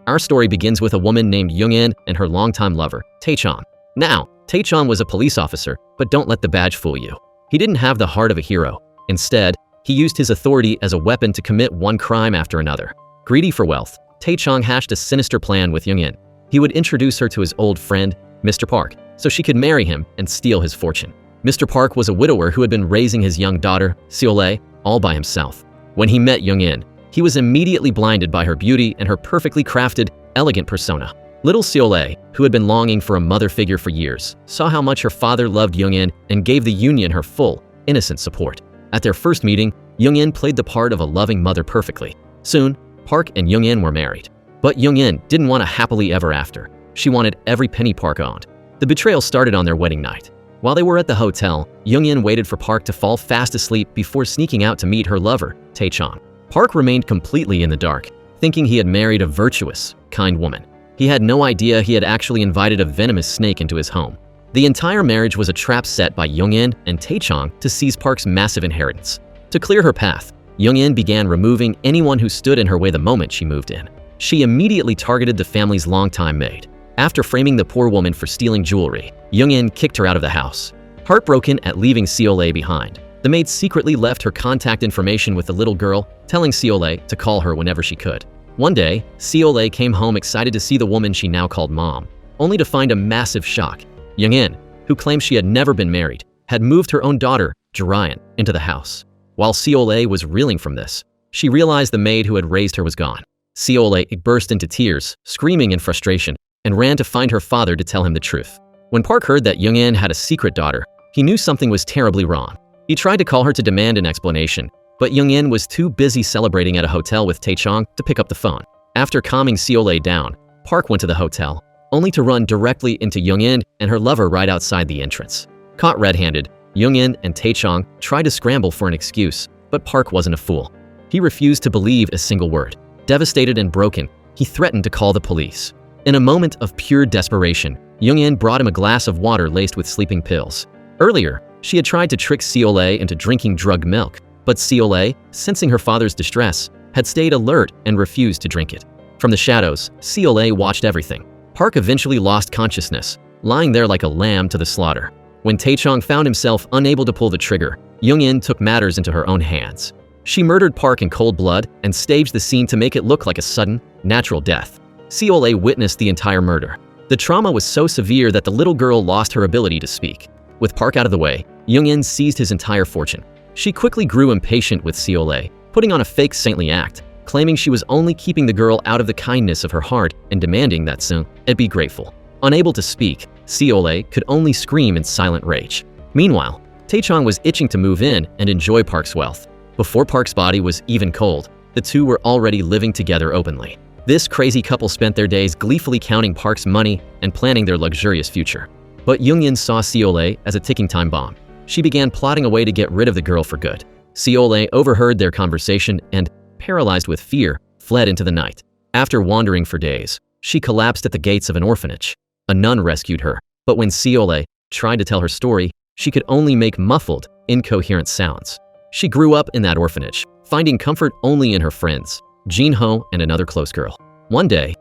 Our story begins with a woman named Young-in and her longtime lover, Tae-chong. Now, Tae-chong was a police officer, but don't let the badge fool you. He didn't have the heart of a hero. Instead, he used his authority as a weapon to commit one crime after another. Greedy for wealth, Tae-chong hatched a sinister plan with Young-in. He would introduce her to his old friend, Mr. Park, so she could marry him and steal his fortune. Mr. Park was a widower who had been raising his young daughter, Seol-ae, all by himself. When he met Young-in, he was immediately blinded by her beauty and her perfectly crafted, elegant persona. Little Seol-ae, who had been longing for a mother figure for years, saw how much her father loved Young-in and gave the union her full, innocent support. At their first meeting, Young-in played the part of a loving mother perfectly. Soon, Park and Young-in were married. But Young-in didn't want a happily ever after. She wanted every penny Park owned. The betrayal started on their wedding night. While they were at the hotel, Young-in waited for Park to fall fast asleep before sneaking out to meet her lover, Tae-chong. Park remained completely in the dark, thinking he had married a virtuous, kind woman. He had no idea he had actually invited a venomous snake into his home. The entire marriage was a trap set by Young-in and Tae-chong to seize Park's massive inheritance. To clear her path, Young-in began removing anyone who stood in her way the moment she moved in. She immediately targeted the family's longtime maid. After framing the poor woman for stealing jewelry, Young-in kicked her out of the house. Heartbroken at leaving Seol-ae behind, the maid secretly left her contact information with the little girl, telling Seol-ae to call her whenever she could. One day, Seol-ae came home excited to see the woman she now called mom, only to find a massive shock. Young-in, who claimed she had never been married, had moved her own daughter, Jurian, into the house. While Seol-ae was reeling from this, she realized the maid who had raised her was gone. Seol-ae burst into tears, screaming in frustration, and ran to find her father to tell him the truth. When Park heard that Young-in had a secret daughter, he knew something was terribly wrong. He tried to call her to demand an explanation, but Young-in was too busy celebrating at a hotel with Tae-chong to pick up the phone. After calming Seol-ae down, Park went to the hotel, only to run directly into Young-in and her lover right outside the entrance. Caught red-handed, Young-in and Tae-chong tried to scramble for an excuse, but Park wasn't a fool. He refused to believe a single word. Devastated and broken, he threatened to call the police. In a moment of pure desperation, Young-in brought him a glass of water laced with sleeping pills. Earlier, she had tried to trick Seol-ae into drinking drugged milk, but Seol-ae, sensing her father's distress, had stayed alert and refused to drink it. From the shadows, Seol-ae watched everything. Park eventually lost consciousness, lying there like a lamb to the slaughter. When Tae-chong found himself unable to pull the trigger, Young-in took matters into her own hands. She murdered Park in cold blood and staged the scene to make it look like a sudden, natural death. Seol-ae witnessed the entire murder. The trauma was so severe that the little girl lost her ability to speak. With Park out of the way, Young-in seized his entire fortune. She quickly grew impatient with Seol-ae, putting on a fake saintly act, claiming she was only keeping the girl out of the kindness of her heart and demanding that soon it be grateful. Unable to speak, Seol-ae could only scream in silent rage. Meanwhile, Tae-chong was itching to move in and enjoy Park's wealth. Before Park's body was even cold, the two were already living together openly. This crazy couple spent their days gleefully counting Park's money and planning their luxurious future. But Young-in saw Seol-ae as a ticking time bomb. She began plotting a way to get rid of the girl for good. Seol-ae overheard their conversation and, paralyzed with fear, fled into the night. After wandering for days, she collapsed at the gates of an orphanage. A nun rescued her, but when Seol-ae tried to tell her story, she could only make muffled, incoherent sounds. She grew up in that orphanage, finding comfort only in her friends, Jin-ho and another close girl. One day,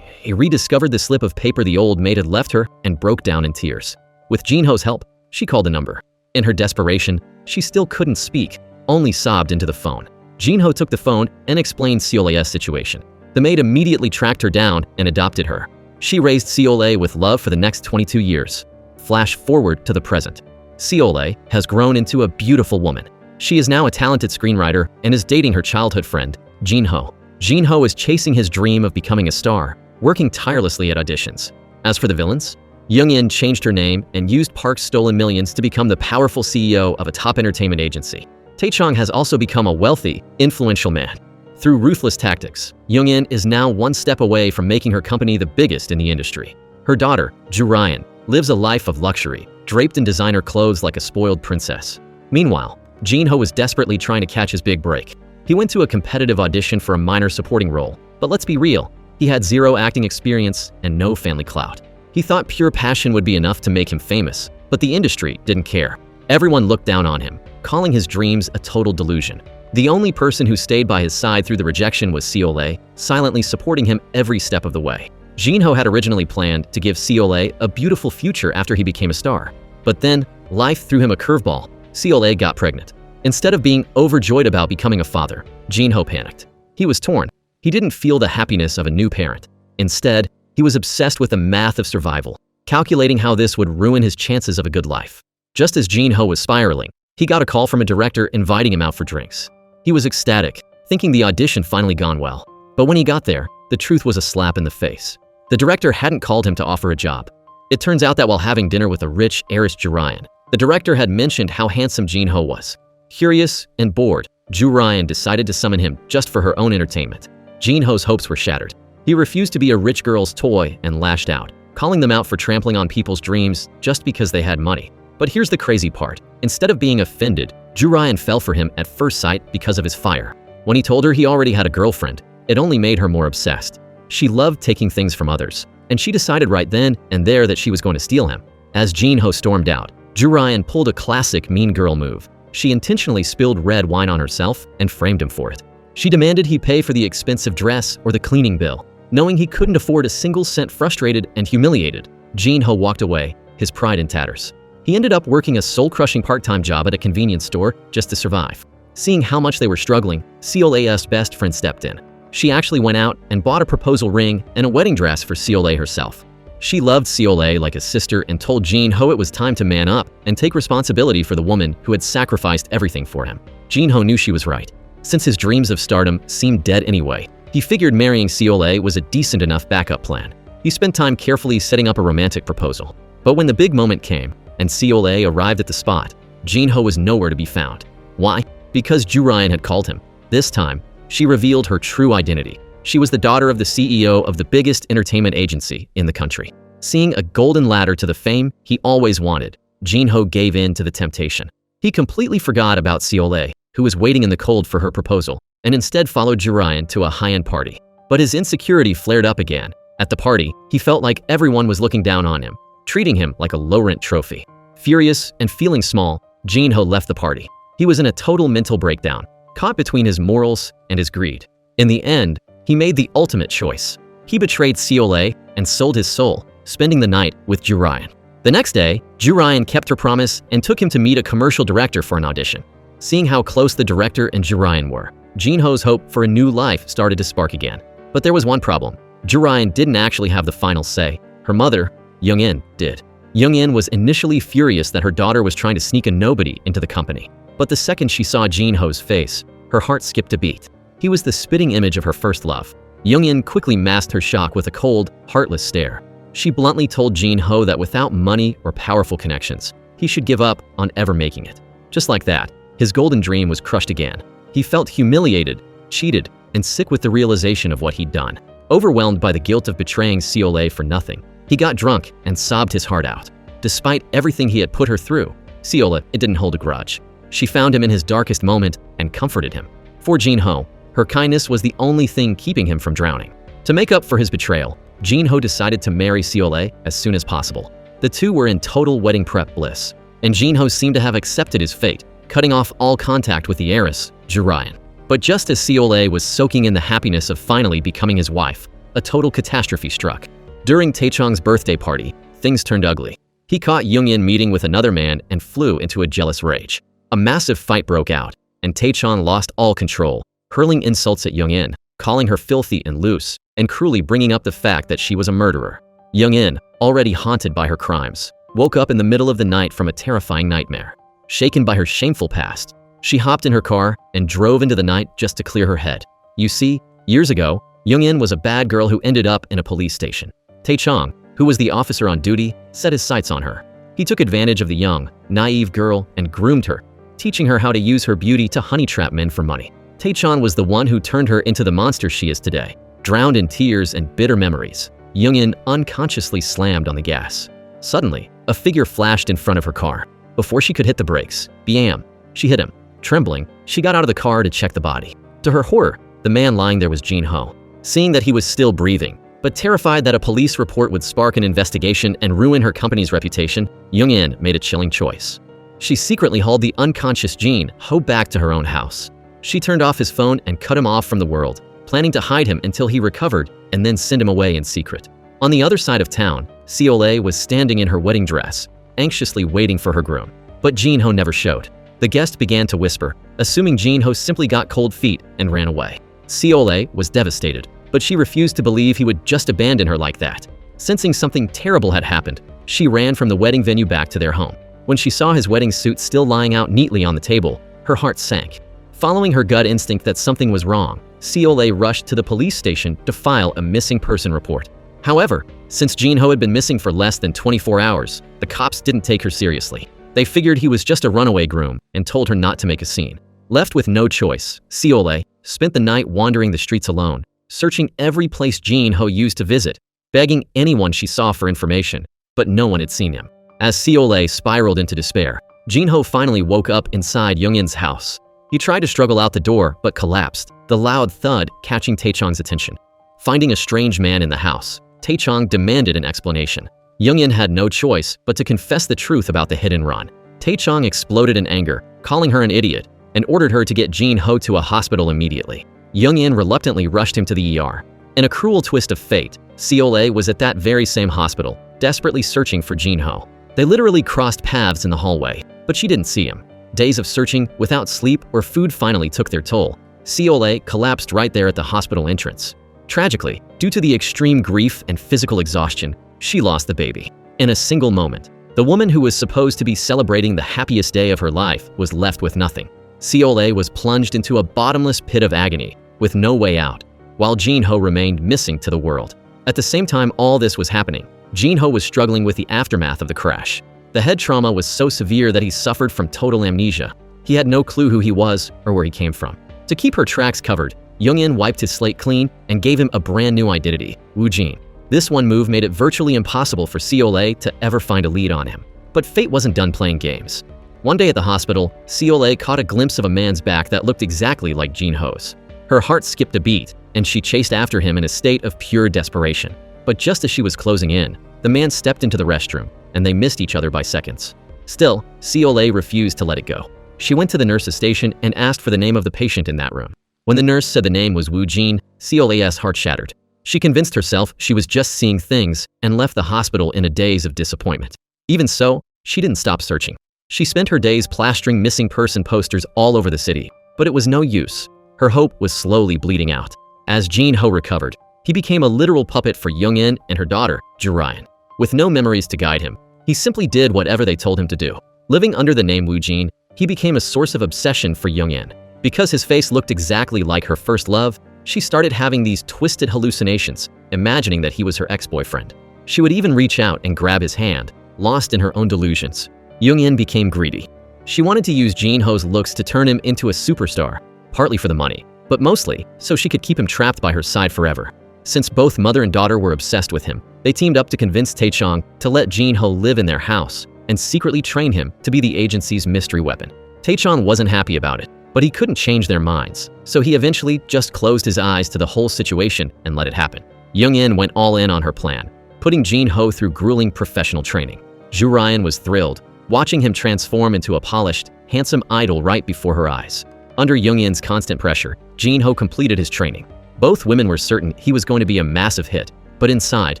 he rediscovered the slip of paper the old maid had left her and broke down in tears. With Jin-ho's help, she called a number. In her desperation, she still couldn't speak, only sobbed into the phone. Jin-ho took the phone and explained Seol-ae's situation. The maid immediately tracked her down and adopted her. She raised Seol-ae with love for the next 22 years. Flash forward to the present. Seol-ae has grown into a beautiful woman. She is now a talented screenwriter and is dating her childhood friend, Jin-ho. Jin-ho is chasing his dream of becoming a star, working tirelessly at auditions. As for the villains, Young-in changed her name and used Park's stolen millions to become the powerful CEO of a top entertainment agency. Tae-chong has also become a wealthy, influential man. Through ruthless tactics, Young-in is now one step away from making her company the biggest in the industry. Her daughter, Jurian, lives a life of luxury, draped in designer clothes like a spoiled princess. Meanwhile, Jin-ho was desperately trying to catch his big break. He went to a competitive audition for a minor supporting role, but let's be real, he had zero acting experience and no family clout. He thought pure passion would be enough to make him famous, but the industry didn't care. Everyone looked down on him, calling his dreams a total delusion. The only person who stayed by his side through the rejection was Seol-ae, silently supporting him every step of the way. Jin-ho had originally planned to give Seol-ae a beautiful future after he became a star. But then, life threw him a curveball. Seol-ae got pregnant. Instead of being overjoyed about becoming a father, Jin-ho panicked. He was torn. He didn't feel the happiness of a new parent. Instead, he was obsessed with the math of survival, calculating how this would ruin his chances of a good life. Just as Jin-ho was spiraling, he got a call from a director inviting him out for drinks. He was ecstatic, thinking the audition finally gone well. But when he got there, the truth was a slap in the face. The director hadn't called him to offer a job. It turns out that while having dinner with a rich heiress Ju-ryan, the director had mentioned how handsome Jin-ho was. Curious and bored, Ju-ryan decided to summon him just for her own entertainment. Jin-ho's hopes were shattered. He refused to be a rich girl's toy and lashed out, calling them out for trampling on people's dreams just because they had money. But here's the crazy part. Instead of being offended, Ju-ryan fell for him at first sight because of his fire. When he told her he already had a girlfriend, it only made her more obsessed. She loved taking things from others, and she decided right then and there that she was going to steal him. As Jin-ho stormed out, Ju-ryan pulled a classic mean girl move. She intentionally spilled red wine on herself and framed him for it. She demanded he pay for the expensive dress or the cleaning bill. Knowing he couldn't afford a single cent, frustrated and humiliated, Jin-ho walked away, his pride in tatters. He ended up working a soul-crushing part-time job at a convenience store just to survive. Seeing how much they were struggling, Seol-ae's best friend stepped in. She actually went out and bought a proposal ring and a wedding dress for Seol-ae herself. She loved Seol-ae like a sister and told Jin-ho it was time to man up and take responsibility for the woman who had sacrificed everything for him. Jin-ho knew she was right. Since his dreams of stardom seemed dead anyway, he figured marrying Seol-ae was a decent enough backup plan. He spent time carefully setting up a romantic proposal. But when the big moment came, and Seol-ae arrived at the spot, Jin-ho was nowhere to be found. Why? Because Ju-ryan had called him. This time, she revealed her true identity. She was the daughter of the CEO of the biggest entertainment agency in the country. Seeing a golden ladder to the fame he always wanted, Jin-ho gave in to the temptation. He completely forgot about Seol-ae, who was waiting in the cold for her proposal, and instead followed Ju-ryan to a high-end party. But his insecurity flared up again. At the party, he felt like everyone was looking down on him, treating him like a low-rent trophy. Furious and feeling small, Jin-ho left the party. He was in a total mental breakdown, caught between his morals and his greed. In the end, he made the ultimate choice. He betrayed Seol-ae and sold his soul, spending the night with Ju-ryan. The next day, Ju-ryan kept her promise and took him to meet a commercial director for an audition. Seeing how close the director and Ju-ryan were, Jin-ho's hope for a new life started to spark again. But there was one problem. Ju-ryan didn't actually have the final say. Her mother, Young-in, did. Young-in was initially furious that her daughter was trying to sneak a nobody into the company. But the second she saw Jin-ho's face, her heart skipped a beat. He was the spitting image of her first love. Young-in quickly masked her shock with a cold, heartless stare. She bluntly told Jin-ho that without money or powerful connections, he should give up on ever making it. Just like that, his golden dream was crushed again. He felt humiliated, cheated, and sick with the realization of what he'd done. Overwhelmed by the guilt of betraying Seol-ae for nothing, he got drunk and sobbed his heart out. Despite everything he had put her through, Seol-ae didn't hold a grudge. She found him in his darkest moment and comforted him. For Jin-ho, her kindness was the only thing keeping him from drowning. To make up for his betrayal, Jin-ho decided to marry Seol-ae as soon as possible. The two were in total wedding prep bliss, and Jin-ho seemed to have accepted his fate, cutting off all contact with the heiress, Ju-ryan. But just as Seol-ae was soaking in the happiness of finally becoming his wife, a total catastrophe struck. During Taechong's birthday party, things turned ugly. He caught Young-in meeting with another man and flew into a jealous rage. A massive fight broke out, and Taechong lost all control, hurling insults at Young-in, calling her filthy and loose, and cruelly bringing up the fact that she was a murderer. Young-in, already haunted by her crimes, woke up in the middle of the night from a terrifying nightmare. Shaken by her shameful past, she hopped in her car and drove into the night just to clear her head. You see, years ago, Young-in was a bad girl who ended up in a police station. Taechong, who was the officer on duty, set his sights on her. He took advantage of the young, naive girl and groomed her, teaching her how to use her beauty to honey trap men for money. Taechong was the one who turned her into the monster she is today. Drowned in tears and bitter memories, Young-in unconsciously slammed on the gas. Suddenly, a figure flashed in front of her car. Before she could hit the brakes, bam, she hit him. Trembling, she got out of the car to check the body. To her horror, the man lying there was Jin-ho. Seeing that he was still breathing, but terrified that a police report would spark an investigation and ruin her company's reputation, Young-in made a chilling choice. She secretly hauled the unconscious Jin-ho back to her own house. She turned off his phone and cut him off from the world, planning to hide him until he recovered and then send him away in secret. On the other side of town, Seole was standing in her wedding dress, anxiously waiting for her groom. But Jin-ho never showed. The guest began to whisper, assuming Jin-ho simply got cold feet and ran away. Seole was devastated, but she refused to believe he would just abandon her like that. Sensing something terrible had happened, she ran from the wedding venue back to their home. When she saw his wedding suit still lying out neatly on the table, her heart sank. Following her gut instinct that something was wrong, Seole rushed to the police station to file a missing person report. However, since Jin-ho had been missing for less than 24 hours, the cops didn't take her seriously. They figured he was just a runaway groom and told her not to make a scene. Left with no choice, Seole spent the night wandering the streets alone, searching every place Jin-ho used to visit, begging anyone she saw for information, but no one had seen him. As Seole spiraled into despair, Jin-ho finally woke up inside Young-in's house. He tried to struggle out the door but collapsed, the loud thud catching Tae-chong's attention. Finding a strange man in the house, Tae-chong demanded an explanation. Young-in had no choice but to confess the truth about the hit and run. Tae-chong exploded in anger, calling her an idiot, and ordered her to get Jin-ho to a hospital immediately. Young-in reluctantly rushed him to the ER. In a cruel twist of fate, Seole was at that very same hospital, desperately searching for Jin-ho. They literally crossed paths in the hallway, but she didn't see him. Days of searching without sleep or food finally took their toll. Seole collapsed right there at the hospital entrance. Tragically, due to the extreme grief and physical exhaustion, she lost the baby. In a single moment, the woman who was supposed to be celebrating the happiest day of her life was left with nothing. Seole was plunged into a bottomless pit of agony, with no way out, while Jin-ho remained missing to the world. At the same time all this was happening, Jin-ho was struggling with the aftermath of the crash. The head trauma was so severe that he suffered from total amnesia. He had no clue who he was or where he came from. To keep her tracks covered, Young-in wiped his slate clean and gave him a brand new identity, Woo-jin. This one move made it virtually impossible for Seole to ever find a lead on him. But fate wasn't done playing games. One day at the hospital, Seole caught a glimpse of a man's back that looked exactly like Jin-ho's. Her heart skipped a beat, and she chased after him in a state of pure desperation. But just as she was closing in, the man stepped into the restroom, and they missed each other by seconds. Still, Seole refused to let it go. She went to the nurse's station and asked for the name of the patient in that room. When the nurse said the name was Woo-jin, Seole's heart shattered. She convinced herself she was just seeing things and left the hospital in a daze of disappointment. Even so, she didn't stop searching. She spent her days plastering missing person posters all over the city, but it was no use. Her hope was slowly bleeding out. As Jin-ho recovered, he became a literal puppet for Young-in and her daughter, Jurayan. With no memories to guide him, he simply did whatever they told him to do. Living under the name Woo-jin, he became a source of obsession for Young-in. Because his face looked exactly like her first love, she started having these twisted hallucinations, imagining that he was her ex-boyfriend. She would even reach out and grab his hand, lost in her own delusions. Young-in became greedy. She wanted to use Jin-ho's looks to turn him into a superstar, partly for the money, but mostly so she could keep him trapped by her side forever. Since both mother and daughter were obsessed with him, they teamed up to convince Tae-chong to let Jin-ho live in their house and secretly train him to be the agency's mystery weapon. Tae-chong wasn't happy about it, but he couldn't change their minds, so he eventually just closed his eyes to the whole situation and let it happen. Young-in went all in on her plan, putting Jin-ho through grueling professional training. Jurayan was thrilled, watching him transform into a polished, handsome idol right before her eyes. Under Young-in's constant pressure, Jin-ho completed his training. Both women were certain he was going to be a massive hit, but inside,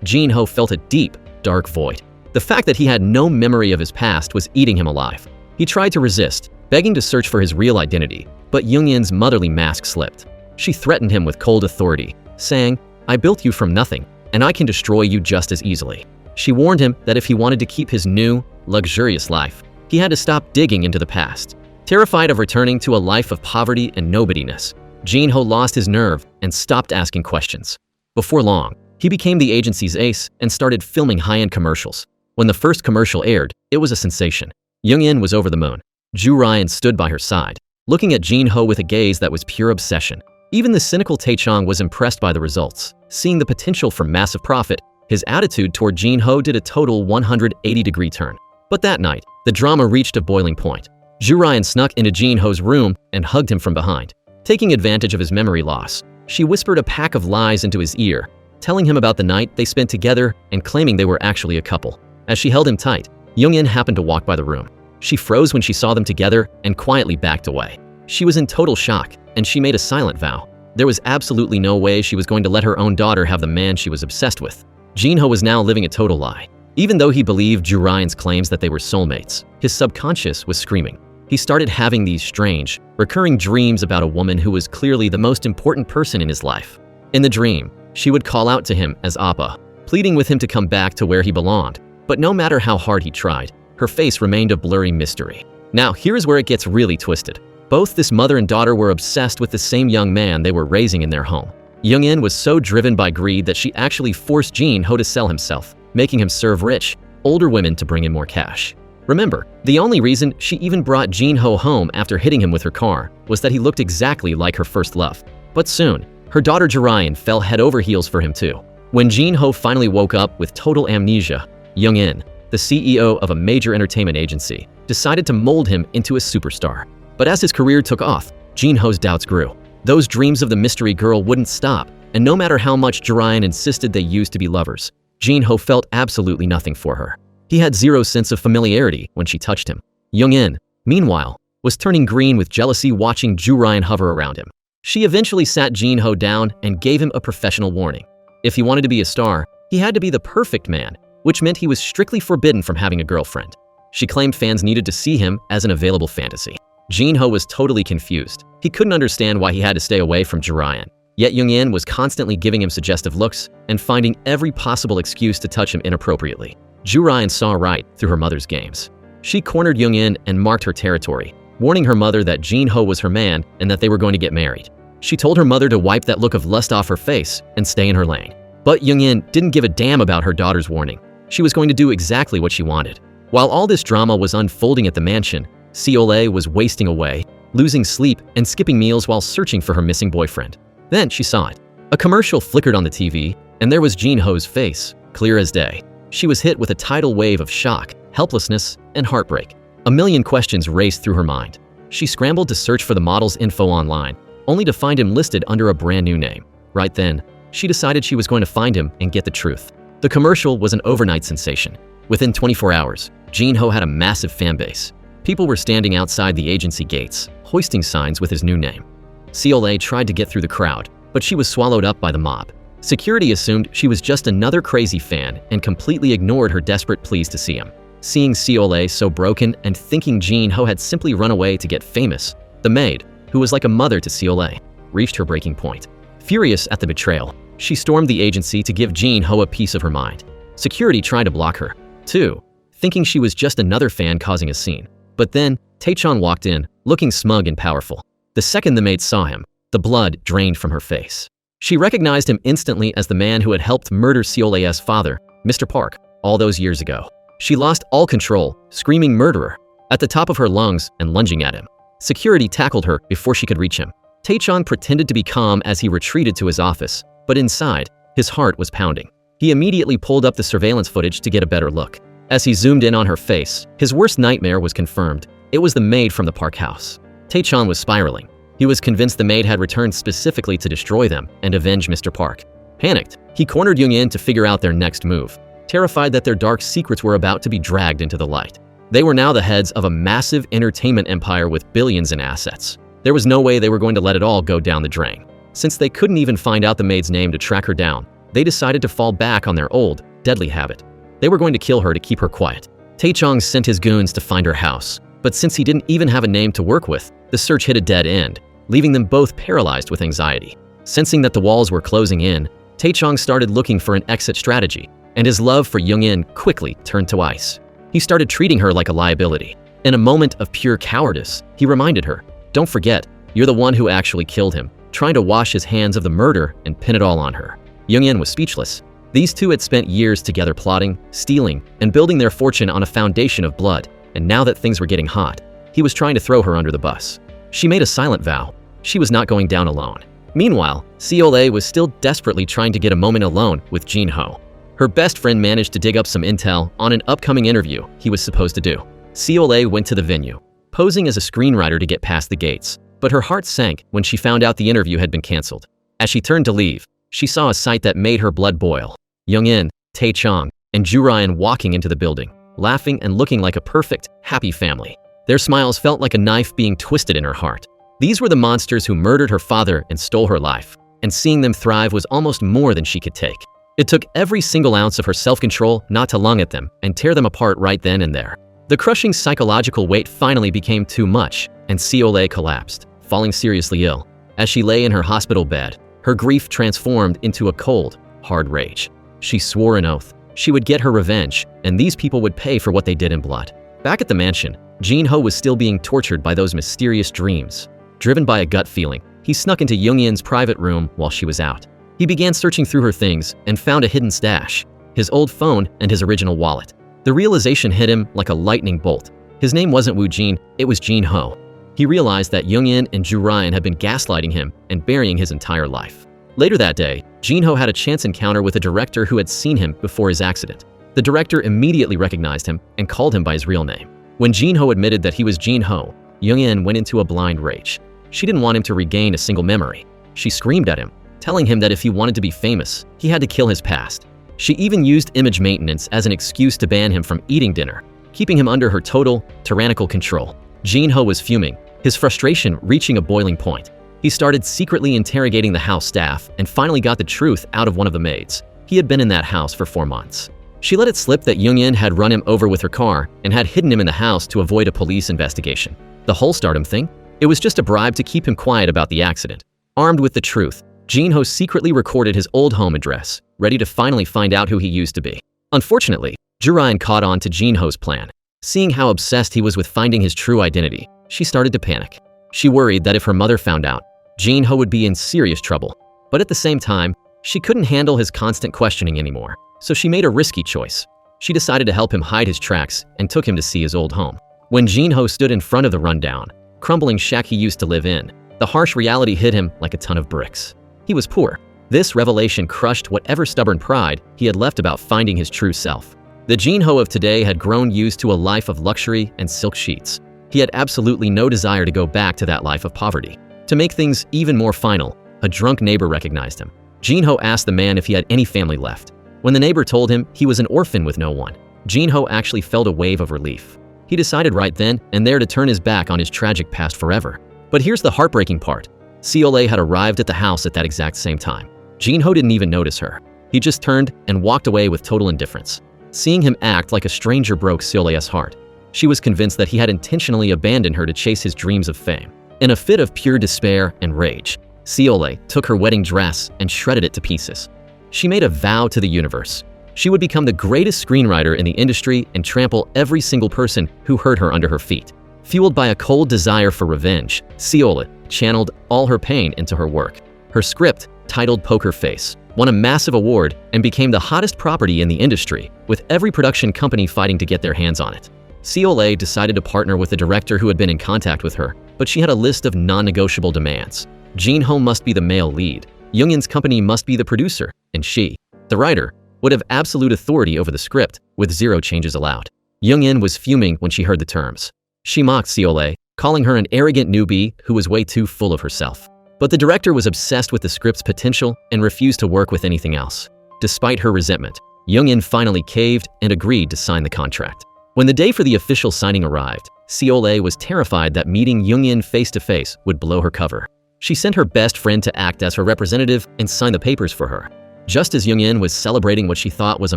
Jin-ho felt a deep, dark void. The fact that he had no memory of his past was eating him alive. He tried to resist, begging to search for his real identity, but Young-in's motherly mask slipped. She threatened him with cold authority, saying, "I built you from nothing, and I can destroy you just as easily." She warned him that if he wanted to keep his new, luxurious life, he had to stop digging into the past. Terrified of returning to a life of poverty and nobodiness, Jin-ho lost his nerve and stopped asking questions. Before long, he became the agency's ace and started filming high-end commercials. When the first commercial aired, it was a sensation. Young-in was over the moon. Jurayan stood by her side, looking at Jin-ho with a gaze that was pure obsession. Even the cynical Tae-chong was impressed by the results. Seeing the potential for massive profit, his attitude toward Jin-ho did a total 180-degree turn. But that night, the drama reached a boiling point. Jurayan snuck into Jin-ho's room and hugged him from behind. Taking advantage of his memory loss, she whispered a pack of lies into his ear, telling him about the night they spent together and claiming they were actually a couple. As she held him tight, Young-in happened to walk by the room. She froze when she saw them together and quietly backed away. She was in total shock, and she made a silent vow. There was absolutely no way she was going to let her own daughter have the man she was obsessed with. Jin-ho was now living a total lie. Even though he believed Ju Ryan's claims that they were soulmates, his subconscious was screaming. He started having these strange, recurring dreams about a woman who was clearly the most important person in his life. In the dream, she would call out to him as Appa, pleading with him to come back to where he belonged. But no matter how hard he tried, her face remained a blurry mystery. Now, here's where it gets really twisted. Both this mother and daughter were obsessed with the same young man they were raising in their home. Young-in was so driven by greed that she actually forced Jin-ho to sell himself, making him serve rich, older women to bring in more cash. Remember, the only reason she even brought Jin-ho home after hitting him with her car was that he looked exactly like her first love. But soon, her daughter Ju Ryan fell head over heels for him too. When Jin-ho finally woke up with total amnesia, Young-in, the CEO of a major entertainment agency, decided to mold him into a superstar. But as his career took off, Jin-ho's doubts grew. Those dreams of the mystery girl wouldn't stop, and no matter how much Ju Ryan insisted they used to be lovers, Jin-ho felt absolutely nothing for her. He had zero sense of familiarity when she touched him. Young-in, meanwhile, was turning green with jealousy watching Ju Ryan hover around him. She eventually sat Jin-ho down and gave him a professional warning. If he wanted to be a star, he had to be the perfect man, which meant he was strictly forbidden from having a girlfriend. She claimed fans needed to see him as an available fantasy. Jin-ho was totally confused. He couldn't understand why he had to stay away from Ju Ryan. Yet Young-in was constantly giving him suggestive looks and finding every possible excuse to touch him inappropriately. Ju Ryan saw right through her mother's games. She cornered Young-in and marked her territory, warning her mother that Jin-ho was her man and that they were going to get married. She told her mother to wipe that look of lust off her face and stay in her lane. But Young-in didn't give a damn about her daughter's warning. She was going to do exactly what she wanted. While all this drama was unfolding at the mansion, Seol-ae was wasting away, losing sleep and skipping meals while searching for her missing boyfriend. Then she saw it. A commercial flickered on the TV, and there was Jin-ho's face, clear as day. She was hit with a tidal wave of shock, helplessness, and heartbreak. A million questions raced through her mind. She scrambled to search for the model's info online, only to find him listed under a brand new name. Right then, she decided she was going to find him and get the truth. The commercial was an overnight sensation. Within 24 hours, Jin-ho had a massive fan base. People were standing outside the agency gates, hoisting signs with his new name. Seol-ae tried to get through the crowd, but she was swallowed up by the mob. Security assumed she was just another crazy fan and completely ignored her desperate pleas to see him. Seeing Seol-ae so broken and thinking Jin-ho had simply run away to get famous, the maid, who was like a mother to Seol-ae, reached her breaking point. Furious at the betrayal, she stormed the agency to give Jin-ho a piece of her mind. Security tried to block her, too, thinking she was just another fan causing a scene. But then, Tae-chan walked in, looking smug and powerful. The second the maid saw him, the blood drained from her face. She recognized him instantly as the man who had helped murder Seol-ae's father, Mr. Park, all those years ago. She lost all control, screaming "murderer" at the top of her lungs and lunging at him. Security tackled her before she could reach him. Tae-chan pretended to be calm as he retreated to his office, but inside, his heart was pounding. He immediately pulled up the surveillance footage to get a better look. As he zoomed in on her face, his worst nightmare was confirmed. It was the maid from the Park house. Tae-chan was spiraling. He was convinced the maid had returned specifically to destroy them and avenge Mr. Park. Panicked, he cornered Young-in to figure out their next move, terrified that their dark secrets were about to be dragged into the light. They were now the heads of a massive entertainment empire with billions in assets. There was no way they were going to let it all go down the drain. Since they couldn't even find out the maid's name to track her down, they decided to fall back on their old, deadly habit. They were going to kill her to keep her quiet. Tae-chang sent his goons to find her house, but since he didn't even have a name to work with, the search hit a dead end, leaving them both paralyzed with anxiety. Sensing that the walls were closing in, Tae-chang started looking for an exit strategy, and his love for Young-in quickly turned to ice. He started treating her like a liability. In a moment of pure cowardice, he reminded her, "Don't forget, you're the one who actually killed him," trying to wash his hands of the murder and pin it all on her. Young-in was speechless. These two had spent years together plotting, stealing, and building their fortune on a foundation of blood, and now that things were getting hot, he was trying to throw her under the bus. She made a silent vow. She was not going down alone. Meanwhile, Seol-ae was still desperately trying to get a moment alone with Jin-ho. Her best friend managed to dig up some intel on an upcoming interview he was supposed to do. Seol-ae went to the venue, posing as a screenwriter to get past the gates, but her heart sank when she found out the interview had been canceled. As she turned to leave, she saw a sight that made her blood boil. Young-in, Tae-chang, and Ju Ryan walking into the building, laughing and looking like a perfect, happy family. Their smiles felt like a knife being twisted in her heart. These were the monsters who murdered her father and stole her life, and seeing them thrive was almost more than she could take. It took every single ounce of her self-control not to lung at them and tear them apart right then and there. The crushing psychological weight finally became too much, and Seole collapsed, falling seriously ill. As she lay in her hospital bed, her grief transformed into a cold, hard rage. She swore an oath. She would get her revenge, and these people would pay for what they did in blood. Back at the mansion, Jin-ho was still being tortured by those mysterious dreams. Driven by a gut feeling, he snuck into Young-in's private room while she was out. He began searching through her things and found a hidden stash, his old phone and his original wallet. The realization hit him like a lightning bolt. His name wasn't Woo Jin, it was Jin-ho. He realized that Young-in and Ju Ryan had been gaslighting him and burying his entire life. Later that day, Jin-ho had a chance encounter with a director who had seen him before his accident. The director immediately recognized him and called him by his real name. When Jin-ho admitted that he was Jin-ho, Young-in went into a blind rage. She didn't want him to regain a single memory. She screamed at him, telling him that if he wanted to be famous, he had to kill his past. She even used image maintenance as an excuse to ban him from eating dinner, keeping him under her total, tyrannical control. Jin-ho was fuming, his frustration reaching a boiling point. He started secretly interrogating the house staff and finally got the truth out of one of the maids. He had been in that house for 4 months. She let it slip that Young-in had run him over with her car and had hidden him in the house to avoid a police investigation. The whole stardom thing? It was just a bribe to keep him quiet about the accident. Armed with the truth, Jin-ho secretly recorded his old home address, ready to finally find out who he used to be. Unfortunately, Ju Ryan caught on to Jin-ho's plan. Seeing how obsessed he was with finding his true identity, she started to panic. She worried that if her mother found out, Jin-ho would be in serious trouble. But at the same time, she couldn't handle his constant questioning anymore, so she made a risky choice. She decided to help him hide his tracks and took him to see his old home. When Jin-ho stood in front of the rundown, crumbling shack he used to live in, the harsh reality hit him like a ton of bricks. He was poor. This revelation crushed whatever stubborn pride he had left about finding his true self. The Jin-ho of today had grown used to a life of luxury and silk sheets. He had absolutely no desire to go back to that life of poverty. To make things even more final, a drunk neighbor recognized him. Jin-ho asked the man if he had any family left. When the neighbor told him he was an orphan with no one, Jin-ho actually felt a wave of relief. He decided right then and there to turn his back on his tragic past forever. But here's the heartbreaking part. Seole had arrived at the house at that exact same time. Jin-ho didn't even notice her. He just turned and walked away with total indifference. Seeing him act like a stranger broke Seole's heart. She was convinced that he had intentionally abandoned her to chase his dreams of fame. In a fit of pure despair and rage, Seole took her wedding dress and shredded it to pieces. She made a vow to the universe. She would become the greatest screenwriter in the industry and trample every single person who hurt her under her feet. Fueled by a cold desire for revenge, Seole channeled all her pain into her work. Her script, titled Poker Face, won a massive award and became the hottest property in the industry, with every production company fighting to get their hands on it. Seole decided to partner with the director who had been in contact with her, but she had a list of non-negotiable demands. Jin-ho must be the male lead, Young-in's company must be the producer, and she, the writer, would have absolute authority over the script, with 0 changes allowed. Young-in was fuming when she heard the terms. She mocked Seole, calling her an arrogant newbie who was way too full of herself. But the director was obsessed with the script's potential and refused to work with anything else. Despite her resentment, Young-in finally caved and agreed to sign the contract. When the day for the official signing arrived, Seole was terrified that meeting Young-in face-to-face would blow her cover. She sent her best friend to act as her representative and sign the papers for her. Just as Young-in was celebrating what she thought was a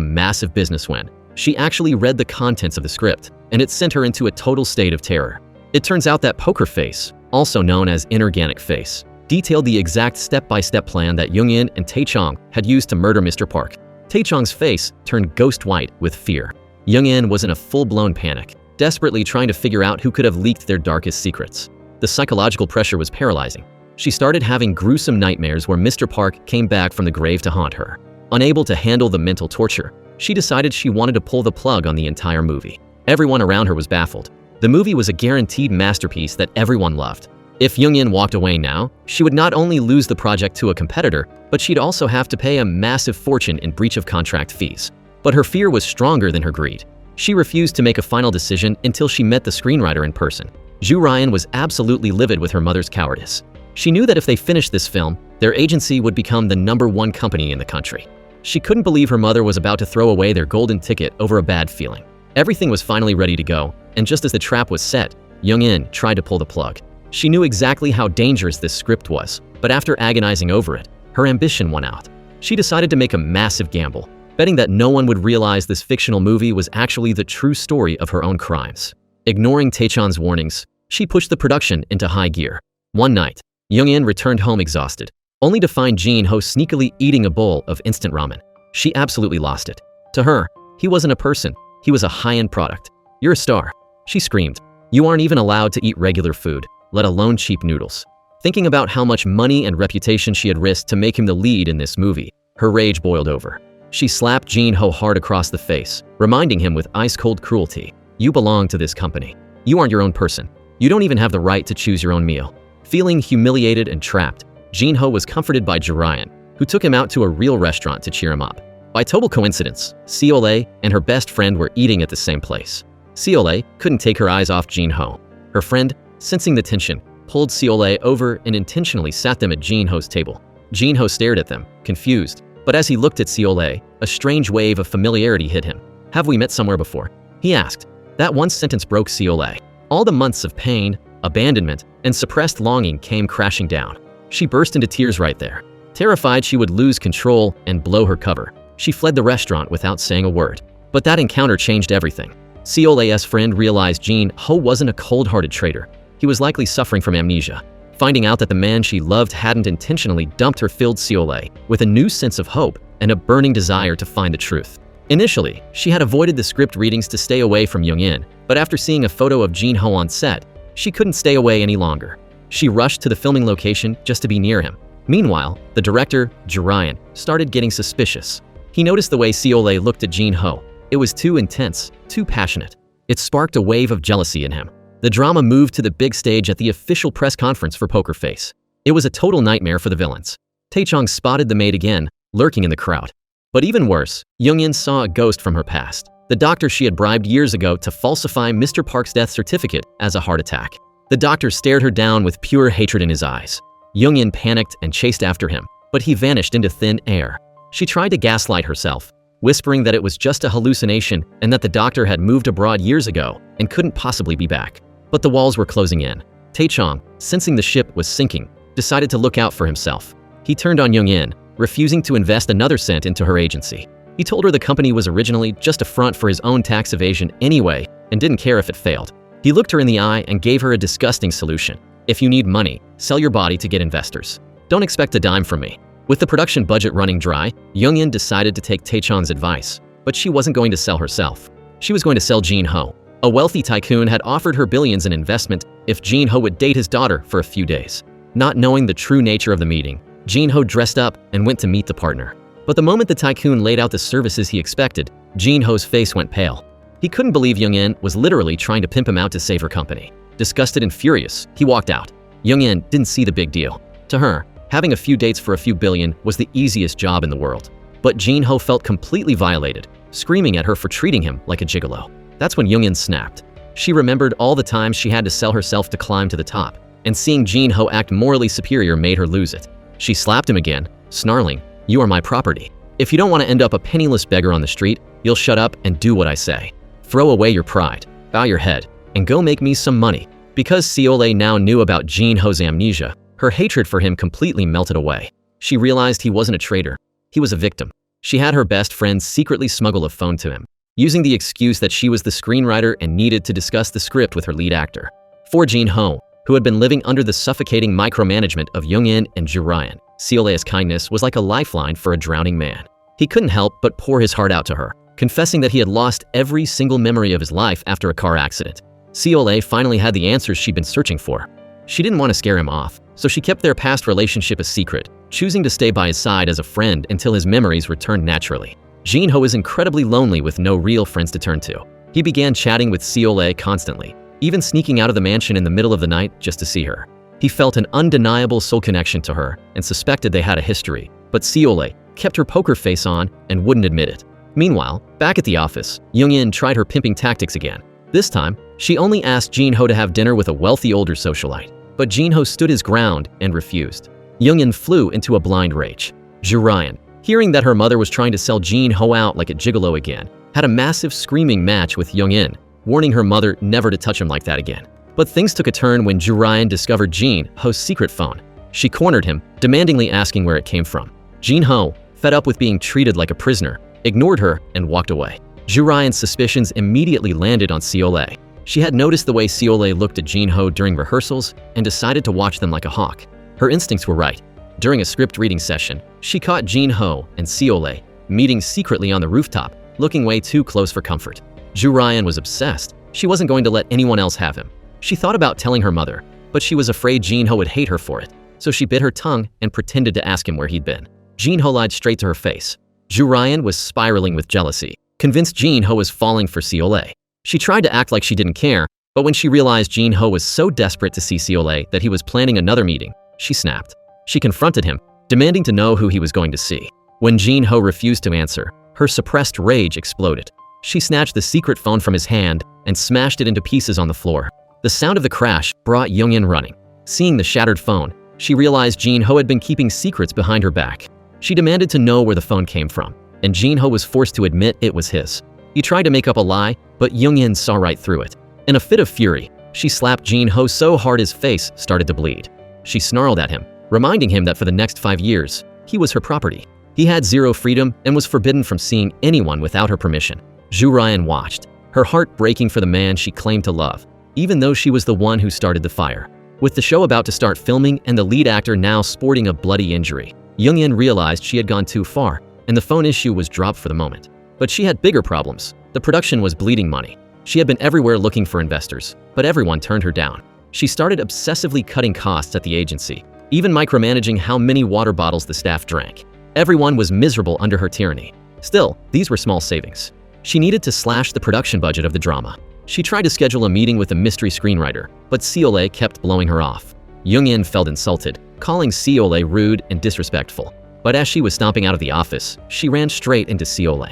massive business win, she actually read the contents of the script, and it sent her into a total state of terror. It turns out that Poker Face, also known as Inorganic Face, detailed the exact step-by-step plan that Young-in and Tae-chong had used to murder Mr. Park. Tae-chong's face turned ghost white with fear. Young-in was in a full-blown panic, desperately trying to figure out who could have leaked their darkest secrets. The psychological pressure was paralyzing. She started having gruesome nightmares where Mr. Park came back from the grave to haunt her. Unable to handle the mental torture, she decided she wanted to pull the plug on the entire movie. Everyone around her was baffled. The movie was a guaranteed masterpiece that everyone loved. If Young-in walked away now, she would not only lose the project to a competitor, but she'd also have to pay a massive fortune in breach of contract fees. But her fear was stronger than her greed. She refused to make a final decision until she met the screenwriter in person. Ju Ryan was absolutely livid with her mother's cowardice. She knew that if they finished this film, their agency would become the #1 company in the country. She couldn't believe her mother was about to throw away their golden ticket over a bad feeling. Everything was finally ready to go, and just as the trap was set, Young-in tried to pull the plug. She knew exactly how dangerous this script was, but after agonizing over it, her ambition won out. She decided to make a massive gamble, betting that no one would realize this fictional movie was actually the true story of her own crimes. Ignoring Taechan's warnings, she pushed the production into high gear. One night, Young-in returned home exhausted, only to find Jin-ho sneakily eating a bowl of instant ramen. She absolutely lost it. To her, he wasn't a person, he was a high-end product. "You're a star," she screamed. "You aren't even allowed to eat regular food, let alone cheap noodles." Thinking about how much money and reputation she had risked to make him the lead in this movie, her rage boiled over. She slapped Jin-ho hard across the face, reminding him with ice-cold cruelty, "You belong to this company. You aren't your own person. You don't even have the right to choose your own meal." Feeling humiliated and trapped, Jin-ho was comforted by Jirayan, who took him out to a real restaurant to cheer him up. By total coincidence, Seole and her best friend were eating at the same place. Seole couldn't take her eyes off Jin-ho. Her friend, sensing the tension, pulled Seole over and intentionally sat them at Jin-ho's table. Jin-ho stared at them, confused, but as he looked at Seole, a strange wave of familiarity hit him. "Have we met somewhere before?" he asked. That one sentence broke Seole. All the months of pain, abandonment, and suppressed longing came crashing down. She burst into tears right there. Terrified she would lose control and blow her cover, she fled the restaurant without saying a word. But that encounter changed everything. Seole's friend realized Jin-ho wasn't a cold-hearted traitor. He was likely suffering from amnesia. Finding out that the man she loved hadn't intentionally dumped her filled Seole with a new sense of hope and a burning desire to find the truth. Initially, she had avoided the script readings to stay away from Young-in, but after seeing a photo of Jin-ho on set, she couldn't stay away any longer. She rushed to the filming location just to be near him. Meanwhile, the director, Jirayan, started getting suspicious. He noticed the way Seole looked at Jin-ho. It was too intense, too passionate. It sparked a wave of jealousy in him. The drama moved to the big stage at the official press conference for Poker Face. It was a total nightmare for the villains. Taechang spotted the maid again, lurking in the crowd. But even worse, Young-in saw a ghost from her past, the doctor she had bribed years ago to falsify Mr. Park's death certificate as a heart attack. The doctor stared her down with pure hatred in his eyes. Young-in panicked and chased after him, but he vanished into thin air. She tried to gaslight herself, whispering that it was just a hallucination and that the doctor had moved abroad years ago and couldn't possibly be back. But the walls were closing in. Taechang, sensing the ship was sinking, decided to look out for himself. He turned on Young-in, refusing to invest another cent into her agency. He told her the company was originally just a front for his own tax evasion anyway and didn't care if it failed. He looked her in the eye and gave her a disgusting solution. "If you need money, sell your body to get investors. Don't expect a dime from me." With the production budget running dry, Young-in decided to take Taechang's advice, but she wasn't going to sell herself. She was going to sell Jin-ho. A wealthy tycoon had offered her billions in investment if Jin-ho would date his daughter for a few days. Not knowing the true nature of the meeting, Jin-ho dressed up and went to meet the partner. But the moment the tycoon laid out the services he expected, Jin-ho's face went pale. He couldn't believe Young-in was literally trying to pimp him out to save her company. Disgusted and furious, he walked out. Young-in didn't see the big deal. To her, having a few dates for a few billion was the easiest job in the world. But Jin-ho felt completely violated, screaming at her for treating him like a gigolo. That's when Young-in snapped. She remembered all the times she had to sell herself to climb to the top, and seeing Jin-ho act morally superior made her lose it. She slapped him again, snarling, "You are my property. If you don't want to end up a penniless beggar on the street, you'll shut up and do what I say. Throw away your pride, bow your head, and go make me some money." Because Seole now knew about Jin-ho's amnesia, her hatred for him completely melted away. She realized he wasn't a traitor. He was a victim. She had her best friend secretly smuggle a phone to him, using the excuse that she was the screenwriter and needed to discuss the script with her lead actor. For Jin-ho, who had been living under the suffocating micromanagement of Young-in and Jirayan, Seole's kindness was like a lifeline for a drowning man. He couldn't help but pour his heart out to her, confessing that he had lost every single memory of his life after a car accident. Seole finally had the answers she'd been searching for. She didn't want to scare him off, so she kept their past relationship a secret, choosing to stay by his side as a friend until his memories returned naturally. Jin-ho is incredibly lonely with no real friends to turn to. He began chatting with Seole constantly, even sneaking out of the mansion in the middle of the night just to see her. He felt an undeniable soul connection to her and suspected they had a history, but Seole kept her poker face on and wouldn't admit it. Meanwhile, back at the office, Young-in tried her pimping tactics again. This time, she only asked Jin-ho to have dinner with a wealthy older socialite, but Jin-ho stood his ground and refused. Young-in flew into a blind rage. Jirayan, hearing that her mother was trying to sell Jin-ho out like a gigolo again, had a massive screaming match with Young-in, warning her mother never to touch him like that again. But things took a turn when Ju Ryan discovered Jin Ho's secret phone. She cornered him, demandingly asking where it came from. Jin Ho, fed up with being treated like a prisoner, ignored her and walked away. Ju Ryan's suspicions immediately landed on Seole. She had noticed the way Seole looked at Jin Ho during rehearsals and decided to watch them like a hawk. Her instincts were right. During a script reading session, she caught Jin Ho and Seole meeting secretly on the rooftop, looking way too close for comfort. Ju Ryan was obsessed. She wasn't going to let anyone else have him. She thought about telling her mother, but she was afraid Jin Ho would hate her for it, so she bit her tongue and pretended to ask him where he'd been. Jin Ho lied straight to her face. Ju Ryan was spiraling with jealousy, convinced Jin Ho was falling for Seole. She tried to act like she didn't care, but when she realized Jin Ho was so desperate to see Seole that he was planning another meeting, she snapped. She confronted him, demanding to know who he was going to see. When Jin Ho refused to answer, her suppressed rage exploded. She snatched the secret phone from his hand and smashed it into pieces on the floor. The sound of the crash brought Young-in running. Seeing the shattered phone, she realized Jin Ho had been keeping secrets behind her back. She demanded to know where the phone came from, and Jin Ho was forced to admit it was his. He tried to make up a lie, but Young-in saw right through it. In a fit of fury, she slapped Jin Ho so hard his face started to bleed. She snarled at him, reminding him that for the next 5 years, he was her property. He had zero freedom and was forbidden from seeing anyone without her permission. Ju Ryan watched, her heart breaking for the man she claimed to love, even though she was the one who started the fire. With the show about to start filming and the lead actor now sporting a bloody injury, Young-in realized she had gone too far, and the phone issue was dropped for the moment. But she had bigger problems. The production was bleeding money. She had been everywhere looking for investors, but everyone turned her down. She started obsessively cutting costs at the agency, even micromanaging how many water bottles the staff drank. Everyone was miserable under her tyranny. Still, these were small savings. She needed to slash the production budget of the drama. She tried to schedule a meeting with a mystery screenwriter, but Seole kept blowing her off. Young-in felt insulted, calling Seole rude and disrespectful. But as she was stomping out of the office, she ran straight into Seole.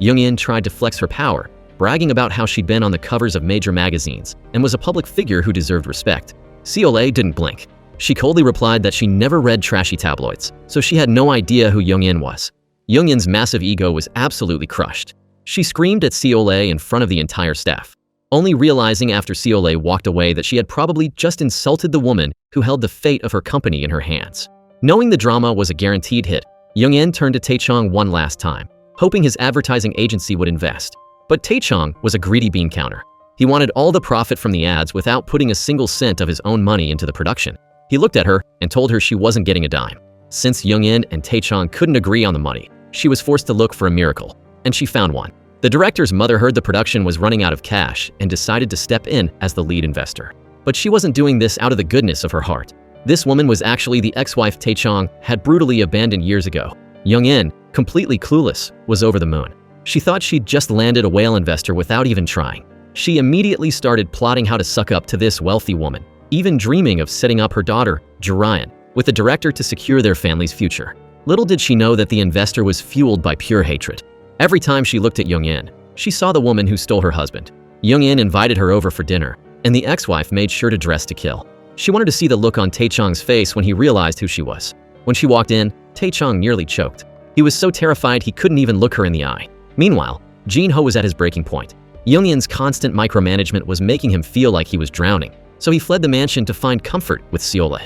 Young-in tried to flex her power, bragging about how she'd been on the covers of major magazines and was a public figure who deserved respect. Seole didn't blink. She coldly replied that she never read trashy tabloids, so she had no idea who Young-in was. Young-in's massive ego was absolutely crushed. She screamed at Seole in front of the entire staff, only realizing after Seole walked away that she had probably just insulted the woman who held the fate of her company in her hands. Knowing the drama was a guaranteed hit, Young-in turned to Tae-chong one last time, hoping his advertising agency would invest. But Tae-chong was a greedy bean counter. He wanted all the profit from the ads without putting a single cent of his own money into the production. He looked at her and told her she wasn't getting a dime. Since Young-in and Tae-chong couldn't agree on the money, she was forced to look for a miracle, and she found one. The director's mother heard the production was running out of cash and decided to step in as the lead investor. But she wasn't doing this out of the goodness of her heart. This woman was actually the ex-wife Tae-chong had brutally abandoned years ago. Young-in, completely clueless, was over the moon. She thought she'd just landed a whale investor without even trying. She immediately started plotting how to suck up to this wealthy woman, even dreaming of setting up her daughter, Ju Ryan, with the director to secure their family's future. Little did she know that the investor was fueled by pure hatred. Every time she looked at Young-in, she saw the woman who stole her husband. Young-in invited her over for dinner, and the ex-wife made sure to dress to kill. She wanted to see the look on Tae-chong's face when he realized who she was. When she walked in, Tae-chong nearly choked. He was so terrified he couldn't even look her in the eye. Meanwhile, Jin Ho was at his breaking point. Young-in's constant micromanagement was making him feel like he was drowning, so he fled the mansion to find comfort with Seole.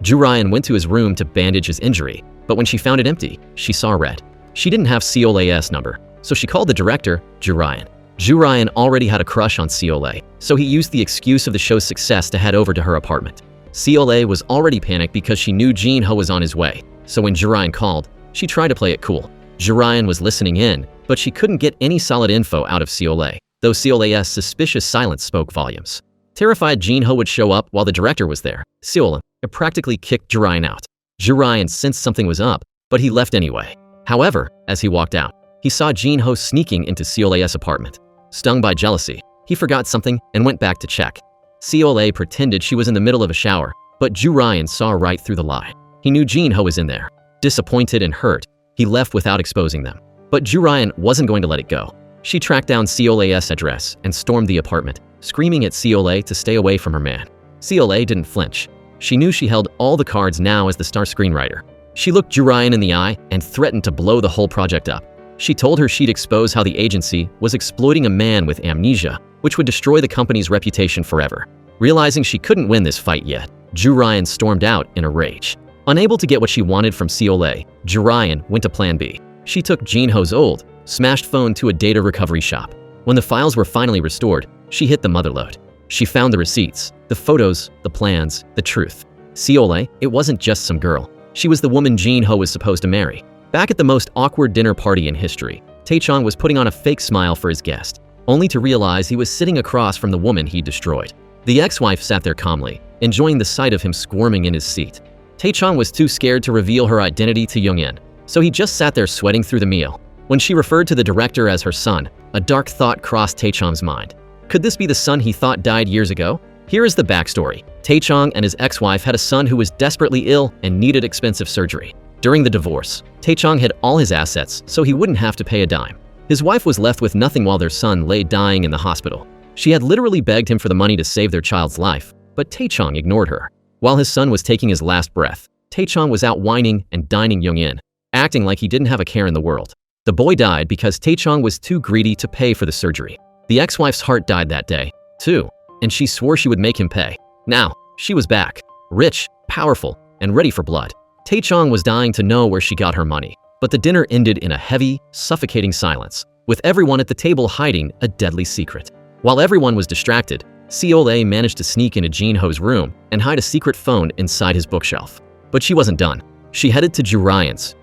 Ju Ryan went to his room to bandage his injury, but when she found it empty, she saw red. She didn't have Seole's number, so she called the director, Ju Ryan. Ju Ryan already had a crush on Seole, so he used the excuse of the show's success to head over to her apartment. Seole was already panicked because she knew Jin Ho was on his way, so when Ju Ryan called, she tried to play it cool. Ju Ryan was listening in, but she couldn't get any solid info out of Seole, though Seole's suspicious silence spoke volumes. Terrified Jin Ho would show up while the director was there, Seole practically kicked Ju Ryan out. Ju Ryan sensed something was up, but he left anyway. However, as he walked out, he saw Jin Ho sneaking into Seole's apartment. Stung by jealousy, he forgot something and went back to check. Seole pretended she was in the middle of a shower, but Ju Ryan saw right through the lie. He knew Jin Ho was in there. Disappointed and hurt, he left without exposing them. But Ju Ryan wasn't going to let it go. She tracked down Seole's address and stormed the apartment, screaming at Seole to stay away from her man. Seole didn't flinch. She knew she held all the cards now as the star screenwriter. She looked Ju Ryan in the eye and threatened to blow the whole project up. She told her she'd expose how the agency was exploiting a man with amnesia, which would destroy the company's reputation forever. Realizing she couldn't win this fight yet, Ju-ryan stormed out in a rage. Unable to get what she wanted from Seol-ae, Ju-ryan went to plan B. She took Jin-ho's old, smashed phone to a data recovery shop. When the files were finally restored, she hit the motherlode. She found the receipts, the photos, the plans, the truth. Seol-ae, it wasn't just some girl. She was the woman Jin-ho was supposed to marry. Back at the most awkward dinner party in history, Tae-chong was putting on a fake smile for his guest, only to realize he was sitting across from the woman he destroyed. The ex-wife sat there calmly, enjoying the sight of him squirming in his seat. Tae-chong was too scared to reveal her identity to Young-in, so he just sat there sweating through the meal. When she referred to the director as her son, a dark thought crossed Tae-chong's mind. Could this be the son he thought died years ago? Here is the backstory. Tae-chong and his ex-wife had a son who was desperately ill and needed expensive surgery. During the divorce, Tae-chong had all his assets, so he wouldn't have to pay a dime. His wife was left with nothing while their son lay dying in the hospital. She had literally begged him for the money to save their child's life, but Tae-chong ignored her. While his son was taking his last breath, Tae-chong was out whining and dining Young-in, acting like he didn't have a care in the world. The boy died because Tae-chong was too greedy to pay for the surgery. The ex-wife's heart died that day, too, and she swore she would make him pay. Now, she was back, rich, powerful, and ready for blood. Tae-chong was dying to know where she got her money, but the dinner ended in a heavy, suffocating silence, with everyone at the table hiding a deadly secret. While everyone was distracted, Seol-ae managed to sneak into Jin-ho's room and hide a secret phone inside his bookshelf. But she wasn't done. She headed to Ju-ryan's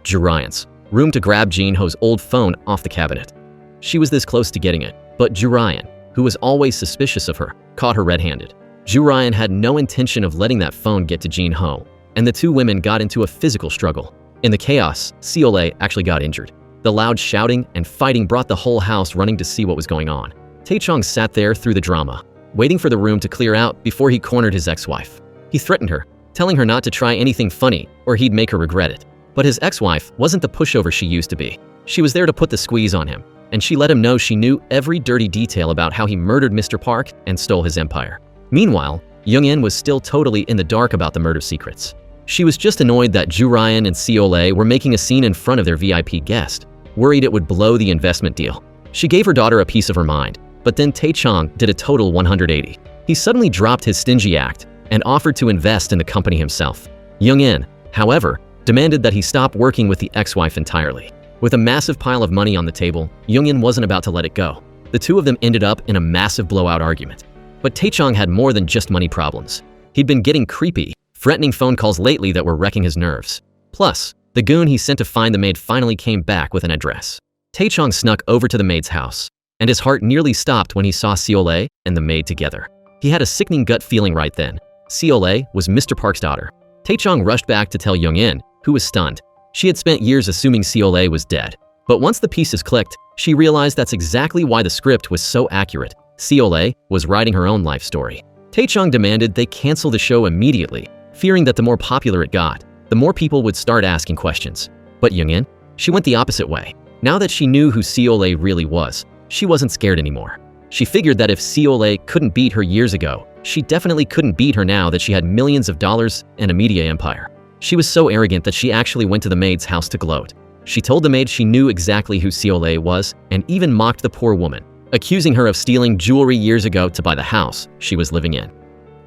room to grab Jin-ho's old phone off the cabinet. She was this close to getting it, but Ju-ryan, who was always suspicious of her, caught her red-handed. Ju-ryan had no intention of letting that phone get to Jin-ho, and the two women got into a physical struggle. In the chaos, Seol-ae actually got injured. The loud shouting and fighting brought the whole house running to see what was going on. Tae-chong sat there through the drama, waiting for the room to clear out before he cornered his ex-wife. He threatened her, telling her not to try anything funny or he'd make her regret it. But his ex-wife wasn't the pushover she used to be. She was there to put the squeeze on him, and she let him know she knew every dirty detail about how he murdered Mr. Park and stole his empire. Meanwhile, Young-in was still totally in the dark about the murder secrets. She was just annoyed that Ju-ryan and Seol-ae were making a scene in front of their VIP guest, worried it would blow the investment deal. She gave her daughter a piece of her mind, but then Tae-chong did a total 180. He suddenly dropped his stingy act and offered to invest in the company himself. Young-in, however, demanded that he stop working with the ex-wife entirely. With a massive pile of money on the table, Young-in wasn't about to let it go. The two of them ended up in a massive blowout argument. But Tae-chong had more than just money problems. He'd been getting creepy, threatening phone calls lately that were wrecking his nerves. Plus, the goon he sent to find the maid finally came back with an address. Tae-chong snuck over to the maid's house, and his heart nearly stopped when he saw Seol-ae and the maid together. He had a sickening gut feeling right then. Seol-ae was Mr. Park's daughter. Tae-chong rushed back to tell Young-in, who was stunned. She had spent years assuming Seol-ae was dead. But once the pieces clicked, she realized that's exactly why the script was so accurate. Seol-ae was writing her own life story. Tae-chong demanded they cancel the show immediately, fearing that the more popular it got, the more people would start asking questions. But Young-in, she went the opposite way. Now that she knew who Seol-ae really was, she wasn't scared anymore. She figured that if Seol-ae couldn't beat her years ago, she definitely couldn't beat her now that she had millions of dollars and a media empire. She was so arrogant that she actually went to the maid's house to gloat. She told the maid she knew exactly who Seol-ae was and even mocked the poor woman, accusing her of stealing jewelry years ago to buy the house she was living in.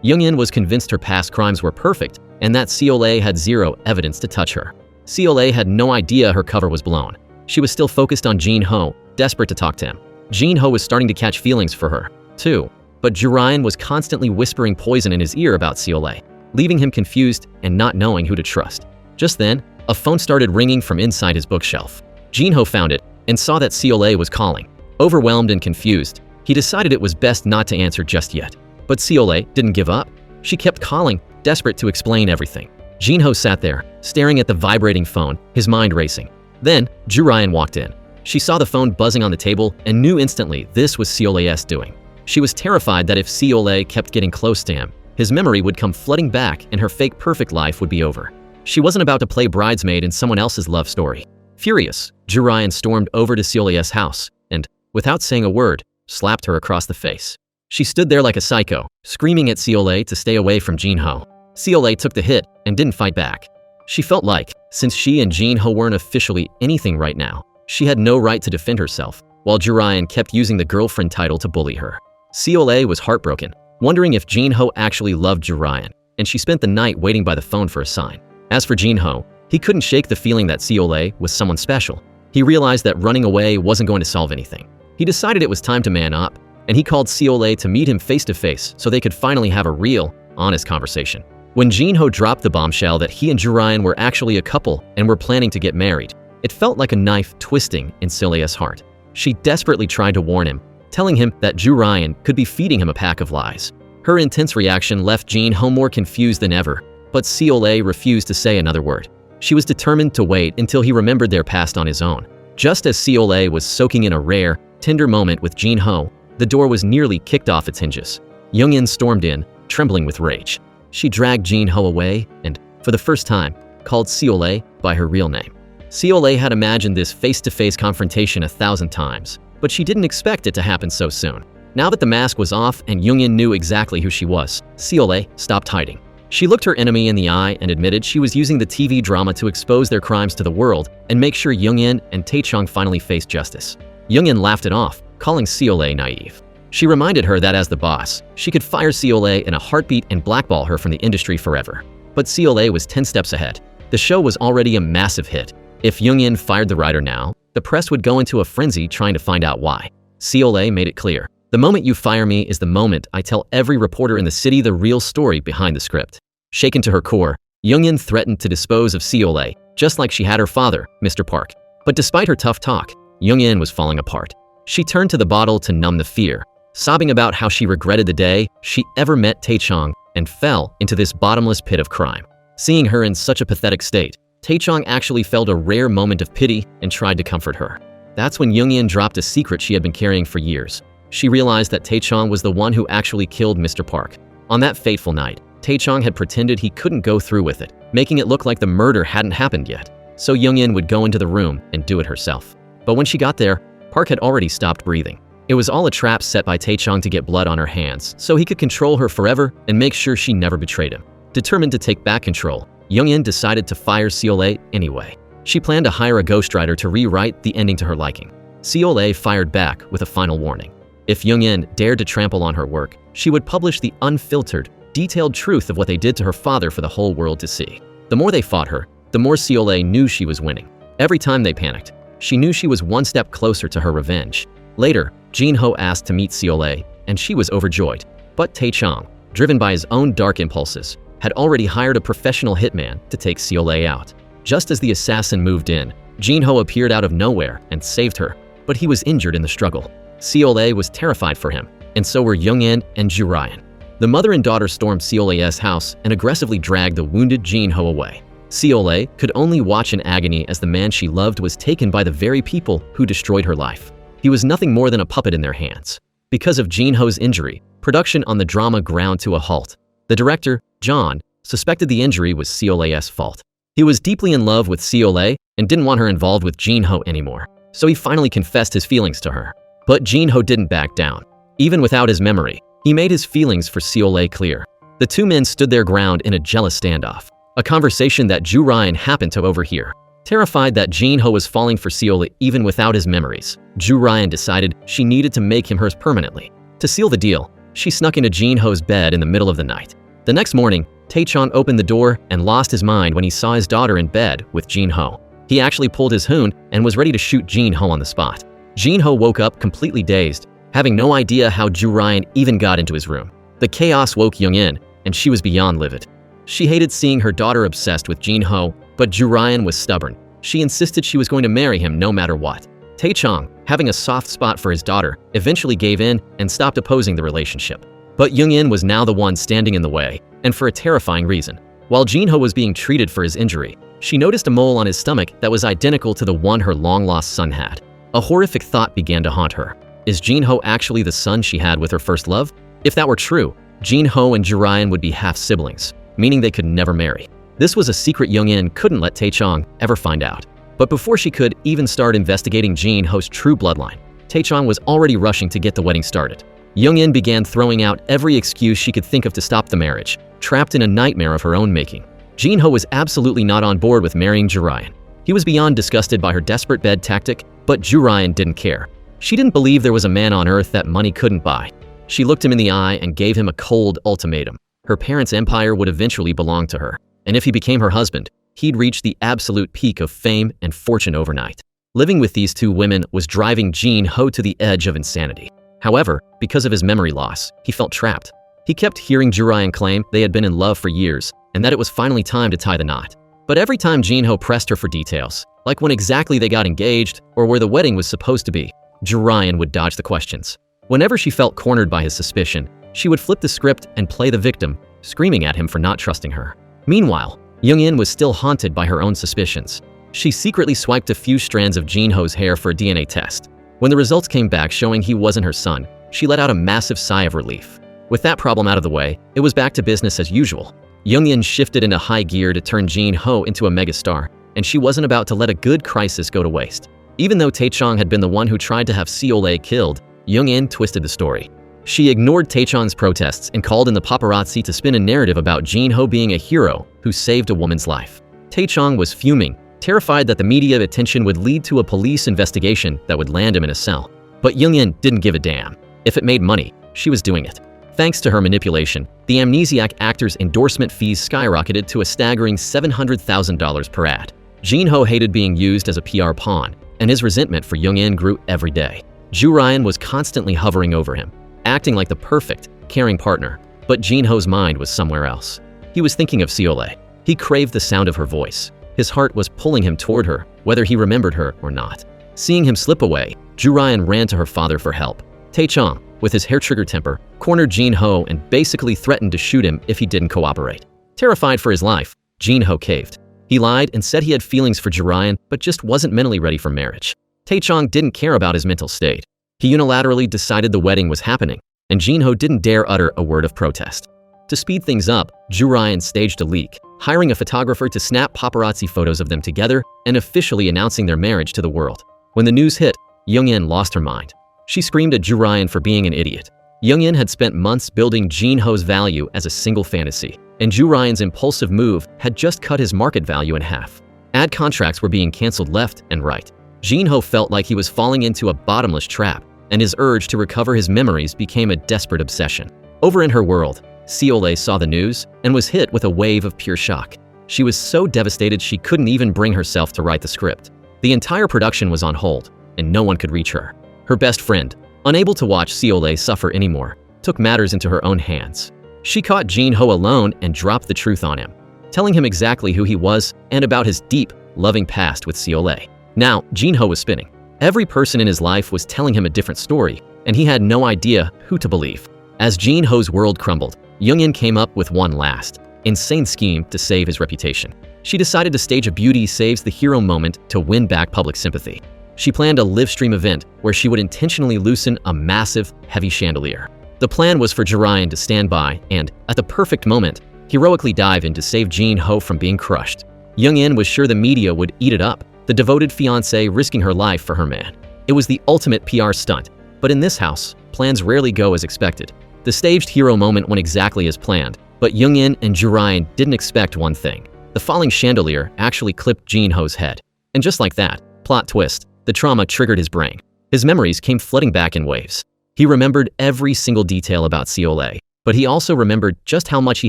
Young-in was convinced her past crimes were perfect and that Seol-ae had zero evidence to touch her. Seol-ae had no idea her cover was blown. She was still focused on Jin-ho, desperate to talk to him. Jin-ho was starting to catch feelings for her, too, but Ju-ryan was constantly whispering poison in his ear about Seol-ae, leaving him confused and not knowing who to trust. Just then, a phone started ringing from inside his bookshelf. Jin-ho found it and saw that Seol-ae was calling. Overwhelmed and confused, he decided it was best not to answer just yet. But Seol-ae didn't give up. She kept calling, desperate to explain everything. Jin-ho sat there, staring at the vibrating phone, his mind racing. Then, Ju-ryan walked in. She saw the phone buzzing on the table and knew instantly this was Seol-ae's doing. She was terrified that if Seol-ae kept getting close to him, his memory would come flooding back and her fake perfect life would be over. She wasn't about to play bridesmaid in someone else's love story. Furious, Ju-ryan stormed over to Seol-ae's house and, without saying a word, slapped her across the face. She stood there like a psycho, screaming at Seol-ae to stay away from Jin-ho. Seol-ae took the hit and didn't fight back. She felt like, since she and Jin-ho weren't officially anything right now, she had no right to defend herself, while Ju-ryan kept using the girlfriend title to bully her. Seol-ae was heartbroken. wondering if Jin-ho actually loved Ju Ryan, and she spent the night waiting by the phone for a sign. As for Jin-ho, he couldn't shake the feeling that Seol-ae was someone special. He realized that running away wasn't going to solve anything. He decided it was time to man up, and he called Seol-ae to meet him face to face so they could finally have a real, honest conversation. When Jin-ho dropped the bombshell that he and Ju Ryan were actually a couple and were planning to get married, it felt like a knife twisting in Seol-ae's heart. She desperately tried to warn him, telling him that Ju Ryan could be feeding him a pack of lies. Her intense reaction left Jin-ho more confused than ever, but Seol-ae refused to say another word. She was determined to wait until he remembered their past on his own. Just as Seol-ae was soaking in a rare, tender moment with Jin-ho, the door was nearly kicked off its hinges. Young-in stormed in, trembling with rage. She dragged Jin-ho away and, for the first time, called Seol-ae by her real name. Seol-ae had imagined this face-to-face confrontation 1,000 times, but she didn't expect it to happen so soon. Now that the mask was off and Young-in knew exactly who she was, Seol-ae stopped hiding. She looked her enemy in the eye and admitted she was using the TV drama to expose their crimes to the world and make sure Young-in and Tae-chong finally faced justice. Young-in laughed it off, calling Seol-ae naive. She reminded her that as the boss, she could fire Seol-ae in a heartbeat and blackball her from the industry forever. But Seol-ae was 10 steps ahead. The show was already a massive hit. If Young-in fired the writer now, the press would go into a frenzy trying to find out why. Seol-ae made it clear. The moment you fire me is the moment I tell every reporter in the city the real story behind the script. Shaken to her core, Young-in threatened to dispose of Seol-ae, just like she had her father, Mr. Park. But despite her tough talk, Young-in was falling apart. She turned to the bottle to numb the fear, sobbing about how she regretted the day she ever met Tae-chong and fell into this bottomless pit of crime. Seeing her in such a pathetic state, Tae-chong actually felt a rare moment of pity and tried to comfort her. That's when Young-in dropped a secret she had been carrying for years. She realized that Tae-chong was the one who actually killed Mr. Park. On that fateful night, Tae-chong had pretended he couldn't go through with it, making it look like the murder hadn't happened yet. So Young-in would go into the room and do it herself. But when she got there, Park had already stopped breathing. It was all a trap set by Tae-chong to get blood on her hands, so he could control her forever and make sure she never betrayed him. Determined to take back control, Young-in decided to fire Seol-ae anyway. She planned to hire a ghostwriter to rewrite the ending to her liking. Seol-ae fired back with a final warning. If Young-in dared to trample on her work, she would publish the unfiltered, detailed truth of what they did to her father for the whole world to see. The more they fought her, the more Seol-ae knew she was winning. Every time they panicked, she knew she was one step closer to her revenge. Later, Jin-ho asked to meet Seol-ae, and she was overjoyed. But Tae-chong, driven by his own dark impulses, had already hired a professional hitman to take Seol-ae out. Just as the assassin moved in, Jin-ho appeared out of nowhere and saved her, but he was injured in the struggle. Seol-ae was terrified for him, and so were Young-in and Ju Ryan. The mother and daughter stormed Seol-ae's house and aggressively dragged the wounded Jin-ho away. Seol-ae could only watch in agony as the man she loved was taken by the very people who destroyed her life. He was nothing more than a puppet in their hands. Because of Jin-ho's injury, production on the drama ground to a halt. The director, John, suspected the injury was Seol-ae's fault. He was deeply in love with Seol-ae and didn't want her involved with Jin-ho anymore, so he finally confessed his feelings to her. But Jin-ho didn't back down. Even without his memory, he made his feelings for Seol-ae clear. The two men stood their ground in a jealous standoff, a conversation that Ju Ryan happened to overhear. Terrified that Jin-ho was falling for Seol-ae even without his memories, Ju Ryan decided she needed to make him hers permanently. To seal the deal, she snuck into Jin-ho's bed in the middle of the night. The next morning, Tae-chong opened the door and lost his mind when he saw his daughter in bed with Jin-ho. He actually pulled his hoon and was ready to shoot Jin-ho on the spot. Jin-ho woke up completely dazed, having no idea how Ju Ryan even got into his room. The chaos woke Young-in, and she was beyond livid. She hated seeing her daughter obsessed with Jin-ho, but Ju Ryan was stubborn. She insisted she was going to marry him no matter what. Tae-chong, having a soft spot for his daughter, eventually gave in and stopped opposing the relationship. But Young-in was now the one standing in the way, and for a terrifying reason. While Jin-ho was being treated for his injury, she noticed a mole on his stomach that was identical to the one her long-lost son had. A horrific thought began to haunt her. Is Jin-ho actually the son she had with her first love? If that were true, Jin-ho and Ju Ryan would be half-siblings, meaning they could never marry. This was a secret Young-in couldn't let Tae-chong ever find out. But before she could even start investigating Jin-ho's true bloodline, Tae-chong was already rushing to get the wedding started. Young-in began throwing out every excuse she could think of to stop the marriage, trapped in a nightmare of her own making. Jin-ho was absolutely not on board with marrying Ju Ryan. He was beyond disgusted by her desperate bed tactic, but Ju Ryan didn't care. She didn't believe there was a man on earth that money couldn't buy. She looked him in the eye and gave him a cold ultimatum. Her parents' empire would eventually belong to her, and if he became her husband, he'd reach the absolute peak of fame and fortune overnight. Living with these two women was driving Jin-ho to the edge of insanity. However, because of his memory loss, he felt trapped. He kept hearing Joo-ryan claim they had been in love for years and that it was finally time to tie the knot. But every time Jin-ho pressed her for details, like when exactly they got engaged or where the wedding was supposed to be, Joo-ryan would dodge the questions. Whenever she felt cornered by his suspicion, she would flip the script and play the victim, screaming at him for not trusting her. Meanwhile, Young-in was still haunted by her own suspicions. She secretly swiped a few strands of Jin-ho's hair for a DNA test. When the results came back showing he wasn't her son, she let out a massive sigh of relief. With that problem out of the way, it was back to business as usual. Young-in shifted into high gear to turn Jin-ho into a megastar, and she wasn't about to let a good crisis go to waste. Even though Tae-chong had been the one who tried to have Seol-ae killed, Young-in twisted the story. She ignored Tae-chong's protests and called in the paparazzi to spin a narrative about Jin-ho being a hero who saved a woman's life. Tae-chong was fuming, terrified that the media attention would lead to a police investigation that would land him in a cell. But Young-in didn't give a damn. If it made money, she was doing it. Thanks to her manipulation, the Amnesiac actor's endorsement fees skyrocketed to a staggering $700,000 per ad. Jin-ho hated being used as a PR pawn, and his resentment for Young-in grew every day. Joo-ryan was constantly hovering over him, acting like the perfect, caring partner, but Jin-ho's mind was somewhere else. He was thinking of Seol-ae. He craved the sound of her voice. His heart was pulling him toward her, whether he remembered her or not. Seeing him slip away, Joo-ryan ran to her father for help. Tae-chong, with his hair-trigger temper, cornered Jin-ho and basically threatened to shoot him if he didn't cooperate. Terrified for his life, Jin-ho caved. He lied and said he had feelings for Joo-ryan, but just wasn't mentally ready for marriage. Tae-chong didn't care about his mental state. He unilaterally decided the wedding was happening, and Jin-ho didn't dare utter a word of protest. To speed things up, Joo-ryan staged a leak, hiring a photographer to snap paparazzi photos of them together and officially announcing their marriage to the world. When the news hit, Young-in lost her mind. She screamed at Joo-ryan for being an idiot. Young-in had spent months building Jin-ho's value as a single fantasy, and Joo-ryan's impulsive move had just cut his market value in half. Ad contracts were being canceled left and right. Jin-ho felt like he was falling into a bottomless trap, and his urge to recover his memories became a desperate obsession. Over in her world, Seol-ae saw the news and was hit with a wave of pure shock. She was so devastated she couldn't even bring herself to write the script. The entire production was on hold, and no one could reach her. Her best friend, unable to watch Seol-ae suffer anymore, took matters into her own hands. She caught Jin-ho alone and dropped the truth on him, telling him exactly who he was and about his deep, loving past with Seol-ae. Now, Jin-ho was spinning. Every person in his life was telling him a different story, and he had no idea who to believe. As Jin-ho's world crumbled, Young-in came up with one last, insane scheme to save his reputation. She decided to stage a beauty saves the hero moment to win back public sympathy. She planned a live-stream event where she would intentionally loosen a massive, heavy chandelier. The plan was for Joo-ryan to stand by and, at the perfect moment, heroically dive in to save Jin-ho from being crushed. Young-in was sure the media would eat it up, the devoted fiancée risking her life for her man. It was the ultimate PR stunt, but in this house, plans rarely go as expected. The staged hero moment went exactly as planned, but Young-in and Joo-ryan didn't expect one thing. The falling chandelier actually clipped Jin-ho's head. And just like that, plot twist, the trauma triggered his brain. His memories came flooding back in waves. He remembered every single detail about Seol-ae, but he also remembered just how much he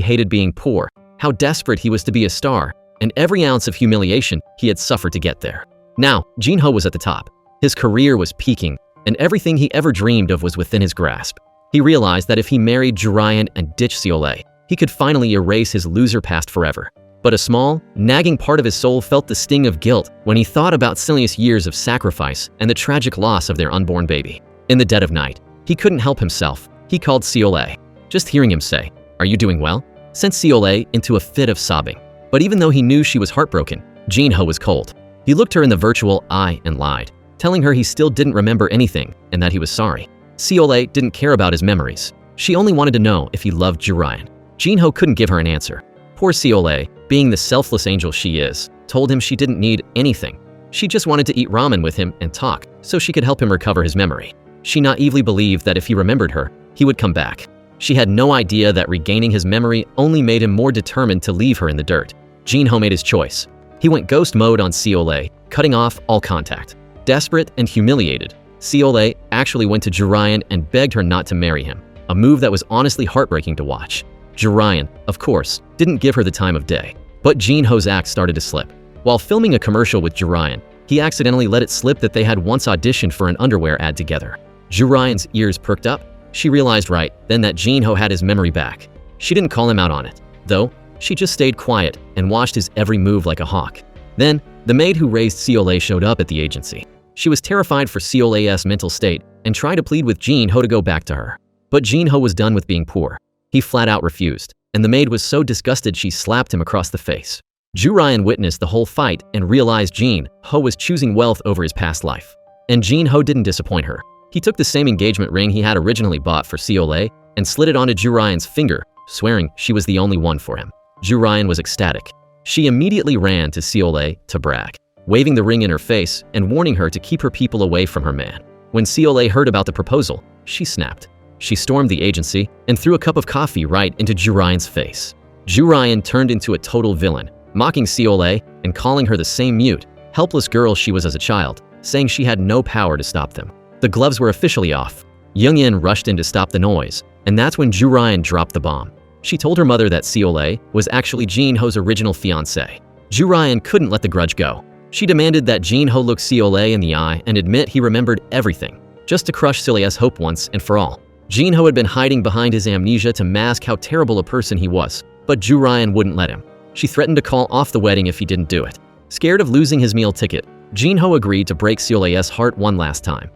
hated being poor, how desperate he was to be a star, and every ounce of humiliation he had suffered to get there. Now, Jin-ho was at the top. His career was peaking, and everything he ever dreamed of was within his grasp. He realized that if he married Joo-ryan and ditched Seol-ae, he could finally erase his loser past forever. But a small, nagging part of his soul felt the sting of guilt when he thought about Silius' years of sacrifice and the tragic loss of their unborn baby. In the dead of night, he couldn't help himself. He called Seol-ae. Just hearing him say, "Are you doing well?" sent Seol-ae into a fit of sobbing. But even though he knew she was heartbroken, Jin-ho was cold. He looked her in the virtual eye and lied, telling her he still didn't remember anything and that he was sorry. Seol-ae didn't care about his memories. She only wanted to know if he loved Joo-ryan. Jin-ho couldn't give her an answer. Poor Seol-ae, being the selfless angel she is, told him she didn't need anything. She just wanted to eat ramen with him and talk so she could help him recover his memory. She naively believed that if he remembered her, he would come back. She had no idea that regaining his memory only made him more determined to leave her in the dirt. Jin-ho made his choice. He went ghost mode on Seol-ae, cutting off all contact. Desperate and humiliated, Seol-ae actually went to Joo-ryan and begged her not to marry him. a move that was honestly heartbreaking to watch. Jurian, of course, didn't give her the time of day. But Jin Ho's act started to slip. While filming a commercial with Jurian, he accidentally let it slip that they had once auditioned for an underwear ad together. Jurian's ears perked up. She realized right then that Jin Ho had his memory back. She didn't call him out on it, though. She just stayed quiet and watched his every move like a hawk. Then, the maid who raised Seole showed up at the agency. She was terrified for Seole's mental state and tried to plead with Jin Ho to go back to her. But Jin Ho was done with being poor. He flat out refused, and the maid was so disgusted she slapped him across the face. Jurian witnessed the whole fight and realized Jin Ho was choosing wealth over his past life. And Jin Ho didn't disappoint her. He took the same engagement ring he had originally bought for Seole and slid it onto Jurian's finger, swearing she was the only one for him. Jurian was ecstatic. She immediately ran to Seole to brag, waving the ring in her face and warning her to keep her people away from her man. When Seole heard about the proposal, she snapped. She stormed the agency and threw a cup of coffee right into Jurian's face. Jurian turned into a total villain, mocking Seole and calling her the same mute, helpless girl she was as a child, saying she had no power to stop them. The gloves were officially off. Young-in rushed in to stop the noise, and that's when Jurian dropped the bomb. She told her mother that Seole was actually Jin Ho's original fiancé. Jurian couldn't let the grudge go. She demanded that Jin Ho look Seole in the eye and admit he remembered everything, just to crush Seole's hope once and for all. Jin Ho had been hiding behind his amnesia to mask how terrible a person he was, but Jurian wouldn't let him. She threatened to call off the wedding if he didn't do it. Scared of losing his meal ticket, Jin Ho agreed to break Seole's heart one last time.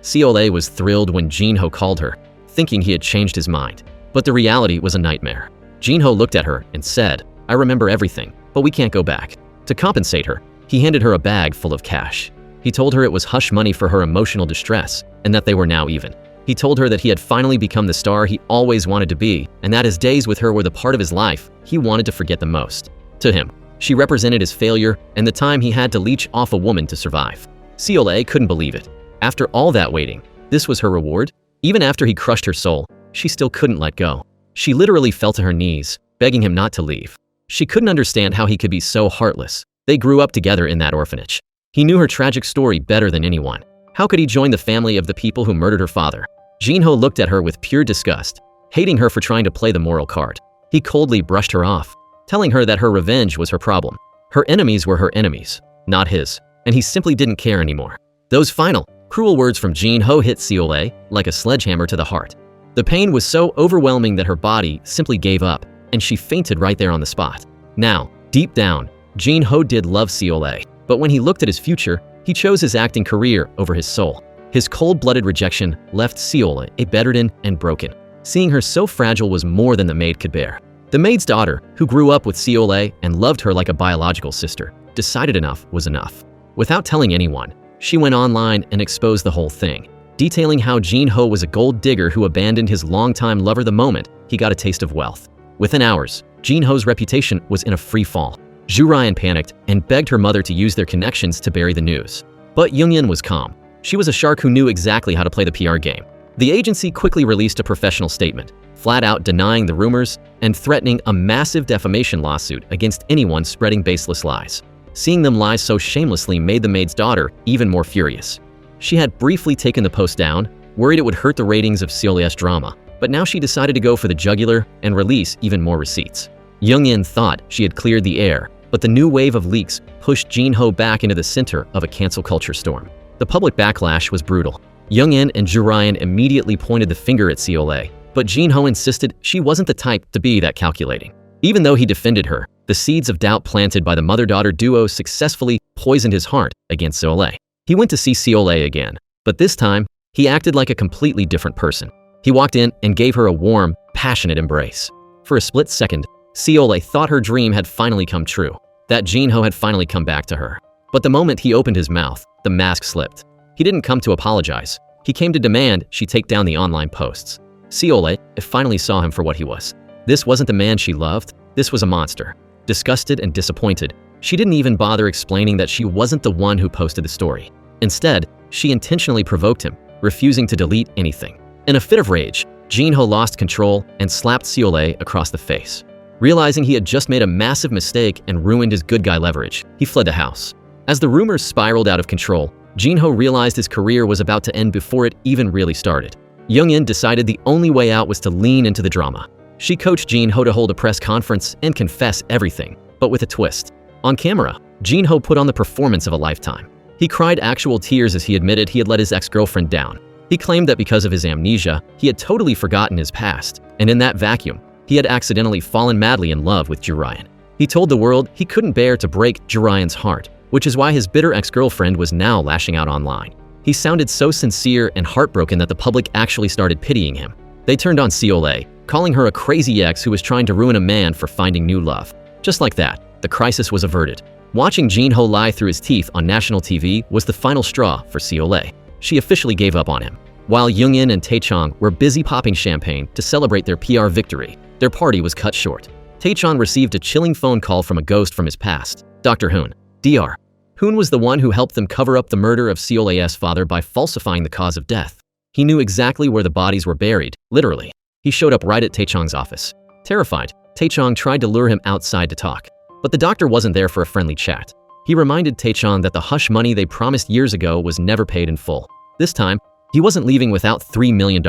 Seole was thrilled when Jin Ho called her, thinking he had changed his mind. But the reality was a nightmare. Jin Ho looked at her and said, "I remember everything, but we can't go back." To compensate her, he handed her a bag full of cash. He told her it was hush money for her emotional distress and that they were now even. He told her that he had finally become the star he always wanted to be and that his days with her were the part of his life he wanted to forget the most. To him, she represented his failure and the time he had to leech off a woman to survive. Seole couldn't believe it. After all that waiting, this was her reward? Even after he crushed her soul, she still couldn't let go. She literally fell to her knees, begging him not to leave. She couldn't understand how he could be so heartless. They grew up together in that orphanage. He knew her tragic story better than anyone. How could he join the family of the people who murdered her father? Jin Ho looked at her with pure disgust, hating her for trying to play the moral card. He coldly brushed her off, telling her that her revenge was her problem. Her enemies were her enemies, not his, and he simply didn't care anymore. Those final, cruel words from Jin Ho hit Seole like a sledgehammer to the heart. The pain was so overwhelming that her body simply gave up, and she fainted right there on the spot. Now, deep down, Jin Ho did love Seole, but when he looked at his future, he chose his acting career over his soul. His cold-blooded rejection left Seole bedridden and broken. Seeing her so fragile was more than the maid could bear. The maid's daughter, who grew up with Seole and loved her like a biological sister, decided enough was enough. Without telling anyone, she went online and exposed the whole thing, detailing how Jin Ho was a gold digger who abandoned his longtime lover the moment he got a taste of wealth. Within hours, Jin Ho's reputation was in a free fall. Jurian panicked and begged her mother to use their connections to bury the news. But Young-in was calm. She was a shark who knew exactly how to play the PR game. The agency quickly released a professional statement, flat out denying the rumors and threatening a massive defamation lawsuit against anyone spreading baseless lies. Seeing them lie so shamelessly made the maid's daughter even more furious. She had briefly taken the post down, worried it would hurt the ratings of Seole's drama, but now she decided to go for the jugular and release even more receipts. Young-in thought she had cleared the air, but the new wave of leaks pushed Jin Ho back into the center of a cancel culture storm. The public backlash was brutal. Young-in and Jurian immediately pointed the finger at Seole, but Jin Ho insisted she wasn't the type to be that calculating. Even though he defended her, the seeds of doubt planted by the mother-daughter duo successfully poisoned his heart against Seole. He went to see Seole again, but this time, he acted like a completely different person. He walked in and gave her a warm, passionate embrace. For a split second, Seole thought her dream had finally come true, that Jin Ho had finally come back to her. But the moment he opened his mouth, the mask slipped. He didn't come to apologize. He came to demand she take down the online posts. Seole finally saw him for what he was. This wasn't the man she loved, this was a monster. Disgusted and disappointed, she didn't even bother explaining that she wasn't the one who posted the story. Instead, she intentionally provoked him, refusing to delete anything. In a fit of rage, Jin Ho lost control and slapped Seole across the face. Realizing he had just made a massive mistake and ruined his good guy leverage, he fled the house. As the rumors spiraled out of control, Jin Ho realized his career was about to end before it even really started. Young-in decided the only way out was to lean into the drama. She coached Jin-ho to hold a press conference and confess everything, but with a twist. On camera, Jin-ho put on the performance of a lifetime. He cried actual tears as he admitted he had let his ex-girlfriend down. He claimed that because of his amnesia, he had totally forgotten his past, and in that vacuum, he had accidentally fallen madly in love with Joo-ryan. He told the world he couldn't bear to break Joo-ryan's heart, which is why his bitter ex-girlfriend was now lashing out online. He sounded so sincere and heartbroken that the public actually started pitying him. They turned on Seol-ae, calling her a crazy ex who was trying to ruin a man for finding new love. Just like that, the crisis was averted. Watching Jin-ho lie through his teeth on national TV was the final straw for Seol-ae. She officially gave up on him. While Young-in and Tae-chong were busy popping champagne to celebrate their PR victory, their party was cut short. Tae-chong received a chilling phone call from a ghost from his past, Dr. Hoon. Dr. Hoon was the one who helped them cover up the murder of Seol-ae's father by falsifying the cause of death. He knew exactly where the bodies were buried, literally. He showed up right at Tae-chong's office. Terrified, Tae-chong tried to lure him outside to talk. But the doctor wasn't there for a friendly chat. He reminded Tae-chong that the hush money they promised years ago was never paid in full. This time, he wasn't leaving without $3 million.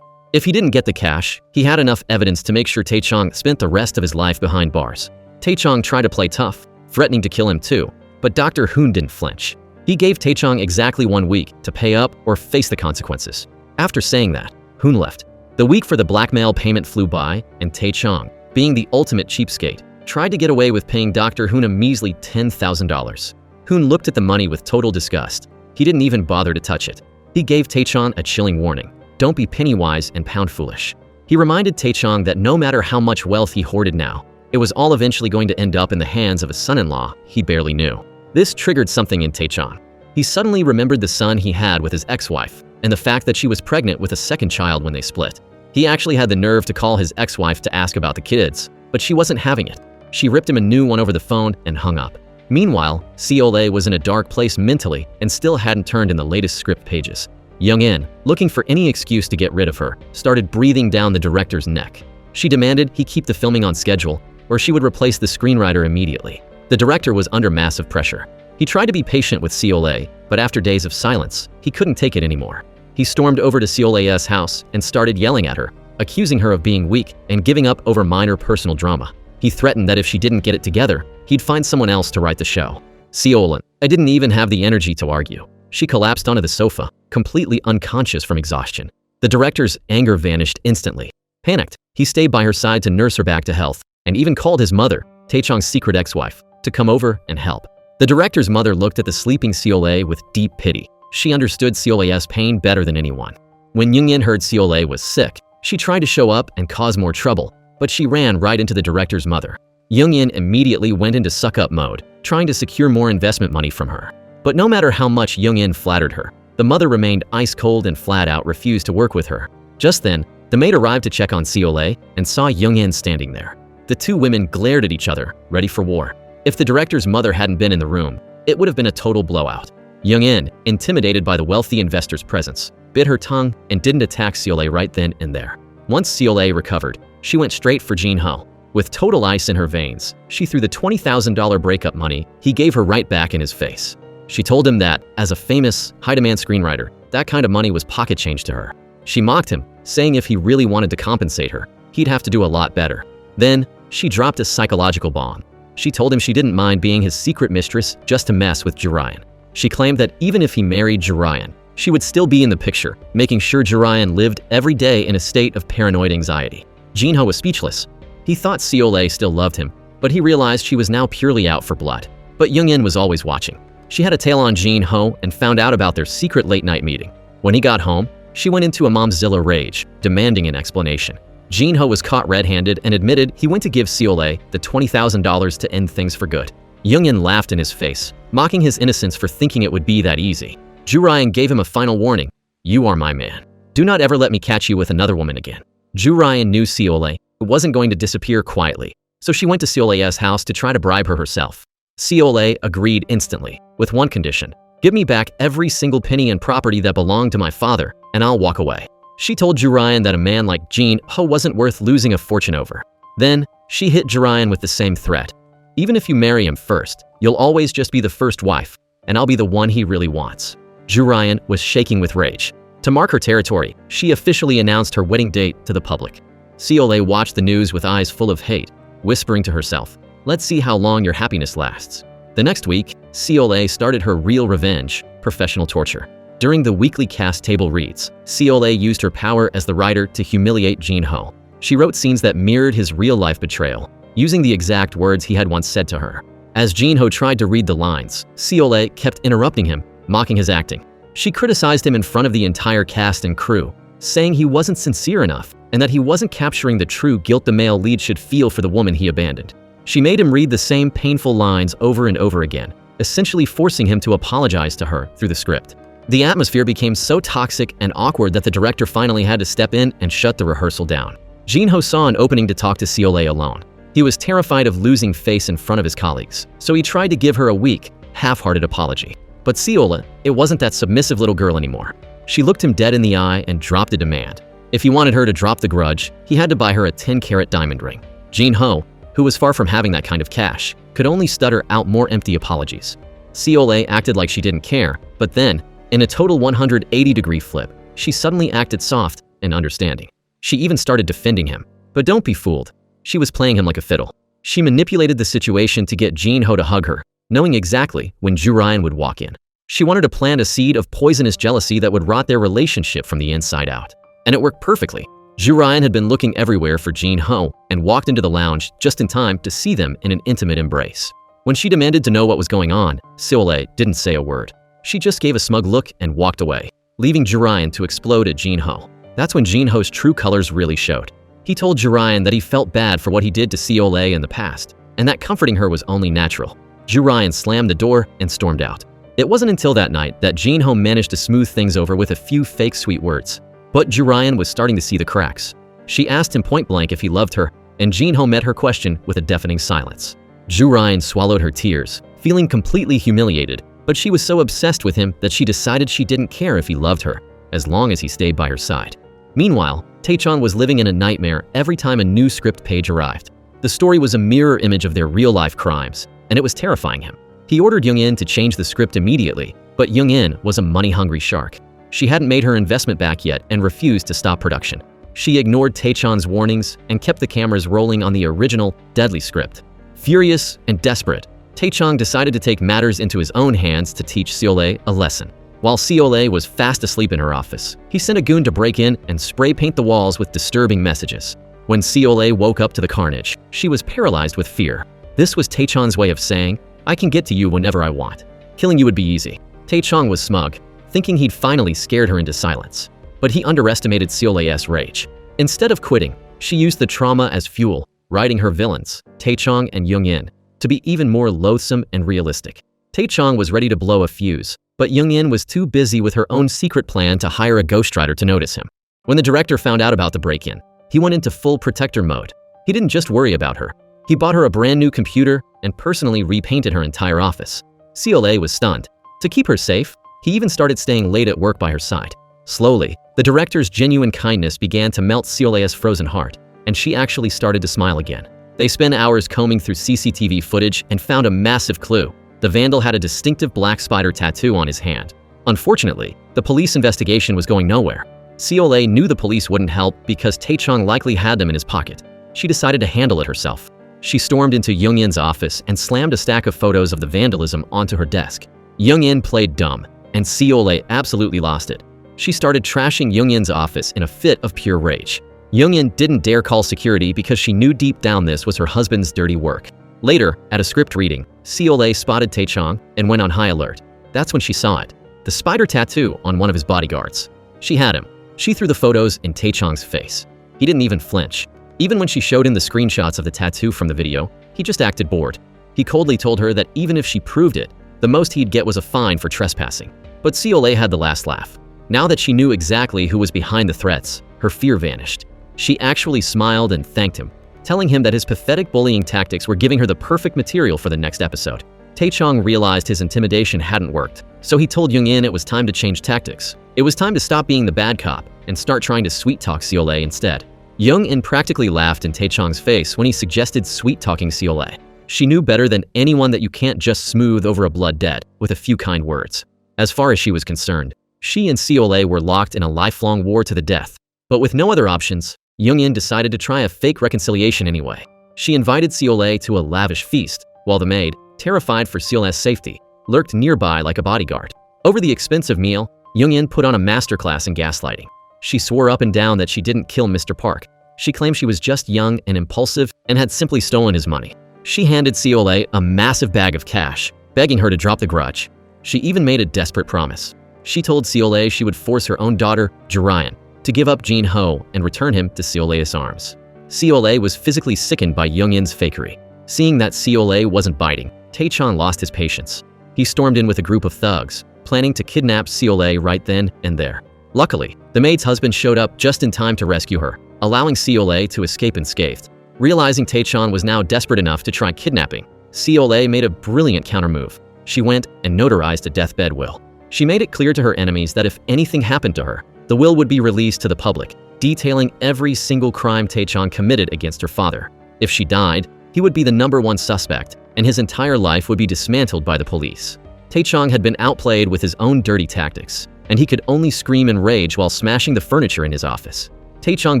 If he didn't get the cash, he had enough evidence to make sure Tae-chong spent the rest of his life behind bars. Tae-chong tried to play tough, threatening to kill him too, but Dr. Hoon didn't flinch. He gave Tae-chong exactly 1 week to pay up or face the consequences. After saying that, Hoon left. The week for the blackmail payment flew by, and Tae-chong, being the ultimate cheapskate, tried to get away with paying Dr. Hoon a measly $10,000. Hoon looked at the money with total disgust. He didn't even bother to touch it. He gave Tae-chong a chilling warning. Don't be penny-wise and pound-foolish. He reminded Tae-chong that no matter how much wealth he hoarded now, it was all eventually going to end up in the hands of a son-in-law he barely knew. This triggered something in Tae-chong. He suddenly remembered the son he had with his ex-wife, and the fact that she was pregnant with a second child when they split. He actually had the nerve to call his ex-wife to ask about the kids, but she wasn't having it. She ripped him a new one over the phone and hung up. Meanwhile, Seol-ae was in a dark place mentally and still hadn't turned in the latest script pages. Young-in, looking for any excuse to get rid of her, started breathing down the director's neck. She demanded he keep the filming on schedule, or she would replace the screenwriter immediately. The director was under massive pressure. He tried to be patient with Seol-ae, but after days of silence, he couldn't take it anymore. He stormed over to Seol-ae's house and started yelling at her, accusing her of being weak and giving up over minor personal drama. He threatened that if she didn't get it together, he'd find someone else to write the show. Seol-ae didn't even have the energy to argue. She collapsed onto the sofa, completely unconscious from exhaustion. The director's anger vanished instantly. Panicked, he stayed by her side to nurse her back to health, and even called his mother, Tae-chong's secret ex-wife, to come over and help. The director's mother looked at the sleeping Seol-ae with deep pity. She understood Seol-ae's pain better than anyone. When Young-in heard Seol-ae was sick, she tried to show up and cause more trouble, but she ran right into the director's mother. Young-in immediately went into suck-up mode, trying to secure more investment money from her. But no matter how much Young-in flattered her, the mother remained ice-cold and flat-out refused to work with her. Just then, the maid arrived to check on Seol-ae and saw Young-in standing there. The two women glared at each other, ready for war. If the director's mother hadn't been in the room, it would have been a total blowout. Young-in, intimidated by the wealthy investor's presence, bit her tongue and didn't attack Seol-ae right then and there. Once Seol-ae recovered, she went straight for Jin-ho. With total ice in her veins, she threw the $20,000 breakup money he gave her right back in his face. She told him that, as a famous, high-demand screenwriter, that kind of money was pocket change to her. She mocked him, saying if he really wanted to compensate her, he'd have to do a lot better. Then, she dropped a psychological bomb. She told him she didn't mind being his secret mistress just to mess with Joo-ryan. She claimed that even if he married Joo-ryan, she would still be in the picture, making sure Joo-ryan lived every day in a state of paranoid anxiety. Jin-ho was speechless. He thought Seol-ae still loved him, but he realized she was now purely out for blood. But Young-in was always watching. She had a tail on Jin-ho and found out about their secret late-night meeting. When he got home, she went into a momzilla rage, demanding an explanation. Jin-ho was caught red-handed and admitted he went to give Seol-ae the $20,000 to end things for good. Young-in laughed in his face, mocking his innocence for thinking it would be that easy. Joo-ryan gave him a final warning. "You are my man. Do not ever let me catch you with another woman again." Joo-ryan knew Seol-ae wasn't going to disappear quietly, so she went to Seol-ae's house to try to bribe her herself. Seol-ae agreed instantly, with one condition: give me back every single penny and property that belonged to my father, and I'll walk away. She told Joo-ryan that a man like Jin-ho wasn't worth losing a fortune over. Then, she hit Joo-ryan with the same threat. "Even if you marry him first, you'll always just be the first wife, and I'll be the one he really wants." Joo-ryan was shaking with rage. To mark her territory, she officially announced her wedding date to the public. Seole watched the news with eyes full of hate, whispering to herself, "Let's see how long your happiness lasts." The next week, Seole started her real revenge, professional torture. During the weekly cast table reads, Seole used her power as the writer to humiliate Jin-ho. She wrote scenes that mirrored his real-life betrayal, using the exact words he had once said to her. As Jin-ho tried to read the lines, Seole kept interrupting him, mocking his acting. She criticized him in front of the entire cast and crew, saying he wasn't sincere enough and that he wasn't capturing the true guilt the male lead should feel for the woman he abandoned. She made him read the same painful lines over and over again, essentially forcing him to apologize to her through the script. The atmosphere became so toxic and awkward that the director finally had to step in and shut the rehearsal down. Jin-ho saw an opening to talk to Seole alone. He was terrified of losing face in front of his colleagues, so he tried to give her a weak, half-hearted apology. But Seole, it wasn't that submissive little girl anymore. She looked him dead in the eye and dropped a demand. If he wanted her to drop the grudge, he had to buy her a 10-carat diamond ring. Jin-ho, who was far from having that kind of cash, could only stutter out more empty apologies. Seole acted like she didn't care, but then, in a total 180-degree flip, she suddenly acted soft and understanding. She even started defending him. But don't be fooled. She was playing him like a fiddle. She manipulated the situation to get Jin-ho to hug her, knowing exactly when Ju-ryan would walk in. She wanted to plant a seed of poisonous jealousy that would rot their relationship from the inside out. And it worked perfectly. Ju-ryan had been looking everywhere for Jin-ho and walked into the lounge just in time to see them in an intimate embrace. When she demanded to know what was going on, Seole didn't say a word. She just gave a smug look and walked away, leaving Ju-ryan to explode at Jin-ho. That's when Jin-ho's true colors really showed. He told Ju-ryan that he felt bad for what he did to Seole in the past, and that comforting her was only natural. Ju-ryan slammed the door and stormed out. It wasn't until that night that Jin-ho managed to smooth things over with a few fake sweet words. But Ju-ryan was starting to see the cracks. She asked him point-blank if he loved her, and Jin-ho met her question with a deafening silence. Ju-ryan swallowed her tears, feeling completely humiliated, but she was so obsessed with him that she decided she didn't care if he loved her, as long as he stayed by her side. Meanwhile, Tae-chan was living in a nightmare every time a new script page arrived. The story was a mirror image of their real-life crimes, and it was terrifying him. He ordered Young-in to change the script immediately, but Young-in was a money-hungry shark. She hadn't made her investment back yet and refused to stop production. She ignored Tae-chan's warnings and kept the cameras rolling on the original, deadly script. Furious and desperate, Tae-chan decided to take matters into his own hands to teach Seole a lesson. While Seole was fast asleep in her office, he sent a goon to break in and spray paint the walls with disturbing messages. When Seole woke up to the carnage, she was paralyzed with fear. This was Tae-chan's way of saying, "I can get to you whenever I want. Killing you would be easy." Tae-chan was smug, thinking he'd finally scared her into silence. But he underestimated Seole's rage. Instead of quitting, she used the trauma as fuel, writing her villains, Tae-chan and Young-in, to be even more loathsome and realistic. Tae-chan was ready to blow a fuse, but Young-in was too busy with her own secret plan to hire a ghostwriter to notice him. When the director found out about the break-in, he went into full protector mode. He didn't just worry about her. He bought her a brand new computer and personally repainted her entire office. Seole was stunned. To keep her safe, he even started staying late at work by her side. Slowly, the director's genuine kindness began to melt Seole's frozen heart, and she actually started to smile again. They spent hours combing through CCTV footage and found a massive clue. The vandal had a distinctive black spider tattoo on his hand. Unfortunately, the police investigation was going nowhere. Seole knew the police wouldn't help because Tae-chan likely had them in his pocket. She decided to handle it herself. She stormed into Young-in's office and slammed a stack of photos of the vandalism onto her desk. Young-in played dumb, and Seole absolutely lost it. She started trashing Young-in's office in a fit of pure rage. Young-in didn't dare call security because she knew deep down this was her husband's dirty work. Later, at a script reading, Seole spotted Tae-chan and went on high alert. That's when she saw it. The spider tattoo on one of his bodyguards. She had him. She threw the photos in Tae-chan's face. He didn't even flinch. Even when she showed him the screenshots of the tattoo from the video, he just acted bored. He coldly told her that even if she proved it, the most he'd get was a fine for trespassing. But Seole had the last laugh. Now that she knew exactly who was behind the threats, her fear vanished. She actually smiled and thanked him, telling him that his pathetic bullying tactics were giving her the perfect material for the next episode. Tae-chan realized his intimidation hadn't worked, so he told Young-in it was time to change tactics. It was time to stop being the bad cop and start trying to sweet-talk Seole instead. Young-in practically laughed in Tae-chan's face when he suggested sweet-talking Seole. She knew better than anyone that you can't just smooth over a blood debt with a few kind words. As far as she was concerned, She and Seole were locked in a lifelong war to the death. But with no other options, Young-in decided to try a fake reconciliation anyway. She invited Seole to a lavish feast, while the maid, terrified for Seole's safety, lurked nearby like a bodyguard. Over the expensive meal, Young-in put on a masterclass in gaslighting. She swore up and down that she didn't kill Mr. Park. She claimed she was just young and impulsive and had simply stolen his money. She handed Seole a massive bag of cash, begging her to drop the grudge. She even made a desperate promise. She told Seole she would force her own daughter, Jurian, to give up Jin-ho and return him to Seole's arms. Seole was physically sickened by Young-in's fakery. Seeing that Seole wasn't biting, Tae-chan lost his patience. He stormed in with a group of thugs, planning to kidnap Seole right then and there. Luckily, the maid's husband showed up just in time to rescue her, allowing Seole to escape unscathed. Realizing Tae-chan was now desperate enough to try kidnapping, Seole made a brilliant countermove. She went and notarized a deathbed will. She made it clear to her enemies that if anything happened to her, the will would be released to the public, detailing every single crime Tae-chan committed against her father. If she died, he would be the #1 suspect, and his entire life would be dismantled by the police. Tae-chan had been outplayed with his own dirty tactics, and he could only scream in rage while smashing the furniture in his office. Tae-chan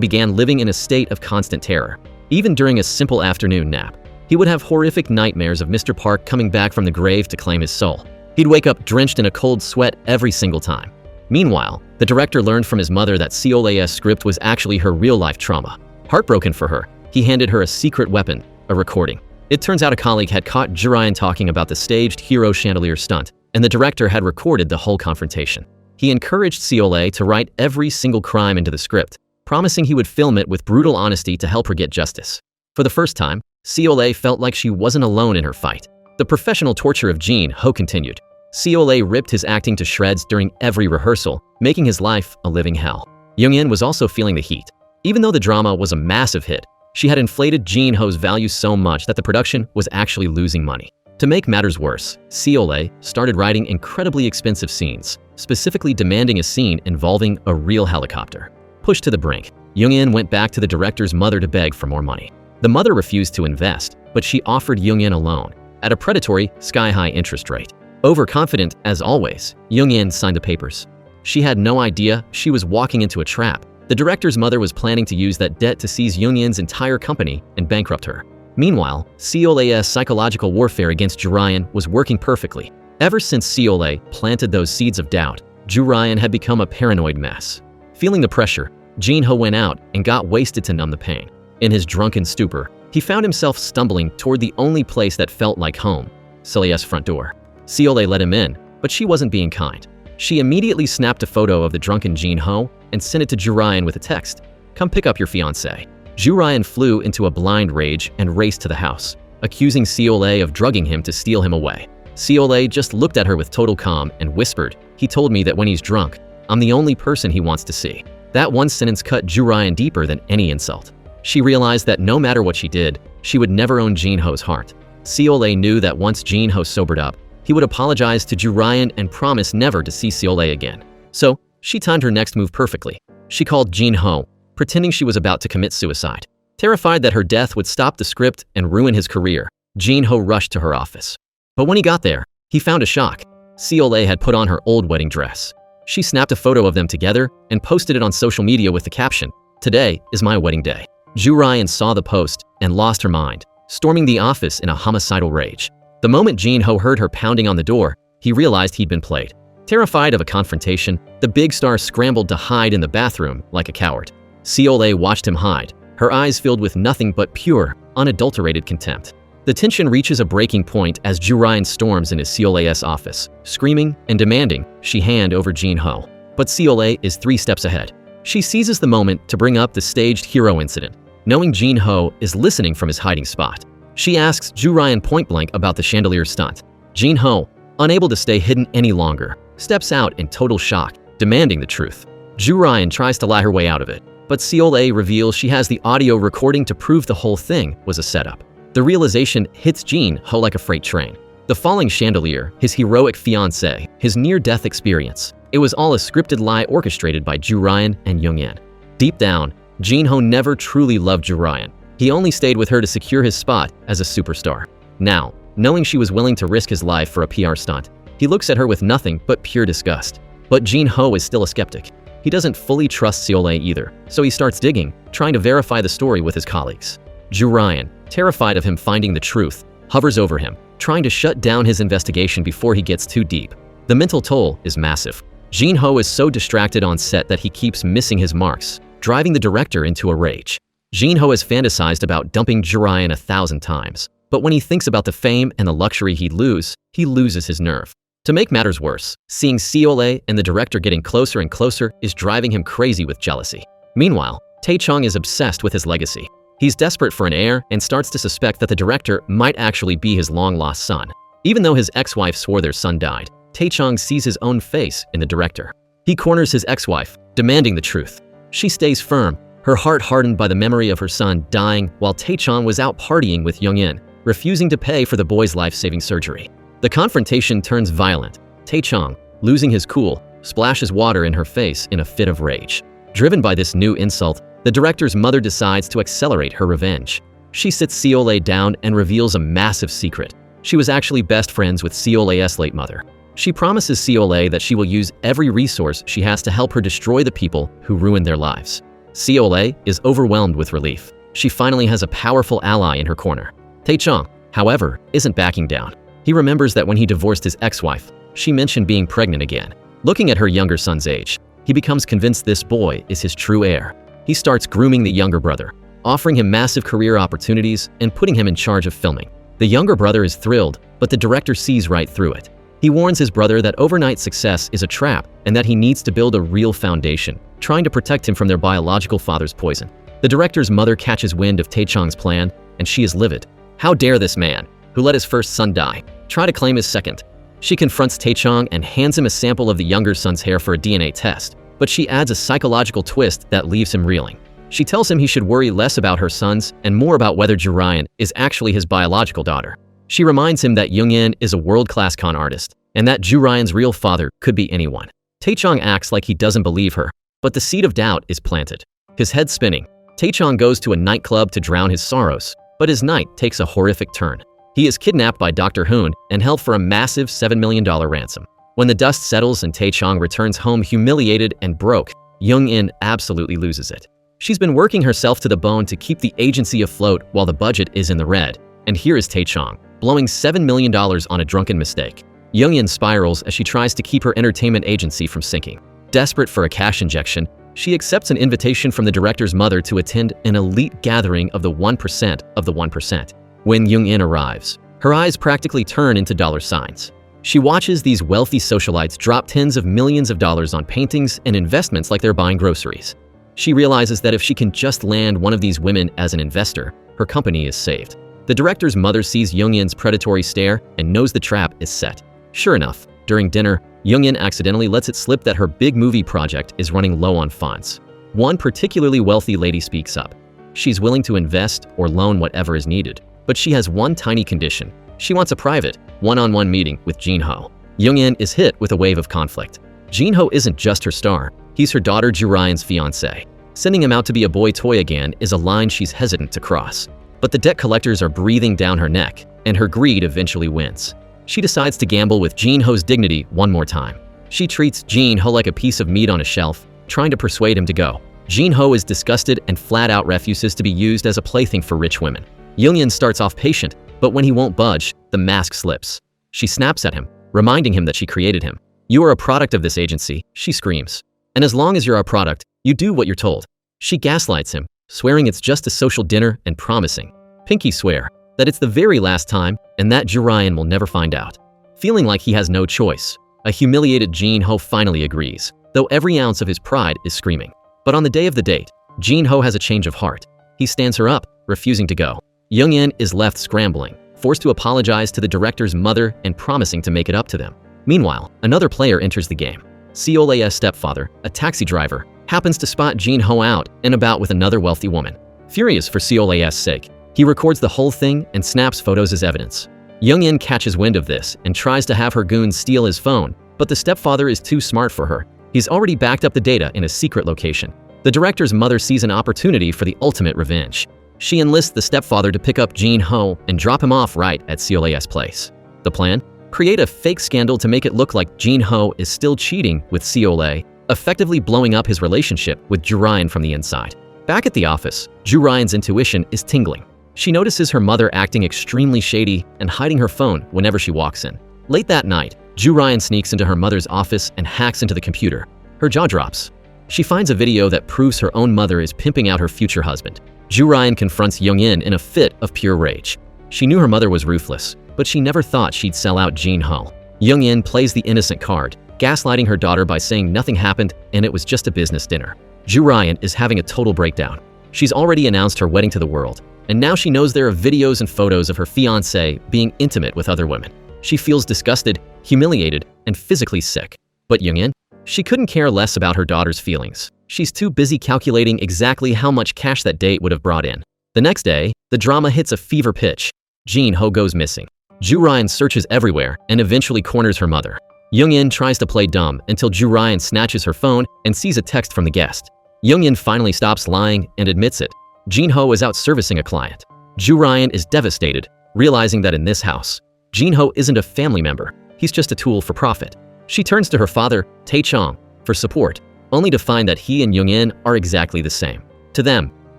began living in a state of constant terror. Even during a simple afternoon nap, he would have horrific nightmares of Mr. Park coming back from the grave to claim his soul. He'd wake up drenched in a cold sweat every single time. Meanwhile, the director learned from his mother that Seole's script was actually her real-life trauma. Heartbroken for her, he handed her a secret weapon, a recording. It turns out a colleague had caught Jurian talking about the staged hero chandelier stunt, and the director had recorded the whole confrontation. He encouraged Seole to write every single crime into the script, promising he would film it with brutal honesty to help her get justice. For the first time, Seole felt like she wasn't alone in her fight. The professional torture of Jin-ho continued. Seole ripped his acting to shreds during every rehearsal, making his life a living hell. Young-in was also feeling the heat. Even though the drama was a massive hit, she had inflated Jin-ho's value so much that the production was actually losing money. To make matters worse, Seole started writing incredibly expensive scenes, specifically demanding a scene involving a real helicopter. Pushed to the brink, Young-in went back to the director's mother to beg for more money. The mother refused to invest, but she offered Young-in a loan at a predatory, sky-high interest rate. Overconfident as always, Young-in signed the papers. She had no idea she was walking into a trap. The director's mother was planning to use that debt to seize Young-in's entire company and bankrupt her. Meanwhile, Seole's psychological warfare against Jurian was working perfectly. Ever since Seole planted those seeds of doubt, Jurian had become a paranoid mess. Feeling the pressure, Jin-ho went out and got wasted to numb the pain. In his drunken stupor, he found himself stumbling toward the only place that felt like home, Seole's front door. Seole let him in, but she wasn't being kind. She immediately snapped a photo of the drunken Jin-ho and sent it to Jurian with a text, "Come pick up your fiancé." Jurian flew into a blind rage and raced to the house, accusing Seole of drugging him to steal him away. Seole just looked at her with total calm and whispered, "He told me that when he's drunk, I'm the only person he wants to see." That one sentence cut Jurian deeper than any insult. She realized that no matter what she did, she would never own Jin-ho's heart. Seole knew that once Jin-ho sobered up, he would apologize to Jurian and promise never to see Seole again. So, she timed her next move perfectly. She called Jin-ho, pretending she was about to commit suicide. Terrified that her death would stop the script and ruin his career, Jin-ho rushed to her office. But when he got there, he found a shock. Seole had put on her old wedding dress. She snapped a photo of them together and posted it on social media with the caption, "Today is my wedding day." Jurian saw the post and lost her mind, storming the office in a homicidal rage. The moment Jin-ho heard her pounding on the door, he realized he'd been played. Terrified of a confrontation, the big star scrambled to hide in the bathroom like a coward. Seole watched him hide, her eyes filled with nothing but pure, unadulterated contempt. The tension reaches a breaking point as Jurian storms into Seole's office, screaming and demanding she hand over Jin-ho. But Seole is 3 steps ahead. She seizes the moment to bring up the staged hero incident, knowing Jin-ho is listening from his hiding spot. She asks Jurian point-blank about the chandelier stunt. Jin-ho, unable to stay hidden any longer, steps out in total shock, demanding the truth. Jurian tries to lie her way out of it, but Seole reveals she has the audio recording to prove the whole thing was a setup. The realization hits Jin-ho like a freight train. The falling chandelier, his heroic fiancé, his near-death experience. It was all a scripted lie orchestrated by Jurian and Young-in. Deep down, Jin-ho never truly loved Jurian. He only stayed with her to secure his spot as a superstar. Now, knowing she was willing to risk his life for a PR stunt, he looks at her with nothing but pure disgust. But Jin Ho is still a skeptic. He doesn't fully trust Seol-ae either, so he starts digging, trying to verify the story with his colleagues. Ju Ryan, terrified of him finding the truth, hovers over him, trying to shut down his investigation before he gets too deep. The mental toll is massive. Jin Ho is so distracted on set that he keeps missing his marks, driving the director into a rage. Jin Ho has fantasized about dumping Ju Ryan 1,000 times, but when he thinks about the fame and the luxury he'd lose, he loses his nerve. To make matters worse, seeing Seol-ae and the director getting closer and closer is driving him crazy with jealousy. Meanwhile, Tae-chong is obsessed with his legacy. He's desperate for an heir and starts to suspect that the director might actually be his long-lost son. Even though his ex-wife swore their son died, Tae-chong sees his own face in the director. He corners his ex-wife, demanding the truth. She stays firm, her heart hardened by the memory of her son dying while Tae-chong was out partying with Young-in, refusing to pay for the boy's life-saving surgery. The confrontation turns violent. Tae-chong, losing his cool, splashes water in her face in a fit of rage. Driven by this new insult, the director's mother decides to accelerate her revenge. She sits Seol-ae down and reveals a massive secret. She was actually best friends with Seol-ae's late mother. She promises Seol-ae that she will use every resource she has to help her destroy the people who ruined their lives. Seol-ae is overwhelmed with relief. She finally has a powerful ally in her corner. Tae-chong, however, isn't backing down. He remembers that when he divorced his ex-wife, she mentioned being pregnant again. Looking at her younger son's age, he becomes convinced this boy is his true heir. He starts grooming the younger brother, offering him massive career opportunities and putting him in charge of filming. The younger brother is thrilled, but the director sees right through it. He warns his brother that overnight success is a trap and that he needs to build a real foundation, trying to protect him from their biological father's poison. The director's mother catches wind of Tae-chong's plan, and she is livid. How dare this man, who let his first son die, try to claim his second? She confronts Tae-chong and hands him a sample of the younger son's hair for a DNA test, but she adds a psychological twist that leaves him reeling. She tells him he should worry less about her sons and more about whether Ju Ryan is actually his biological daughter. She reminds him that Young-in is a world-class con artist, and that Ju Ryan's real father could be anyone. Tae-chong acts like he doesn't believe her, but the seed of doubt is planted. His head spinning, Tae-chong goes to a nightclub to drown his sorrows, but his night takes a horrific turn. He is kidnapped by Dr. Hoon and held for a massive $7 million ransom. When the dust settles and Tae-chong returns home humiliated and broke, Young-in absolutely loses it. She's been working herself to the bone to keep the agency afloat while the budget is in the red, and here is Tae-chong, blowing $7 million on a drunken mistake. Young-in spirals as she tries to keep her entertainment agency from sinking. Desperate for a cash injection, she accepts an invitation from the director's mother to attend an elite gathering of the 1% of the 1%. When Young-in arrives, her eyes practically turn into dollar signs. She watches these wealthy socialites drop tens of millions of dollars on paintings and investments like they're buying groceries. She realizes that if she can just land one of these women as an investor, her company is saved. The director's mother sees Young-in's predatory stare and knows the trap is set. Sure enough, during dinner, Young-in accidentally lets it slip that her big movie project is running low on funds. One particularly wealthy lady speaks up. She's willing to invest or loan whatever is needed, but she has one tiny condition. She wants a private, one-on-one meeting with Jin Ho. Young-in is hit with a wave of conflict. Jin Ho isn't just her star, he's her daughter Ju Ryan's fiancé. Sending him out to be a boy toy again is a line she's hesitant to cross. But the debt collectors are breathing down her neck, and her greed eventually wins. She decides to gamble with Jin Ho's dignity one more time. She treats Jin Ho like a piece of meat on a shelf, trying to persuade him to go. Jin Ho is disgusted and flat out refuses to be used as a plaything for rich women. Young-in starts off patient, but when he won't budge, the mask slips. She snaps at him, reminding him that she created him. "You are a product of this agency," she screams. "And as long as you're our product, you do what you're told." She gaslights him, swearing it's just a social dinner and promising, pinky swear, that it's the very last time and that Ju Ryan will never find out. Feeling like he has no choice, a humiliated Jin Ho finally agrees, though every ounce of his pride is screaming. But on the day of the date, Jin Ho has a change of heart. He stands her up, refusing to go. Young-in is left scrambling, forced to apologize to the director's mother and promising to make it up to them. Meanwhile, another player enters the game. Seol-ae's stepfather, a taxi driver, happens to spot Jin Ho out and about with another wealthy woman. Furious for Seol-ae's sake, he records the whole thing and snaps photos as evidence. Young-in catches wind of this and tries to have her goons steal his phone, but the stepfather is too smart for her. He's already backed up the data in a secret location. The director's mother sees an opportunity for the ultimate revenge. She enlists the stepfather to pick up Jin Ho and drop him off right at Seol-ae's place. The plan? create a fake scandal to make it look like Jin-ho is still cheating with Seol-ae, effectively blowing up his relationship with Joo-ryan from the inside. Back at the office, Joo-ryan's intuition is tingling. She notices her mother acting extremely shady and hiding her phone whenever she walks in. Late that night, Joo-ryan sneaks into her mother's office and hacks into the computer. Her jaw drops. She finds a video that proves her own mother is pimping out her future husband. Joo-ryan confronts Young-in in a fit of pure rage. She knew her mother was ruthless, but she never thought she'd sell out Jin-ho. Young-in plays the innocent card, gaslighting her daughter by saying nothing happened and it was just a business dinner. Joo-ryan is having a total breakdown. She's already announced her wedding to the world, and now she knows there are videos and photos of her fiancé being intimate with other women. She feels disgusted, humiliated, and physically sick. But Young-in? She couldn't care less about her daughter's feelings. She's too busy calculating exactly how much cash that date would have brought in. The next day, the drama hits a fever pitch. Jin-ho goes missing. Joo-ryan searches everywhere and eventually corners her mother. Young-in tries to play dumb until Joo-ryan snatches her phone and sees a text from the guest. Young-in finally stops lying and admits it. Jin-ho is out servicing a client. Joo-ryan is devastated, realizing that in this house, Jin-ho isn't a family member, he's just a tool for profit. She turns to her father, Tae-chong, for support, only to find that he and Young-in are exactly the same. To them,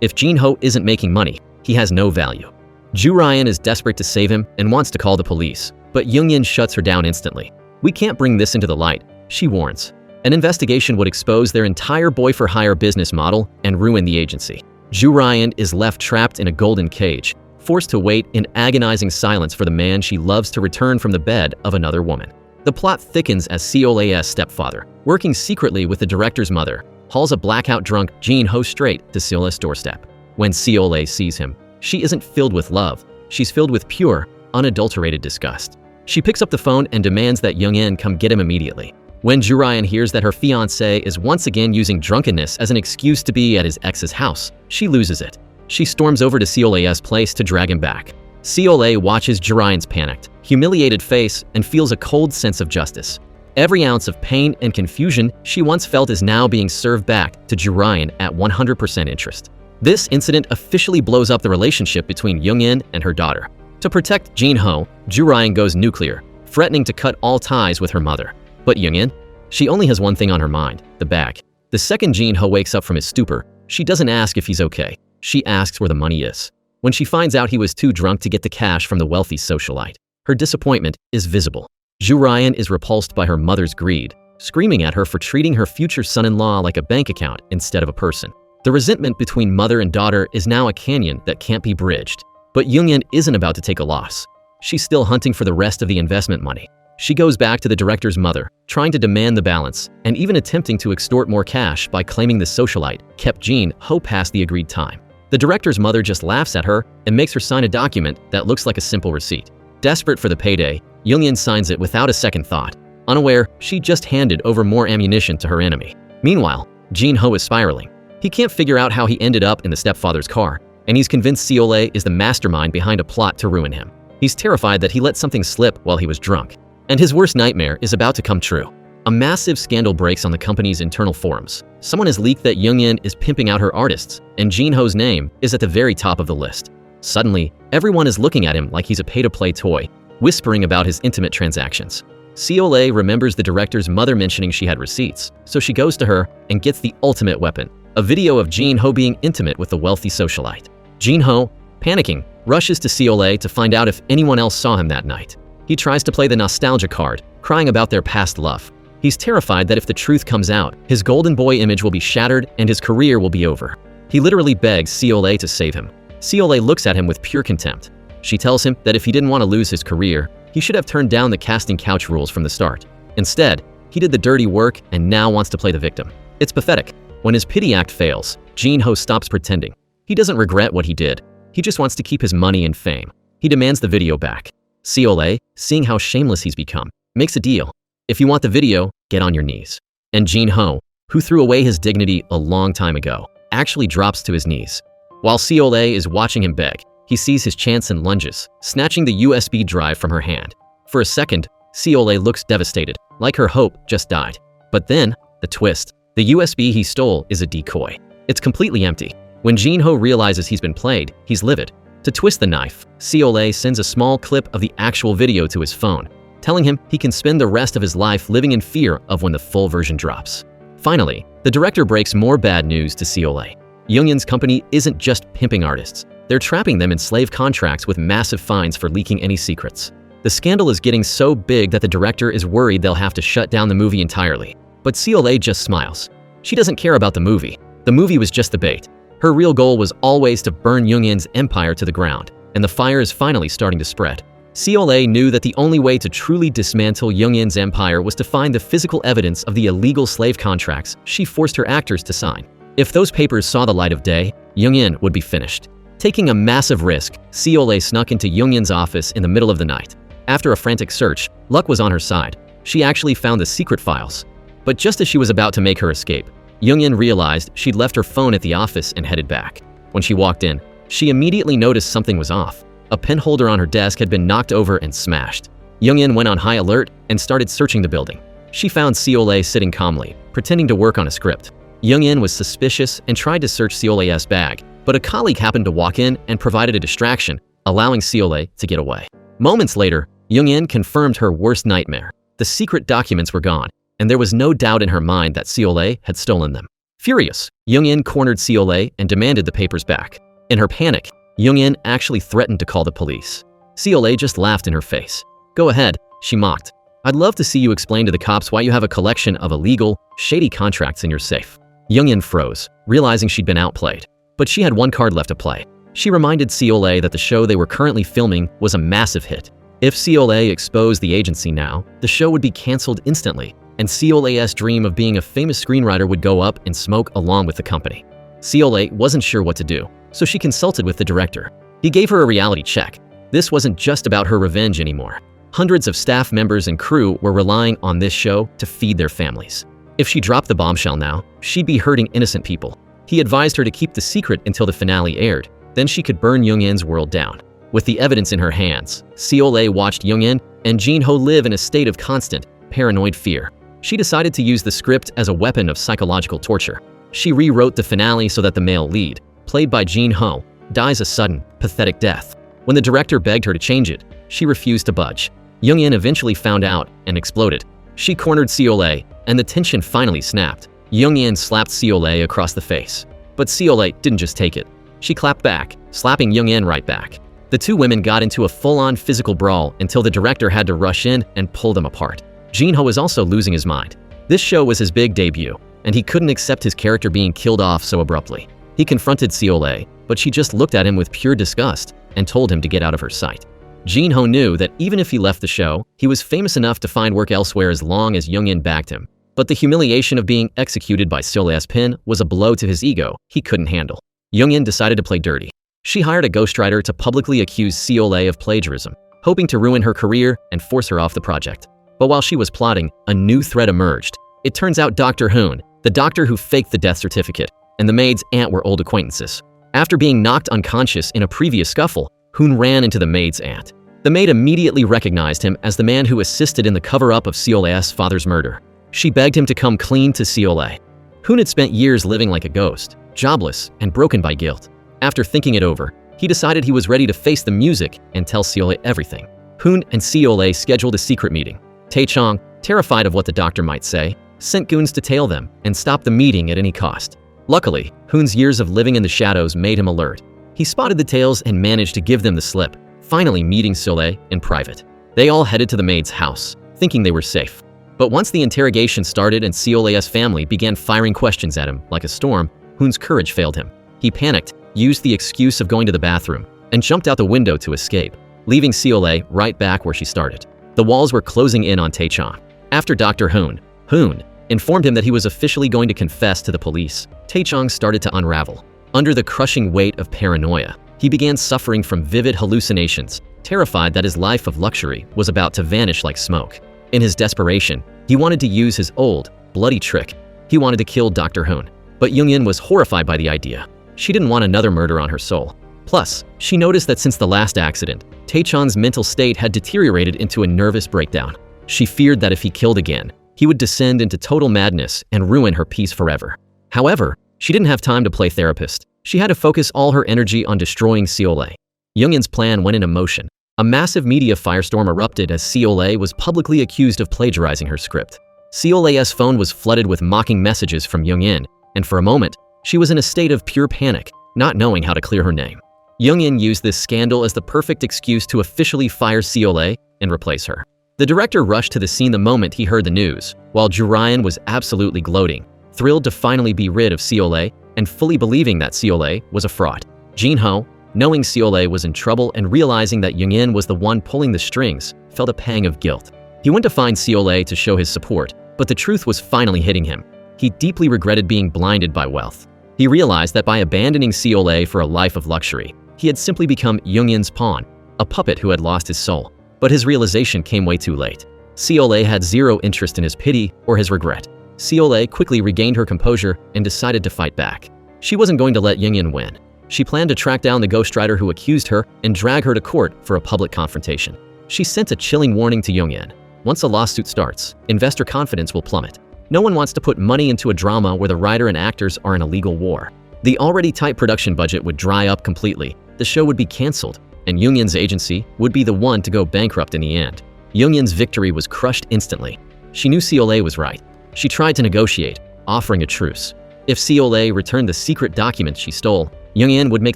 if Jin-ho isn't making money, he has no value. Joo-ryan is desperate to save him and wants to call the police, but Young-in shuts her down instantly. "We can't bring this into the light," she warns. An investigation would expose their entire boy-for-hire business model and ruin the agency. Joo-ryan is left trapped in a golden cage, forced to wait in agonizing silence for the man she loves to return from the bed of another woman. The plot thickens as Seol-ae's stepfather, working secretly with the director's mother, hauls a blackout drunk Jin-ho straight to Seol-ae's doorstep. When Seol-ae sees him, she isn't filled with love, she's filled with pure, unadulterated disgust. She picks up the phone and demands that Young-in come get him immediately. When Joo-ryan hears that her fiancé is once again using drunkenness as an excuse to be at his ex's house, she loses it. She storms over to Seol-ae's place to drag him back. Seol-ae watches Joo-ryan's panicked, humiliated face and feels a cold sense of justice. Every ounce of pain and confusion she once felt is now being served back to Joo-ryan at 100% interest. This incident officially blows up the relationship between Young-in and her daughter. To protect Jin-ho, Joo-ryan goes nuclear, threatening to cut all ties with her mother. But Young-in? She only has one thing on her mind, the bag. The second Jin-ho wakes up from his stupor, she doesn't ask if he's okay. She asks where the money is. When she finds out he was too drunk to get the cash from the wealthy socialite, her disappointment is visible. Joo-ryan is repulsed by her mother's greed, screaming at her for treating her future son-in-law like a bank account instead of a person. The resentment between mother and daughter is now a canyon that can't be bridged. But Young-in isn't about to take a loss. She's still hunting for the rest of the investment money. She goes back to the director's mother, trying to demand the balance, and even attempting to extort more cash by claiming the socialite kept Jin-ho past the agreed time. The director's mother just laughs at her and makes her sign a document that looks like a simple receipt. Desperate for the payday, Young-in signs it without a second thought, unaware she just handed over more ammunition to her enemy. Meanwhile, Jin-ho is spiraling. He can't figure out how he ended up in the stepfather's car, and he's convinced Seol-ae is the mastermind behind a plot to ruin him. He's terrified that he let something slip while he was drunk. And his worst nightmare is about to come true. A massive scandal breaks on the company's internal forums. Someone has leaked that Young-in is pimping out her artists, and Jin-ho's name is at the very top of the list. Suddenly, everyone is looking at him like he's a pay-to-play toy, whispering about his intimate transactions. Seol-ae remembers the director's mother mentioning she had receipts, so she goes to her and gets the ultimate weapon, a video of Jin-ho being intimate with the wealthy socialite. Jin-ho, panicking, rushes to Seol-ae to find out if anyone else saw him that night. He tries to play the nostalgia card, crying about their past love. He's terrified that if the truth comes out, his golden boy image will be shattered and his career will be over. He literally begs Seol-ae to save him. Seol-ae looks at him with pure contempt. She tells him that if he didn't want to lose his career, he should have turned down the casting couch rules from the start. Instead, he did the dirty work and now wants to play the victim. It's pathetic. When his pity act fails, Jin-ho stops pretending. He doesn't regret what he did. He just wants to keep his money and fame. He demands the video back. Seol-ae, seeing how shameless he's become, makes a deal. If you want the video, get on your knees. And Jin-ho, who threw away his dignity a long time ago, actually drops to his knees. While Seol-ae is watching him beg, he sees his chance and lunges, snatching the USB drive from her hand. For a second, Seol-ae looks devastated, like her hope just died. But then, the twist. The USB he stole is a decoy. It's completely empty. When Jin-ho realizes he's been played, he's livid. To twist the knife, Seol-ae sends a small clip of the actual video to his phone. telling him he can spend the rest of his life living in fear of when the full version drops. Finally, the director breaks more bad news to Seol-ae. Young-in's company isn't just pimping artists. They're trapping them in slave contracts with massive fines for leaking any secrets. The scandal is getting so big that the director is worried they'll have to shut down the movie entirely. But Seol-ae just smiles. She doesn't care about the movie. The movie was just the bait. Her real goal was always to burn Young-in's empire to the ground, and the fire is finally starting to spread. Seol-ae knew that the only way to truly dismantle Young-in's empire was to find the physical evidence of the illegal slave contracts she forced her actors to sign. If those papers saw the light of day, Young-in would be finished. Taking a massive risk, Seol-ae snuck into Young-in's office in the middle of the night. After a frantic search, luck was on her side. She actually found the secret files. But just as she was about to make her escape, Young-in realized she'd left her phone at the office and headed back. When she walked in, she immediately noticed something was off. A pen holder on her desk had been knocked over and smashed. Young-in went on high alert and started searching the building. She found Seol-ae sitting calmly, pretending to work on a script. Young-in was suspicious and tried to search Seol-ae's bag, but a colleague happened to walk in and provided a distraction, allowing Seol-ae to get away. Moments later, Young-in confirmed her worst nightmare. The secret documents were gone, and there was no doubt in her mind that Seol-ae had stolen them. Furious, Young-in cornered Seol-ae and demanded the papers back. In her panic, Young-in actually threatened to call the police. Seol-ae just laughed in her face. "Go ahead," she mocked. "I'd love to see you explain to the cops why you have a collection of illegal, shady contracts in your safe." Young-in froze, realizing she'd been outplayed. But she had one card left to play. She reminded Seol-ae that the show they were currently filming was a massive hit. If Seol-ae exposed the agency now, the show would be cancelled instantly, and Seol-ae's dream of being a famous screenwriter would go up in smoke along with the company. Seol-ae wasn't sure what to do, so she consulted with the director. He gave her a reality check. This wasn't just about her revenge anymore. Hundreds of staff members and crew were relying on this show to feed their families. If she dropped the bombshell now, she'd be hurting innocent people. He advised her to keep the secret until the finale aired, then she could burn Young-in's world down. With the evidence in her hands, Seol-ae watched Young-in and Jin-ho live in a state of constant, paranoid fear. She decided to use the script as a weapon of psychological torture. She rewrote the finale so that the male lead, played by Jin-ho, dies a sudden, pathetic death. When the director begged her to change it, she refused to budge. Young-in eventually found out and exploded. She cornered Seol-ae, and the tension finally snapped. Young-in slapped Seol-ae across the face. But Seol-ae didn't just take it. She clapped back, slapping Young-in right back. The two women got into a full-on physical brawl until the director had to rush in and pull them apart. Jin-ho was also losing his mind. This show was his big debut, and he couldn't accept his character being killed off so abruptly. He confronted Seol-ae, but she just looked at him with pure disgust and told him to get out of her sight. Jin-ho knew that even if he left the show, he was famous enough to find work elsewhere as long as Young-in backed him. But the humiliation of being executed by Seol-ae's pen was a blow to his ego he couldn't handle. Young-in decided to play dirty. She hired a ghostwriter to publicly accuse Seol-ae of plagiarism, hoping to ruin her career and force her off the project. But while she was plotting, a new threat emerged. It turns out Dr. Hoon, the doctor who faked the death certificate, and the maid's aunt were old acquaintances. After being knocked unconscious in a previous scuffle, Hoon ran into the maid's aunt. The maid immediately recognized him as the man who assisted in the cover-up of Seol-ae's father's murder. She begged him to come clean to Seol-ae. Hoon had spent years living like a ghost, jobless and broken by guilt. After thinking it over, he decided he was ready to face the music and tell Seol-ae everything. Hoon and Seol-ae scheduled a secret meeting. Tae-chong, terrified of what the doctor might say, sent goons to tail them and stop the meeting at any cost. Luckily, Hoon's years of living in the shadows made him alert. He spotted the tails and managed to give them the slip, finally meeting Seol-ae in private. They all headed to the maid's house, thinking they were safe. But once the interrogation started and Seol-ae's family began firing questions at him like a storm, Hoon's courage failed him. He panicked, used the excuse of going to the bathroom, and jumped out the window to escape, leaving Seol-ae right back where she started. The walls were closing in on Tae-chong. After Dr. Hoon informed him that he was officially going to confess to the police, Tae-chong started to unravel. Under the crushing weight of paranoia, he began suffering from vivid hallucinations, terrified that his life of luxury was about to vanish like smoke. In his desperation, he wanted to use his old, bloody trick. He wanted to kill Dr. Hoon. But Young-in was horrified by the idea. She didn't want another murder on her soul. Plus, she noticed that since the last accident, Tae-chong's mental state had deteriorated into a nervous breakdown. She feared that if he killed again, he would descend into total madness and ruin her peace forever. However, she didn't have time to play therapist. She had to focus all her energy on destroying Seol-ae. Young-in's plan went into motion. A massive media firestorm erupted as Seole was publicly accused of plagiarizing her script. Seole's phone was flooded with mocking messages from Young-in, and for a moment, she was in a state of pure panic, not knowing how to clear her name. Young-in used this scandal as the perfect excuse to officially fire Seole and replace her. The director rushed to the scene the moment he heard the news, while Joo-ryan was absolutely gloating, thrilled to finally be rid of Seole and fully believing that Seole was a fraud. Jin-ho, knowing Seole was in trouble and realizing that Young-in was the one pulling the strings, felt a pang of guilt. He went to find Seole to show his support, but the truth was finally hitting him. He deeply regretted being blinded by wealth. He realized that by abandoning Seole for a life of luxury, he had simply become Young-in's pawn, a puppet who had lost his soul. But his realization came way too late. Seole had zero interest in his pity or his regret. Seole quickly regained her composure and decided to fight back. She wasn't going to let Young-in win. She planned to track down the ghostwriter who accused her and drag her to court for a public confrontation. She sent a chilling warning to Young-in. Once a lawsuit starts, investor confidence will plummet. No one wants to put money into a drama where the writer and actors are in a legal war. The already tight production budget would dry up completely, the show would be cancelled, and Young-in's agency would be the one to go bankrupt in the end. Young-in's victory was crushed instantly. She knew Seole was right. She tried to negotiate, offering a truce. If Seole returned the secret documents she stole, Young-in would make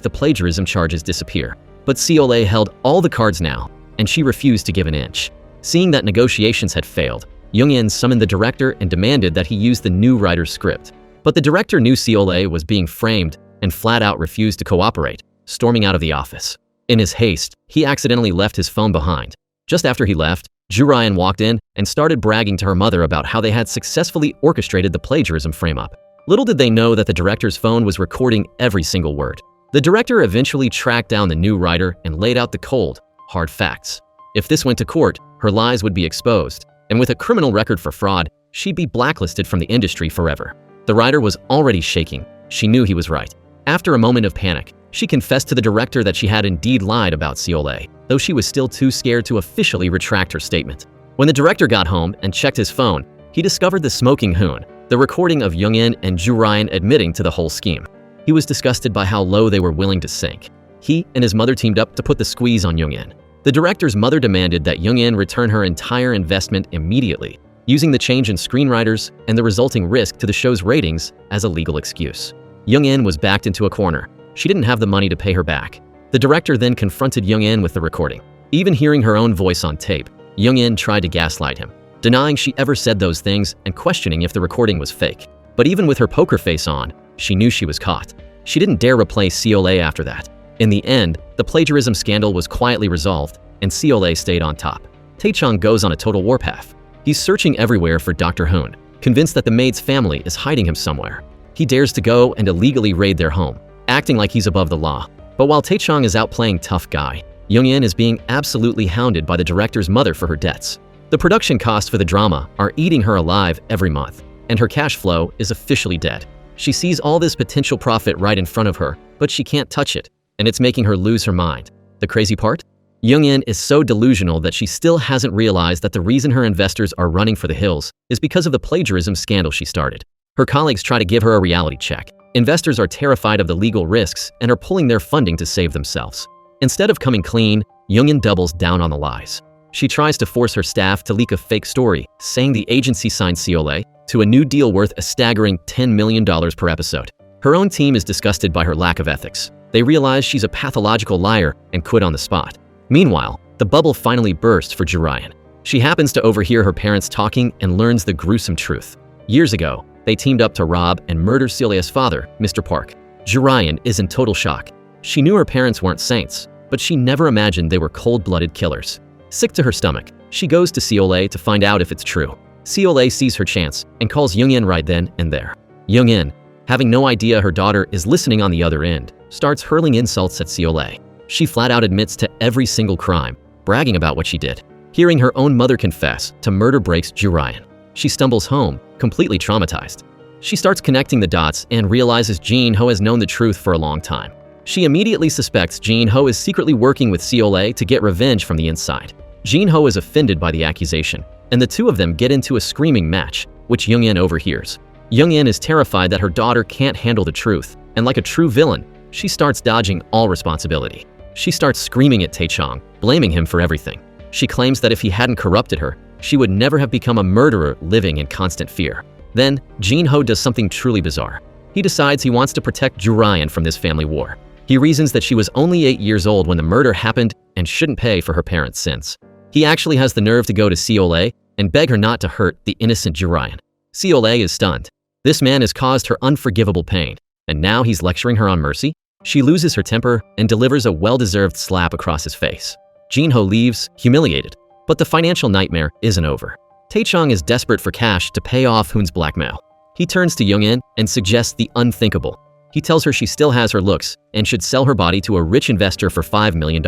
the plagiarism charges disappear. But Seole held all the cards now, and she refused to give an inch. Seeing that negotiations had failed, Young-in summoned the director and demanded that he use the new writer's script. But the director knew Seole was being framed and flat out refused to cooperate, storming out of the office. In his haste, he accidentally left his phone behind. Just after he left, Joo-ryan walked in and started bragging to her mother about how they had successfully orchestrated the plagiarism frame-up. Little did they know that the director's phone was recording every single word. The director eventually tracked down the new writer and laid out the cold, hard facts. If this went to court, her lies would be exposed, and with a criminal record for fraud, she'd be blacklisted from the industry forever. The writer was already shaking. She knew he was right. After a moment of panic, she confessed to the director that she had indeed lied about Seole, though she was still too scared to officially retract her statement. When the director got home and checked his phone, he discovered the smoking hoon, the recording of Young-in and Joo-ryan admitting to the whole scheme. He was disgusted by how low they were willing to sink. He and his mother teamed up to put the squeeze on Young-in. The director's mother demanded that Young-in return her entire investment immediately, using the change in screenwriters and the resulting risk to the show's ratings as a legal excuse. Young-in was backed into a corner. She didn't have the money to pay her back. The director then confronted Young-in with the recording. Even hearing her own voice on tape, Young-in tried to gaslight him, denying she ever said those things and questioning if the recording was fake. But even with her poker face on, she knew she was caught. She didn't dare replace Seole after that. In the end, the plagiarism scandal was quietly resolved, and Seole stayed on top. Tae-chang goes on a total warpath. He's searching everywhere for Dr. Hoon, convinced that the maid's family is hiding him somewhere. He dares to go and illegally raid their home, acting like he's above the law. But while Tae-chang is out playing tough guy, Young-in is being absolutely hounded by the director's mother for her debts. The production costs for the drama are eating her alive every month, and her cash flow is officially dead. She sees all this potential profit right in front of her, but she can't touch it, and it's making her lose her mind. The crazy part? Young-in is so delusional that she still hasn't realized that the reason her investors are running for the hills is because of the plagiarism scandal she started. Her colleagues try to give her a reality check. Investors are terrified of the legal risks and are pulling their funding to save themselves. Instead of coming clean, Young-in doubles down on the lies. She tries to force her staff to leak a fake story, saying the agency signed Seole to a new deal worth a staggering $10 million per episode. Her own team is disgusted by her lack of ethics. They realize she's a pathological liar and quit on the spot. Meanwhile, the bubble finally bursts for Joo-ryan. She happens to overhear her parents talking and learns the gruesome truth. Years ago, they teamed up to rob and murder Celia's father, Mr. Park. Joo-ryan is in total shock. She knew her parents weren't saints, but she never imagined they were cold-blooded killers. Sick to her stomach, she goes to Seole to find out if it's true. Seole sees her chance and calls Young-in right then and there. Young-in, having no idea her daughter is listening on the other end, starts hurling insults at Seole. She flat out admits to every single crime, bragging about what she did. Hearing her own mother confess to murder breaks Joo-ryan. She stumbles home, completely traumatized. She starts connecting the dots and realizes Jin-ho has known the truth for a long time. She immediately suspects Jin-ho is secretly working with Seole to get revenge from the inside. Jin-ho is offended by the accusation, and the two of them get into a screaming match, which Young-in overhears. Young-in is terrified that her daughter can't handle the truth, and like a true villain, she starts dodging all responsibility. She starts screaming at Tae-chang, blaming him for everything. She claims that if he hadn't corrupted her, she would never have become a murderer living in constant fear. Then, Jin-ho does something truly bizarre. He decides he wants to protect Ju-ryan from this family war. He reasons that she was only 8 years old when the murder happened and shouldn't pay for her parents' sins. He actually has the nerve to go to Seol-ae and beg her not to hurt the innocent Ju-ryan. Seol-ae is stunned. This man has caused her unforgivable pain, and now he's lecturing her on mercy? She loses her temper and delivers a well-deserved slap across his face. Jin-ho leaves, humiliated. But the financial nightmare isn't over. Tae-chong is desperate for cash to pay off Hoon's blackmail. He turns to Young-in and suggests the unthinkable. He tells her she still has her looks and should sell her body to a rich investor for $5 million.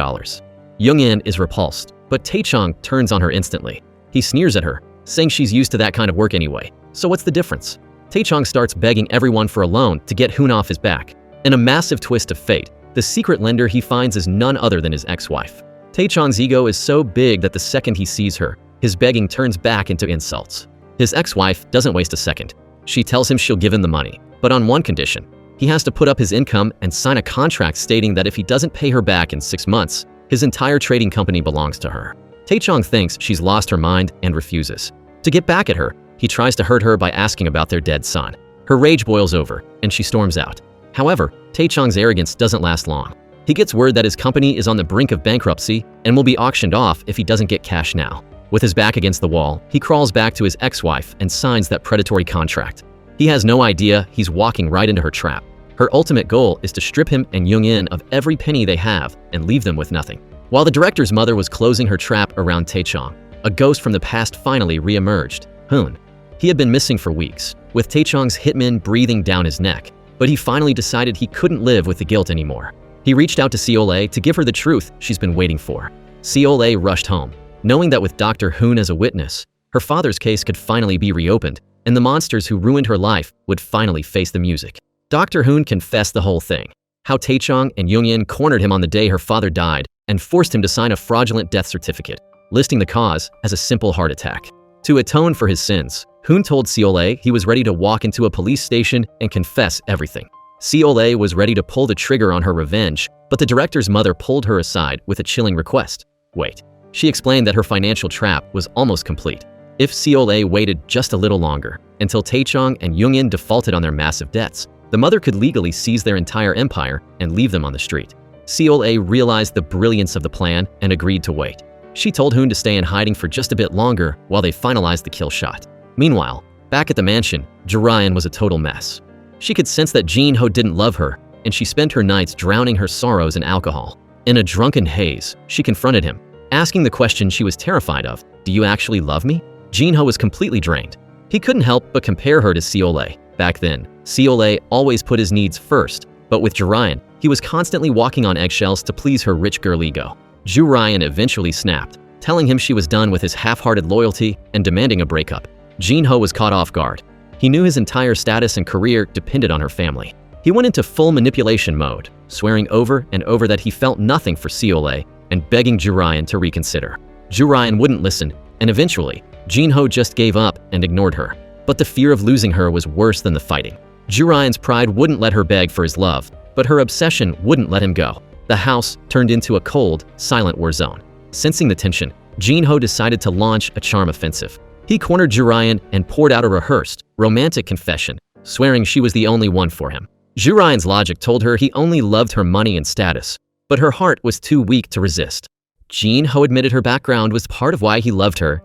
Young-in is repulsed, but Tae-chong turns on her instantly. He sneers at her, saying she's used to that kind of work anyway. So what's the difference? Tae-chong starts begging everyone for a loan to get Hoon off his back. In a massive twist of fate, the secret lender he finds is none other than his ex-wife. Tae-chong's ego is so big that the second he sees her, his begging turns back into insults. His ex-wife doesn't waste a second. She tells him she'll give him the money, but on one condition. He has to put up his income and sign a contract stating that if he doesn't pay her back in 6 months, his entire trading company belongs to her. Tae-chong thinks she's lost her mind and refuses. To get back at her, he tries to hurt her by asking about their dead son. Her rage boils over, and she storms out. However, Tae-chong's arrogance doesn't last long. He gets word that his company is on the brink of bankruptcy and will be auctioned off if he doesn't get cash now. With his back against the wall, he crawls back to his ex-wife and signs that predatory contract. He has no idea he's walking right into her trap. Her ultimate goal is to strip him and Young-in of every penny they have and leave them with nothing. While the director's mother was closing her trap around Tae-chong, a ghost from the past finally re-emerged, Hoon. He had been missing for weeks, with Tae-chong's hitman breathing down his neck, but he finally decided he couldn't live with the guilt anymore. He reached out to Seol-ae to give her the truth she's been waiting for. Seol-ae rushed home, knowing that with Dr. Hoon as a witness, her father's case could finally be reopened, and the monsters who ruined her life would finally face the music. Dr. Hoon confessed the whole thing, how Tae-chong and Young-in cornered him on the day her father died and forced him to sign a fraudulent death certificate, listing the cause as a simple heart attack. To atone for his sins, Hoon told Seol-ae he was ready to walk into a police station and confess everything. Seol-ae was ready to pull the trigger on her revenge, but the director's mother pulled her aside with a chilling request. Wait. She explained that her financial trap was almost complete. If Seol-ae waited just a little longer, until Tae-chong and Young-in defaulted on their massive debts, the mother could legally seize their entire empire and leave them on the street. Seol-ae realized the brilliance of the plan and agreed to wait. She told Hoon to stay in hiding for just a bit longer while they finalized the kill shot. Meanwhile, back at the mansion, Ju-ryan was a total mess. She could sense that Jin-ho didn't love her, and she spent her nights drowning her sorrows in alcohol. In a drunken haze, she confronted him, asking the question she was terrified of, "Do you actually love me?" Jin-ho was completely drained. He couldn't help but compare her to Seol-ae. Back then, Seol-ae always put his needs first, but with Ju-ryan, he was constantly walking on eggshells to please her rich girl ego. Ju-ryan eventually snapped, telling him she was done with his half-hearted loyalty and demanding a breakup. Jin-ho was caught off guard. He knew his entire status and career depended on her family. He went into full manipulation mode, swearing over and over that he felt nothing for Seol-ae and begging Ju-ryan to reconsider. Ju-ryan wouldn't listen, and eventually, Jin-ho just gave up and ignored her. But the fear of losing her was worse than the fighting. Ju-ryan's pride wouldn't let her beg for his love, but her obsession wouldn't let him go. The house turned into a cold, silent war zone. Sensing the tension, Jin-ho decided to launch a charm offensive. He cornered Ju-ryan and poured out a rehearsed, romantic confession, swearing she was the only one for him. Ju-ryan's logic told her he only loved her money and status, but her heart was too weak to resist. Jin-ho admitted her background was part of why he loved her,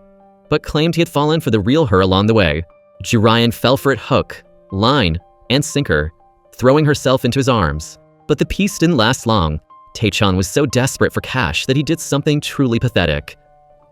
but claimed he had fallen for the real her along the way. Ju-ryan fell for it hook, line, and sinker, throwing herself into his arms. But the peace didn't last long. Tae-chong was so desperate for cash that he did something truly pathetic.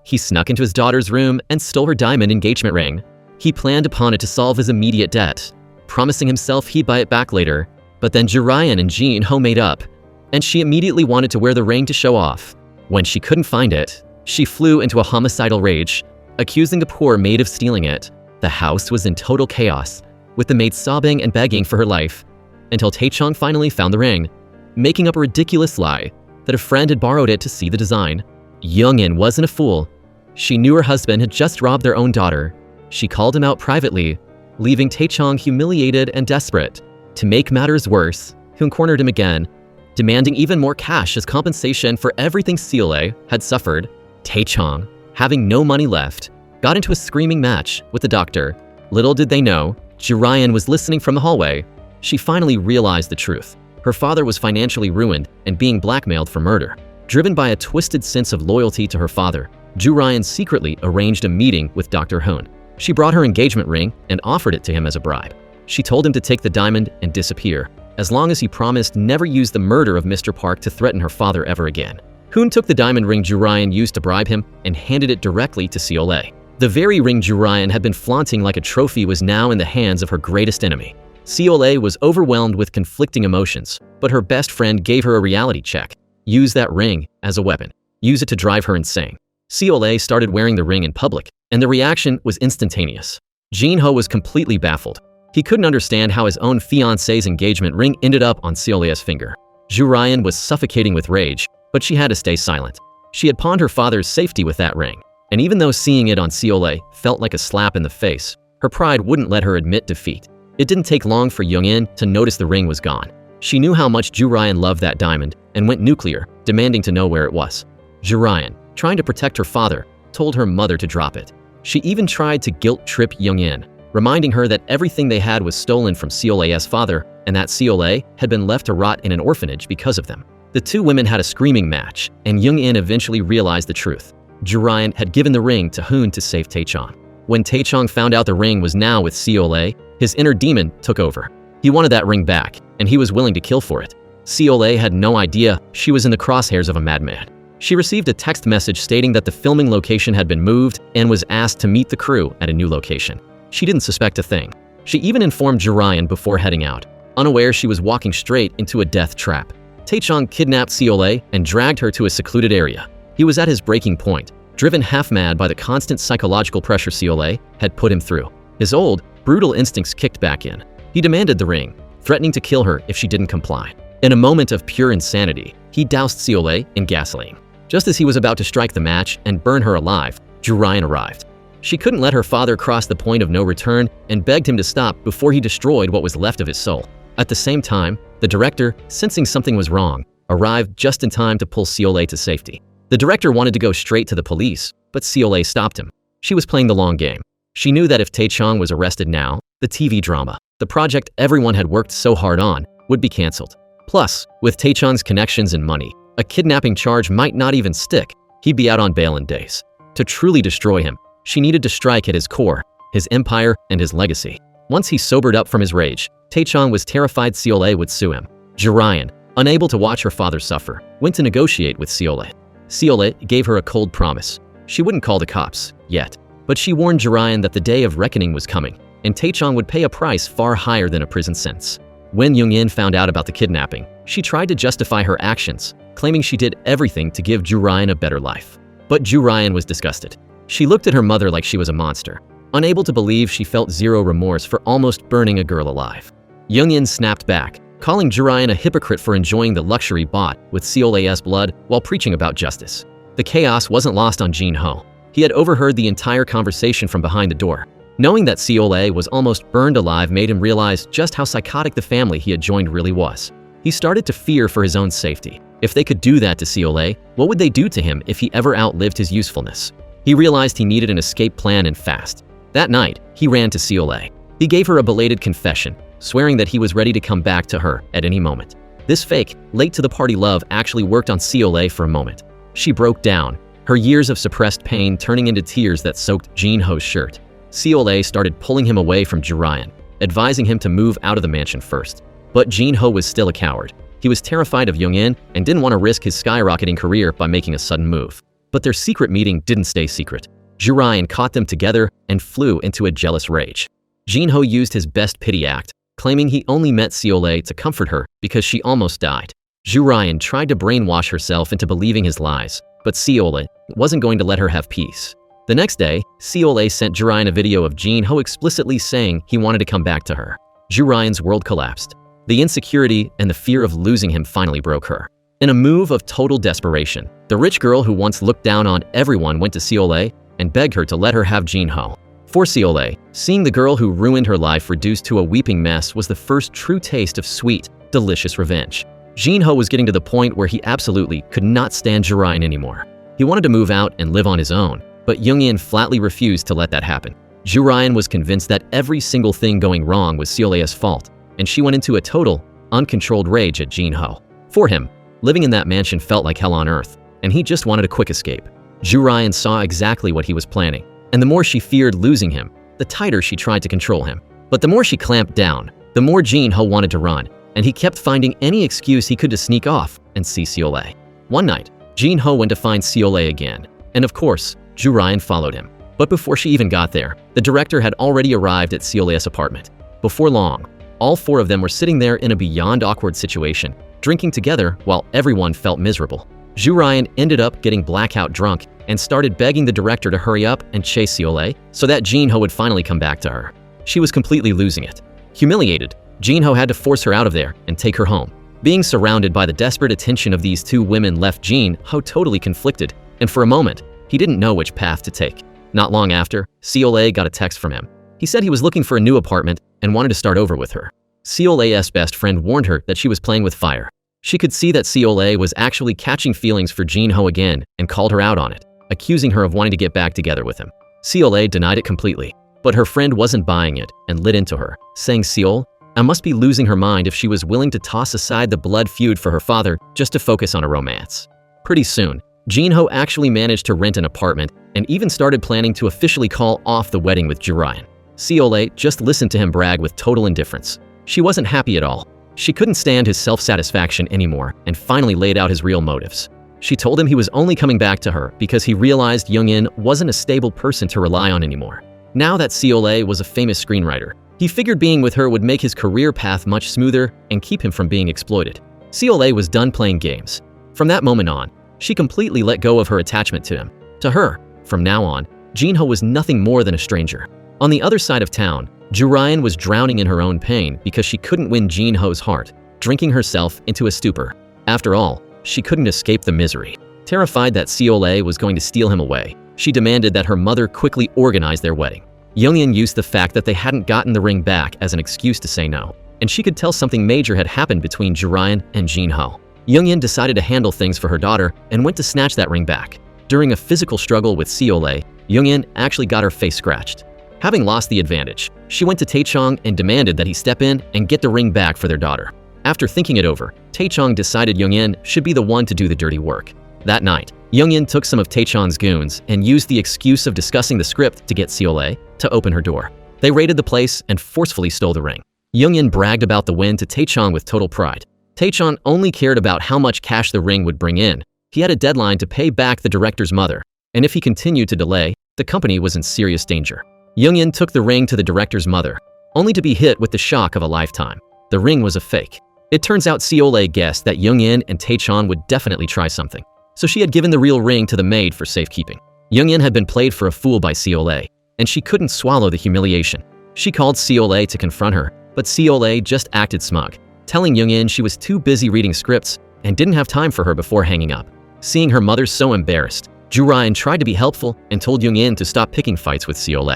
He snuck into his daughter's room and stole her diamond engagement ring. He planned upon it to solve his immediate debt, promising himself he'd buy it back later. But then Ju-ryan and Jin-ho made up, and she immediately wanted to wear the ring to show off. When she couldn't find it, she flew into a homicidal rage, accusing the poor maid of stealing it. The house was in total chaos, with the maid sobbing and begging for her life, until Tae-chong finally found the ring, making up a ridiculous lie that a friend had borrowed it to see the design. Young-in wasn't a fool. She knew her husband had just robbed their own daughter. She called him out privately, leaving Tae-chong humiliated and desperate. To make matters worse, Hoon cornered him again, demanding even more cash as compensation for everything Seole had suffered. Tae-chong, having no money left, got into a screaming match with the doctor. Little did they know, Ju-ryan was listening from the hallway. She finally realized the truth. Her father was financially ruined and being blackmailed for murder. Driven by a twisted sense of loyalty to her father, Ju-ryan secretly arranged a meeting with Dr. Hoon. She brought her engagement ring and offered it to him as a bribe. She told him to take the diamond and disappear, as long as he promised never use the murder of Mr. Park to threaten her father ever again. Hoon took the diamond ring Ju-ryan used to bribe him and handed it directly to Seole. The very ring Ju-ryan had been flaunting like a trophy was now in the hands of her greatest enemy. Seole was overwhelmed with conflicting emotions, but her best friend gave her a reality check. Use that ring as a weapon. Use it to drive her insane. Seole started wearing the ring in public, and the reaction was instantaneous. Jin-ho was completely baffled. He couldn't understand how his own fiancé's engagement ring ended up on Seole's finger. Ju-ryan was suffocating with rage, but she had to stay silent. She had pawned her father's safety with that ring, and even though seeing it on Seole felt like a slap in the face, her pride wouldn't let her admit defeat. It didn't take long for Young-in to notice the ring was gone. She knew how much Ju-ryan loved that diamond and went nuclear, demanding to know where it was. Ju-ryan, trying to protect her father, told her mother to drop it. She even tried to guilt-trip Young-in, reminding her that everything they had was stolen from Seole's father and that Seole had been left to rot in an orphanage because of them. The two women had a screaming match, and Young-in eventually realized the truth. Ju-ryan had given the ring to Hoon to save Tae-chong. When Tae-chong found out the ring was now with Seole, his inner demon took over. He wanted that ring back, and he was willing to kill for it. Seole had no idea she was in the crosshairs of a madman. She received a text message stating that the filming location had been moved and was asked to meet the crew at a new location. She didn't suspect a thing. She even informed Ju-ryan before heading out, unaware she was walking straight into a death trap. Tae-chong kidnapped Seole and dragged her to a secluded area. He was at his breaking point, driven half-mad by the constant psychological pressure Seole had put him through. His old, brutal instincts kicked back in. He demanded the ring, threatening to kill her if she didn't comply. In a moment of pure insanity, he doused Seole in gasoline. Just as he was about to strike the match and burn her alive, Ju-ryan arrived. She couldn't let her father cross the point of no return and begged him to stop before he destroyed what was left of his soul. At the same time, the director, sensing something was wrong, arrived just in time to pull Seole to safety. The director wanted to go straight to the police, but Seole stopped him. She was playing the long game. She knew that if Tae-chong was arrested now, the TV drama, the project everyone had worked so hard on, would be cancelled. Plus, with Tae-chong's connections and money, a kidnapping charge might not even stick. He'd be out on bail in days. To truly destroy him, she needed to strike at his core, his empire, and his legacy. Once he sobered up from his rage, Tae-chong was terrified Seole would sue him. Ju-ryan, unable to watch her father suffer, went to negotiate with Seole. Seole gave her a cold promise. She wouldn't call the cops, yet. But she warned Ju-ryan that the day of reckoning was coming, and Tae-chong would pay a price far higher than a prison sentence. When Young-in found out about the kidnapping, she tried to justify her actions, claiming she did everything to give Ju-ryan a better life. But Ju-ryan was disgusted. She looked at her mother like she was a monster, unable to believe she felt zero remorse for almost burning a girl alive. Young-in snapped back, calling Ju-ryan a hypocrite for enjoying the luxury bought with Seole's blood while preaching about justice. The chaos wasn't lost on Jin-ho. He had overheard the entire conversation from behind the door. Knowing that Seole was almost burned alive made him realize just how psychotic the family he had joined really was. He started to fear for his own safety. If they could do that to Seole, what would they do to him if he ever outlived his usefulness? He realized he needed an escape plan and fast. That night, he ran to Seole. He gave her a belated confession, swearing that he was ready to come back to her at any moment. This fake, late-to-the-party love actually worked on Seole for a moment. She broke down, her years of suppressed pain turning into tears that soaked Jin-ho's shirt. Seole started pulling him away from Ju-ryan, advising him to move out of the mansion first. But Jin-ho was still a coward. He was terrified of Young-in and didn't want to risk his skyrocketing career by making a sudden move. But their secret meeting didn't stay secret. Ju-ryan caught them together and flew into a jealous rage. Jin-ho used his best pity act, claiming he only met Seole to comfort her because she almost died. Ju-ryan tried to brainwash herself into believing his lies, but Seole wasn't going to let her have peace. The next day, Seole sent Ju-ryan a video of Jin-ho explicitly saying he wanted to come back to her. Ju-ryan's world collapsed. The insecurity and the fear of losing him finally broke her. In a move of total desperation, the rich girl who once looked down on everyone went to Seole and begged her to let her have Jin-ho. For Seole, seeing the girl who ruined her life reduced to a weeping mess was the first true taste of sweet, delicious revenge. Jin-ho was getting to the point where he absolutely could not stand Jurian anymore. He wanted to move out and live on his own, but Young-in flatly refused to let that happen. Jurian was convinced that every single thing going wrong was Seolea's fault, and she went into a total, uncontrolled rage at Jin-ho. For him, living in that mansion felt like hell on earth, and he just wanted a quick escape. Jurian saw exactly what he was planning, and the more she feared losing him, the tighter she tried to control him. But the more she clamped down, the more Jin-ho wanted to run, and he kept finding any excuse he could to sneak off and see Seole. One night, Jin-ho went to find Seole again, and of course, Jurian followed him. But before she even got there, the director had already arrived at Seole's apartment. Before long, all four of them were sitting there in a beyond awkward situation, drinking together while everyone felt miserable. Jurian ended up getting blackout drunk and started begging the director to hurry up and chase Seole so that Jin-ho would finally come back to her. She was completely losing it. Humiliated, Jin-ho had to force her out of there and take her home. Being surrounded by the desperate attention of these two women left Jin-ho totally conflicted, and for a moment, he didn't know which path to take. Not long after, Seole got a text from him. He said he was looking for a new apartment and wanted to start over with her. Seole's best friend warned her that she was playing with fire. She could see that Seole was actually catching feelings for Jin-ho again and called her out on it, accusing her of wanting to get back together with him. Seole denied it completely, but her friend wasn't buying it and lit into her, saying Seole must be losing her mind if she was willing to toss aside the blood feud for her father just to focus on a romance. Pretty soon, Jin-ho actually managed to rent an apartment and even started planning to officially call off the wedding with Jurian. Seole just listened to him brag with total indifference. She wasn't happy at all. She couldn't stand his self-satisfaction anymore and finally laid out his real motives. She told him he was only coming back to her because he realized Young-in wasn't a stable person to rely on anymore. Now that Seole was a famous screenwriter, he figured being with her would make his career path much smoother and keep him from being exploited. Seole was done playing games. From that moment on, she completely let go of her attachment to him. To her, from now on, Jin-ho was nothing more than a stranger. On the other side of town, Jurian was drowning in her own pain because she couldn't win Jin-ho's heart, drinking herself into a stupor. After all, she couldn't escape the misery. Terrified that Seole was going to steal him away, she demanded that her mother quickly organize their wedding. Young-in used the fact that they hadn't gotten the ring back as an excuse to say no, and she could tell something major had happened between Jurian and Jin-ho. Young-in decided to handle things for her daughter and went to snatch that ring back. During a physical struggle with Seole, Young-in actually got her face scratched. Having lost the advantage, she went to Tae-chong and demanded that he step in and get the ring back for their daughter. After thinking it over, Tae-chong decided Young-in should be the one to do the dirty work. That night, Young-in took some of Tae-chong's goons and used the excuse of discussing the script to get Seole to open her door. They raided the place and forcefully stole the ring. Young-in bragged about the win to Tae-chong with total pride. Tae-chong only cared about how much cash the ring would bring in. He had a deadline to pay back the director's mother, and if he continued to delay, the company was in serious danger. Young-in took the ring to the director's mother, only to be hit with the shock of a lifetime. The ring was a fake. It turns out Seole guessed that Young-in and Tae-chong would definitely try something, so she had given the real ring to the maid for safekeeping. Young-in had been played for a fool by Seole, and she couldn't swallow the humiliation. She called Seole to confront her, but Seole just acted smug, telling Young-in she was too busy reading scripts and didn't have time for her before hanging up. Seeing her mother so embarrassed, Jurian tried to be helpful and told Young-in to stop picking fights with Seole.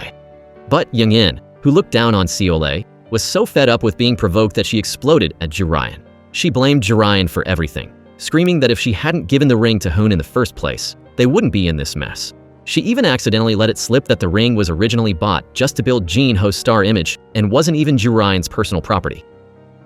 But Young-in, who looked down on Seole, was so fed up with being provoked that she exploded at Jurian. She blamed Jurian for everything, screaming that if she hadn't given the ring to Hoon in the first place, they wouldn't be in this mess. She even accidentally let it slip that the ring was originally bought just to build Jin-ho's star image and wasn't even Jurian's personal property.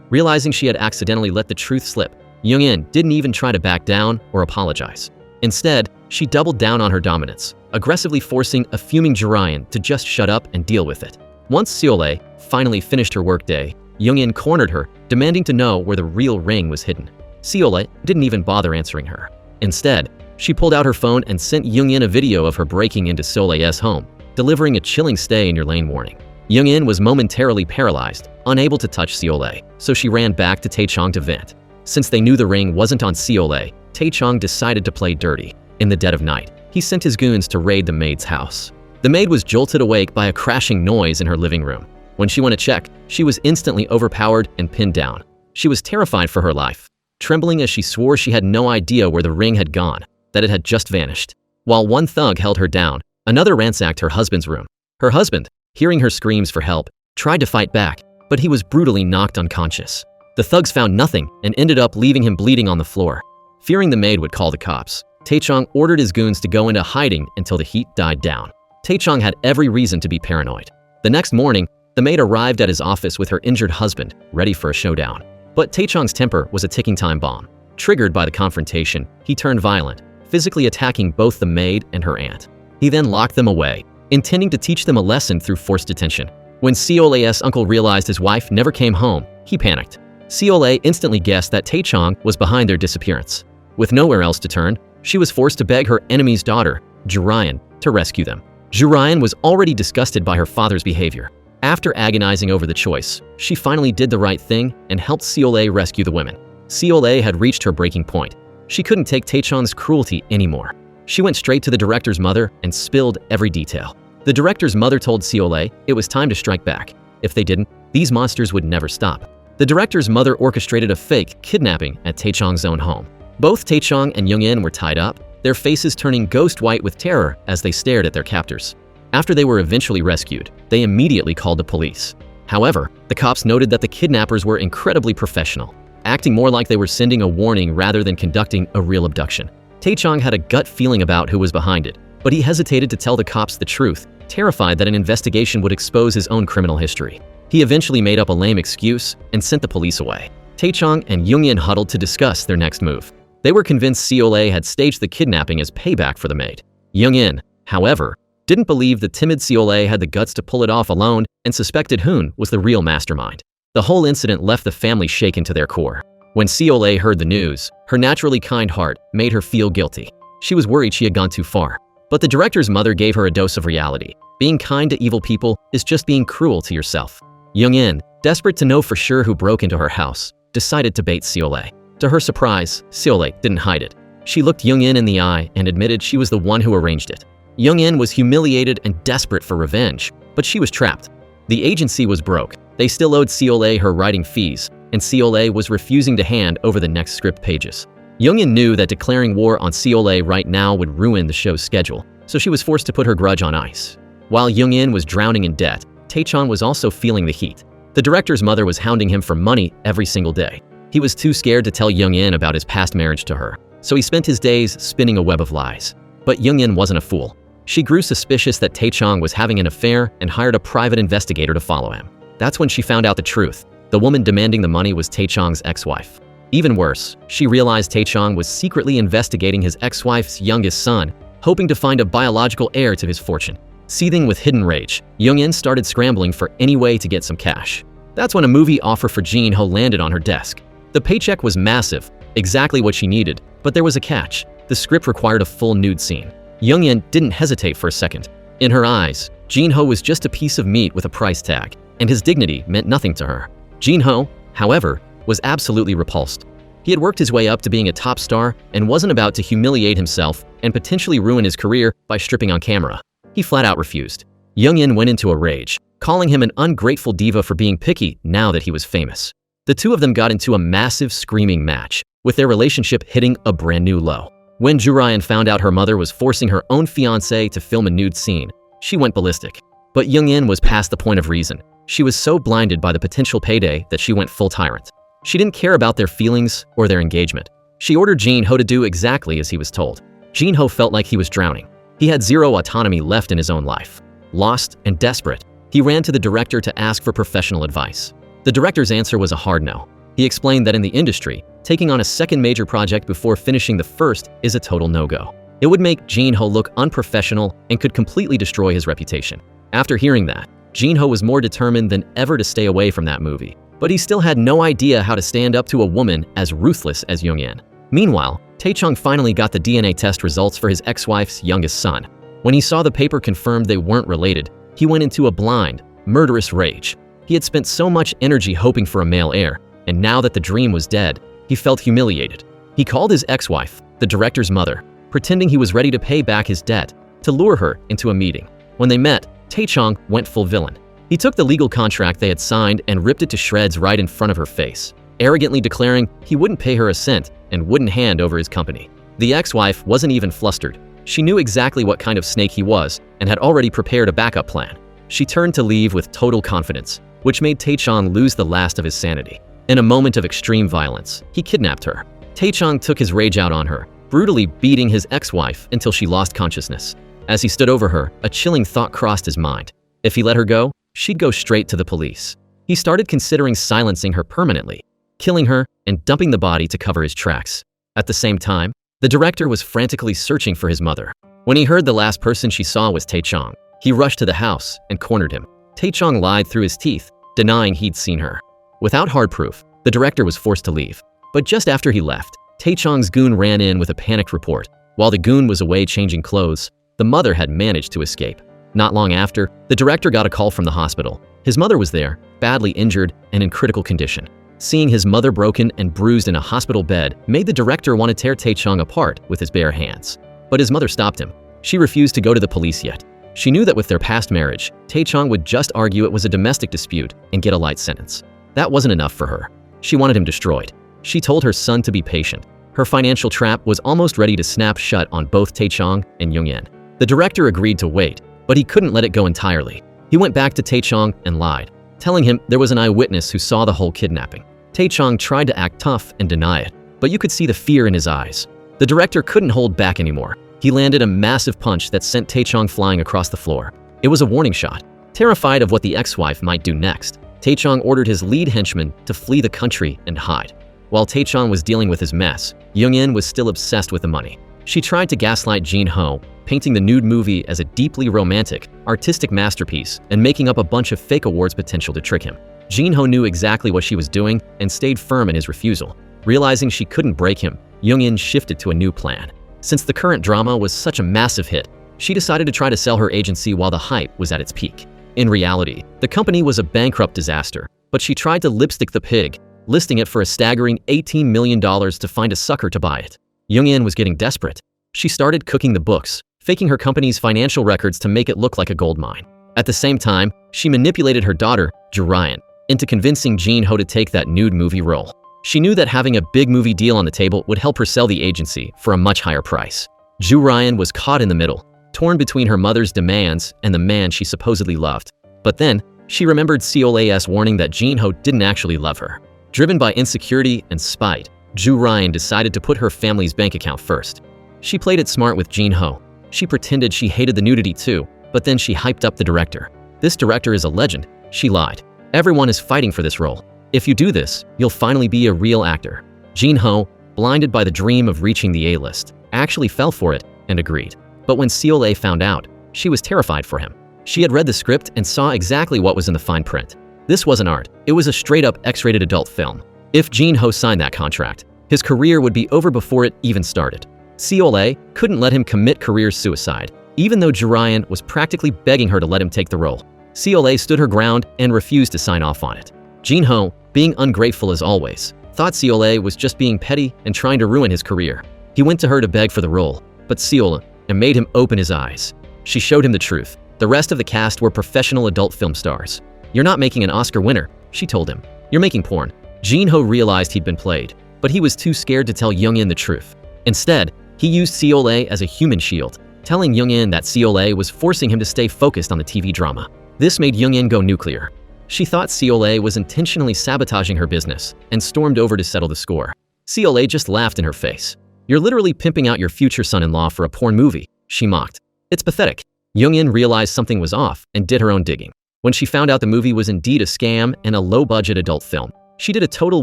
Realizing she had accidentally let the truth slip, Young-in didn't even try to back down or apologize. Instead, she doubled down on her dominance, aggressively forcing a fuming Jurian to just shut up and deal with it. Once Seole finally finished her workday, Young-in cornered her, demanding to know where the real ring was hidden. Seole didn't even bother answering her. Instead, she pulled out her phone and sent Young-in a video of her breaking into Seole's home, delivering a chilling stay in your lane warning. Young-in was momentarily paralyzed, unable to touch Seole, so she ran back to Tae-chong to vent. Since they knew the ring wasn't on Seole, Tae-chong decided to play dirty. In the dead of night, he sent his goons to raid the maid's house. The maid was jolted awake by a crashing noise in her living room. When she went to check, she was instantly overpowered and pinned down. She was terrified for her life, trembling as she swore she had no idea where the ring had gone, that it had just vanished. While one thug held her down, another ransacked her husband's room. Her husband, hearing her screams for help, tried to fight back, but he was brutally knocked unconscious. The thugs found nothing and ended up leaving him bleeding on the floor. Fearing the maid would call the cops, Tae-chong ordered his goons to go into hiding until the heat died down. Tae-chong had every reason to be paranoid. The next morning, the maid arrived at his office with her injured husband, ready for a showdown. But Tae-chong's temper was a ticking time bomb. Triggered by the confrontation, he turned violent, physically attacking both the maid and her aunt. He then locked them away, intending to teach them a lesson through forced detention. When Seol-a's uncle realized his wife never came home, he panicked. Seol-a instantly guessed that Tae-chong was behind their disappearance. With nowhere else to turn, she was forced to beg her enemy's daughter, Jurian, to rescue them. Jurian was already disgusted by her father's behavior. After agonizing over the choice, she finally did the right thing and helped Seol-a rescue the women. Seol-a had reached her breaking point. She couldn't take Tae-chong's cruelty anymore. She went straight to the director's mother and spilled every detail. The director's mother told Seol-a it was time to strike back. If they didn't, these monsters would never stop. The director's mother orchestrated a fake kidnapping at Tae-chong's own home. Both Tae-chong and Young-in were tied up, their faces turning ghost white with terror as they stared at their captors. After they were eventually rescued, they immediately called the police. However, the cops noted that the kidnappers were incredibly professional, acting more like they were sending a warning rather than conducting a real abduction. Tae-chong had a gut feeling about who was behind it, but he hesitated to tell the cops the truth, terrified that an investigation would expose his own criminal history. He eventually made up a lame excuse and sent the police away. Tae-chong and Young-in huddled to discuss their next move. They were convinced Seol-a had staged the kidnapping as payback for the maid. Young-in, however, didn't believe the timid Seol-a had the guts to pull it off alone and suspected Hoon was the real mastermind. The whole incident left the family shaken to their core. When Seol-a heard the news, her naturally kind heart made her feel guilty. She was worried she had gone too far. But the director's mother gave her a dose of reality. Being kind to evil people is just being cruel to yourself. Young-in, desperate to know for sure who broke into her house, decided to bait Seol-a. To her surprise, Seol-a didn't hide it. She looked Young-in in the eye and admitted she was the one who arranged it. Young-in was humiliated and desperate for revenge, but she was trapped. The agency was broke. They still owed Seol-a her writing fees, and Seol-a was refusing to hand over the next script pages. Young-in knew that declaring war on Seol-a right now would ruin the show's schedule, so she was forced to put her grudge on ice. While Young-in was drowning in debt, Tae-chong was also feeling the heat. The director's mother was hounding him for money every single day. He was too scared to tell Young-in about his past marriage to her, so he spent his days spinning a web of lies. But Young-in wasn't a fool. She grew suspicious that Tae-chong was having an affair and hired a private investigator to follow him. That's when she found out the truth. The woman demanding the money was Tae-chong's ex-wife. Even worse, she realized Tae-chong was secretly investigating his ex-wife's youngest son, hoping to find a biological heir to his fortune. Seething with hidden rage, Young-in started scrambling for any way to get some cash. That's when a movie offer for Jin-ho landed on her desk. The paycheck was massive, exactly what she needed, but there was a catch. The script required a full nude scene. Young-in didn't hesitate for a second. In her eyes, Jin-ho was just a piece of meat with a price tag, and his dignity meant nothing to her. Jin-ho, however, was absolutely repulsed. He had worked his way up to being a top star and wasn't about to humiliate himself and potentially ruin his career by stripping on camera. He flat out refused. Young-in went into a rage, calling him an ungrateful diva for being picky now that he was famous. The two of them got into a massive screaming match, with their relationship hitting a brand new low. When Jurian found out her mother was forcing her own fiancé to film a nude scene, she went ballistic. But Young-in was past the point of reason. She was so blinded by the potential payday that she went full tyrant. She didn't care about their feelings or their engagement. She ordered Jin-ho to do exactly as he was told. Jin-ho felt like he was drowning. He had zero autonomy left in his own life. Lost and desperate, he ran to the director to ask for professional advice. The director's answer was a hard no. He explained that in the industry, taking on a second major project before finishing the first is a total no-go. It would make Jin-ho look unprofessional and could completely destroy his reputation. After hearing that, Jin-ho was more determined than ever to stay away from that movie. But he still had no idea how to stand up to a woman as ruthless as Young-in. Meanwhile, Tae-chong finally got the DNA test results for his ex-wife's youngest son. When he saw the paper confirmed they weren't related, he went into a blind, murderous rage. He had spent so much energy hoping for a male heir, and now that the dream was dead, he felt humiliated. He called his ex-wife, the director's mother, pretending he was ready to pay back his debt, to lure her into a meeting. When they met, Tae-chong went full villain. He took the legal contract they had signed and ripped it to shreds right in front of her face, arrogantly declaring he wouldn't pay her a cent and wouldn't hand over his company. The ex-wife wasn't even flustered. She knew exactly what kind of snake he was and had already prepared a backup plan. She turned to leave with total confidence, which made Tae-chong lose the last of his sanity. In a moment of extreme violence, he kidnapped her. Tae-chong took his rage out on her, brutally beating his ex-wife until she lost consciousness. As he stood over her, a chilling thought crossed his mind. If he let her go, she'd go straight to the police. He started considering silencing her permanently, killing her, and dumping the body to cover his tracks. At the same time, the director was frantically searching for his mother. When he heard the last person she saw was Tae-chong, he rushed to the house and cornered him. Tae-chong lied through his teeth, denying he'd seen her. Without hard proof, the director was forced to leave. But just after he left, Tae-chong's goon ran in with a panicked report. While the goon was away changing clothes, the mother had managed to escape. Not long after, the director got a call from the hospital. His mother was there, badly injured and in critical condition. Seeing his mother broken and bruised in a hospital bed made the director want to tear Tae-chong apart with his bare hands. But his mother stopped him. She refused to go to the police yet. She knew that with their past marriage, Tae-chong would just argue it was a domestic dispute and get a light sentence. That wasn't enough for her. She wanted him destroyed. She told her son to be patient. Her financial trap was almost ready to snap shut on both Tae-chong and Young-in. The director agreed to wait, but he couldn't let it go entirely. He went back to Tae-chong and lied, telling him there was an eyewitness who saw the whole kidnapping. Tae-chong tried to act tough and deny it, but you could see the fear in his eyes. The director couldn't hold back anymore. He landed a massive punch that sent Tae-chong flying across the floor. It was a warning shot. Terrified of what the ex-wife might do next, Tae-chong ordered his lead henchman to flee the country and hide. While Tae-chong was dealing with his mess, Young-in was still obsessed with the money. She tried to gaslight Jin-ho, painting the nude movie as a deeply romantic, artistic masterpiece and making up a bunch of fake awards potential to trick him. Jin-ho knew exactly what she was doing and stayed firm in his refusal. Realizing she couldn't break him, Young-in shifted to a new plan. Since the current drama was such a massive hit, she decided to try to sell her agency while the hype was at its peak. In reality, the company was a bankrupt disaster, but she tried to lipstick the pig, listing it for a staggering $18 million to find a sucker to buy it. Young-in was getting desperate. She started cooking the books, faking her company's financial records to make it look like a gold mine. At the same time, she manipulated her daughter, Ju-ryan, into convincing Jin-ho to take that nude movie role. She knew that having a big movie deal on the table would help her sell the agency for a much higher price. Ju-ryan was caught in the middle, torn between her mother's demands and the man she supposedly loved. But then, she remembered Seol's warning that Jin-ho didn't actually love her. Driven by insecurity and spite, Ju-ryan decided to put her family's bank account first. She played it smart with Jin-ho. She pretended she hated the nudity too, but then she hyped up the director. This director is a legend. She lied. Everyone is fighting for this role. If you do this, you'll finally be a real actor. Jin-ho, blinded by the dream of reaching the A-list, actually fell for it and agreed. But when Seol found out, she was terrified for him. She had read the script and saw exactly what was in the fine print. This wasn't art. It was a straight-up X-rated adult film. If Jin-ho signed that contract, his career would be over before it even started. Seol couldn't let him commit career suicide, even though Ju-ryan was practically begging her to let him take the role. Seol stood her ground and refused to sign off on it. Jin-ho, being ungrateful as always, thought Seol was just being petty and trying to ruin his career. He went to her to beg for the role, but Seol made him open his eyes. She showed him the truth. The rest of the cast were professional adult film stars. "You're not making an Oscar winner," she told him. "You're making porn." Jin-ho realized he'd been played, but he was too scared to tell Young-in the truth. Instead, he used Seol as a human shield, telling Young-in that Seol was forcing him to stay focused on the TV drama. This made Young-in go nuclear. She thought Seol was intentionally sabotaging her business and stormed over to settle the score. Seol just laughed in her face. "You're literally pimping out your future son-in-law for a porn movie," she mocked. "It's pathetic." Young-in realized something was off and did her own digging. When she found out the movie was indeed a scam and a low-budget adult film, she did a total